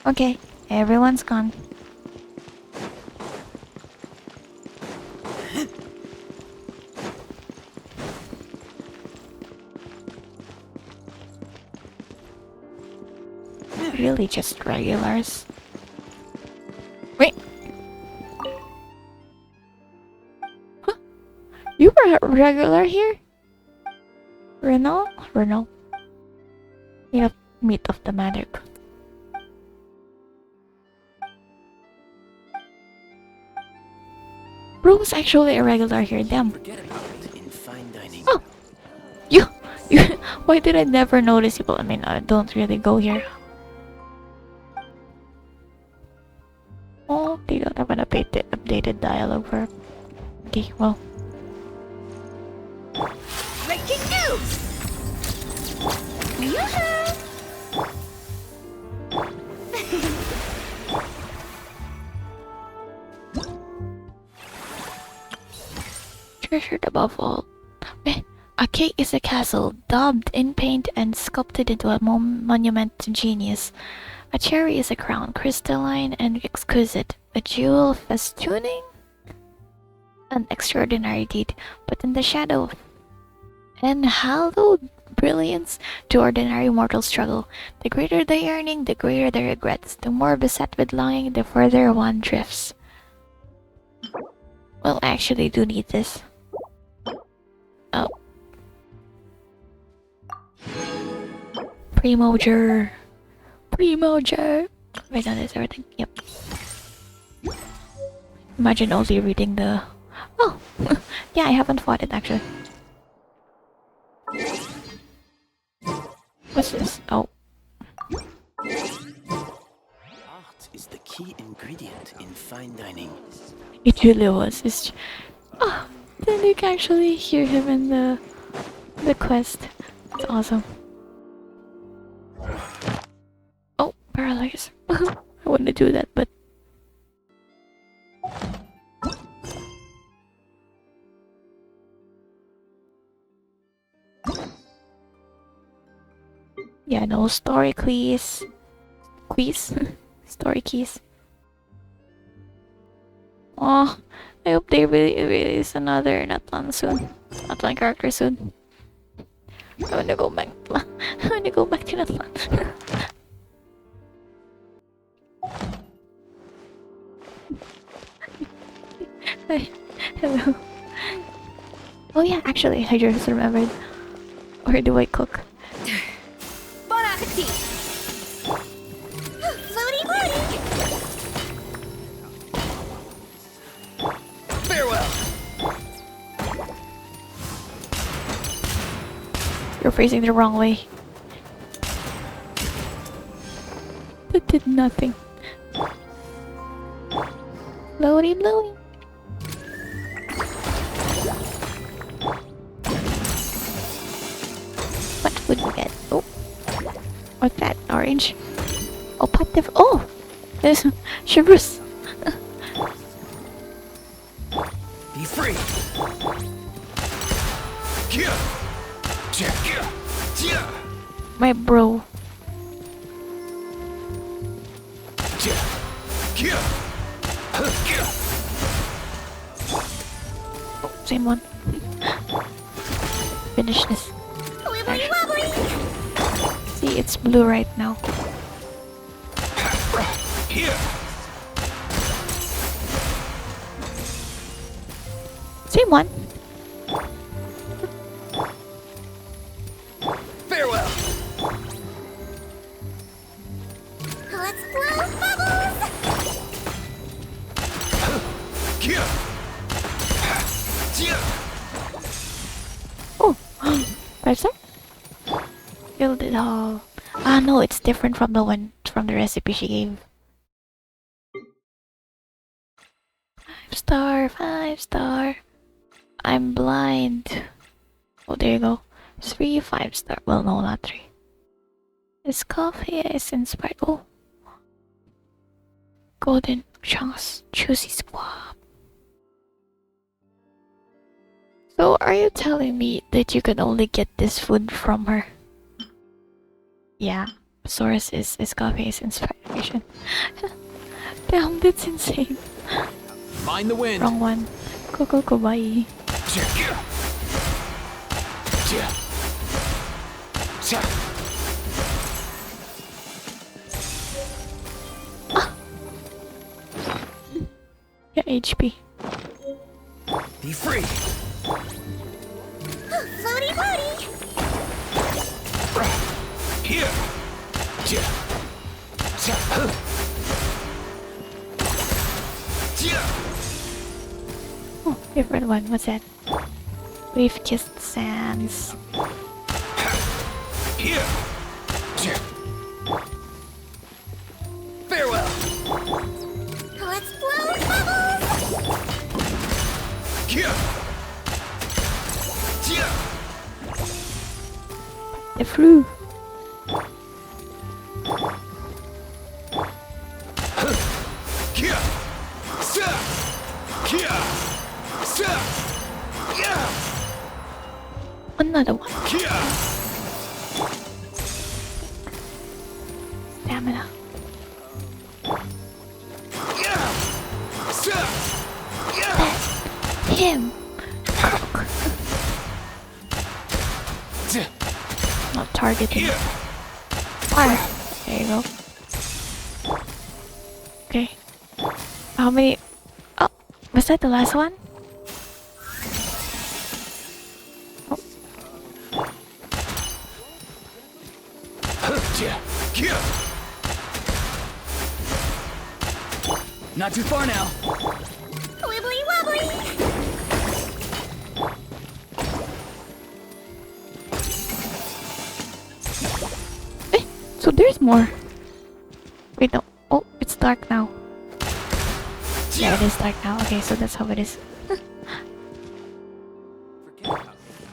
S1: Okay, everyone's gone. Really just regulars. Wait. Huh? You were a regular here? Renault? Yep, meat of the magic. Bro was actually a regular here, damn. Oh! You, why did I never notice you? Well, I mean, I don't really go here. Oh, they don't have an updated dialogue for... Okay, well.
S3: Breaking news!
S1: Treasured above all. A cake is a castle, daubed in paint and sculpted into a monument to genius. A cherry is a crown, crystalline and exquisite. A jewel festooning? An extraordinary deed, but in the shadow of unhallowed brilliance to ordinary mortal struggle. The greater the yearning, the greater the regrets. The more beset with longing, the further one drifts. Well, I actually do need this. Oh. Primoger. Wait, no, that's everything. Yep. Imagine only reading the... Oh! Yeah, I haven't fought it actually. What's this? Oh.
S9: Art is the key ingredient in fine dining.
S1: It really was. It's... Oh! Then you can actually hear him in the quest. It's awesome. Oh, paralyze. I wouldn't do that, but... Yeah, no story quiz. Story keys. Oh, I hope they release another Natlan soon. Natlan character soon. I wanna go back. I wanna go back to Natlan. Hi. Hello. Oh yeah, actually, I just remembered. Where do I cook?
S3: Bon appetit! Floaty floaty!
S17: Farewell!
S1: You're facing the wrong way. That did nothing. Floaty floaty. What would you get? Oh. What's that? Orange? Oh, pop the... Oh! There's Shibrus!
S17: Be free!
S1: My bro. same one. Finish this.
S3: Wibbly wobbly!
S1: See, it's blue right now.
S18: Here.
S1: Same one.
S17: Farewell.
S3: Let's blow bubbles!
S1: Oh, 5-star? Filled it all. Ah, no, it's different from the one from the recipe she gave. 5-star, 5-star. I'm blind. Oh, there you go. 3 5-star. Well, no, not 3. Escoffier is inspired. Oh, golden chunks, juicy squab. So, are you telling me that you can only get this food from her? Yeah, source is Escoffier's inspiration. Damn, that's insane.
S17: Mind the wind.
S1: Wrong one. Go, bye. Yeah, HP.
S17: Be free.
S3: Floaty floaty!
S17: Here.
S1: Oh, different one. What's that? We've kissed sands.
S17: Here. Farewell.
S3: Let's blow bubbles!
S17: Here.
S1: The flu. Another one. Stamina. That's him. Not targeting. Fire. There you go. Okay. How many? Oh, was that the last one? Oh.
S17: Not too far now.
S3: Wibbly wobbly!
S1: So there's more. Wait, no. Oh, it's dark now. Yeah, it is dark now. Okay, so that's how it is.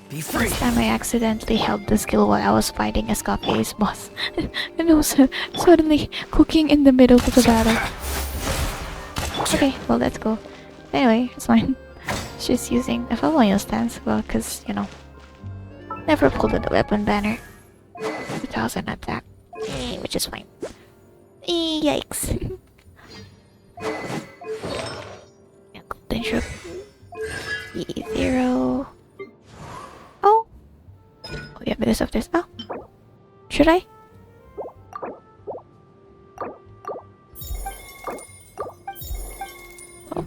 S17: Be free.
S1: Last time I accidentally held the skill while I was fighting Escoffier's boss. And I was suddenly cooking in the middle of the battle. Okay, well, let's go. Anyway, it's fine. She's using a Favonia stance, well, cause, you know, never pulled the weapon banner. 2000 attack. Which is fine. Yikes. Yeah, golden shrimp. E0. Oh. Oh yeah, because of this. Oh. Should I? Oh.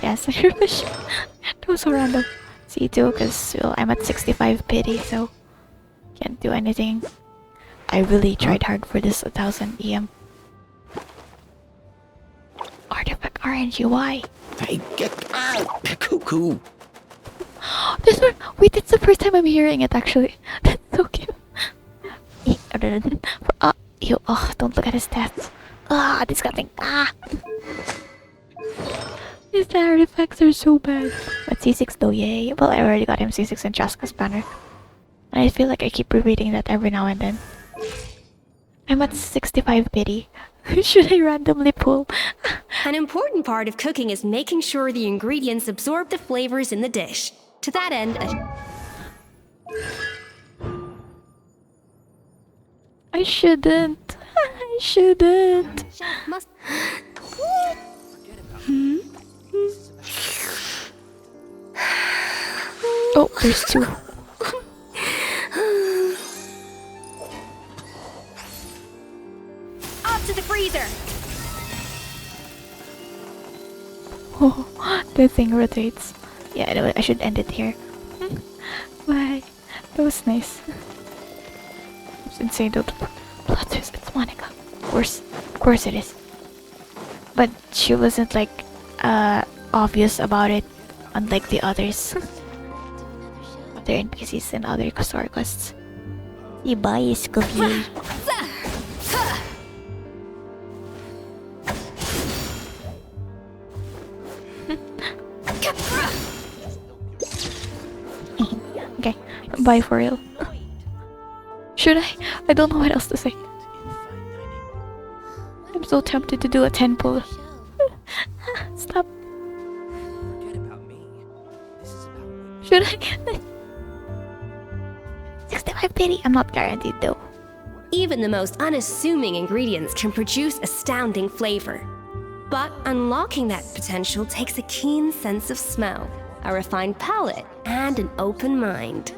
S1: Yes, I should push. That was so random. C2, because well, I'm at 65 pity, so can't do anything. I really tried hard for this 1000 EM. Artifact RNG, why?
S9: Hey, get out! Cuckoo!
S1: This one! Wait, it's the first time I'm hearing it actually. That's so cute. Ew, oh, don't look at his stats. Ah, disgusting. Ah! His artifacts are so bad. But C6 though, yay. Well, I already got him C6 in Chaska's banner. And I feel like I keep repeating that every now and then. I'm at 65 pity. Should I randomly pull?
S14: An important part of cooking is making sure the ingredients absorb the flavors in the dish. To that end,
S1: I shouldn't. I shouldn't. Oh, there's two.
S14: Off to the freezer!
S1: Oh, the thing rotates. Yeah, anyway, I should end it here. Bye. That was nice. It's insane though. Plot twist, it's Monica. Of course it is. But she wasn't like obvious about it, unlike the others. Other NPCs and other story quests. You buy Escoffier. Okay, bye for real. Should I? I don't know what else to say. I'm so tempted to do a 10 pull. Stop. Should I? 65 pity. I'm not guaranteed though.
S14: Even the most unassuming ingredients can produce astounding flavor. But unlocking that potential takes a keen sense of smell, a refined palate, and an open mind.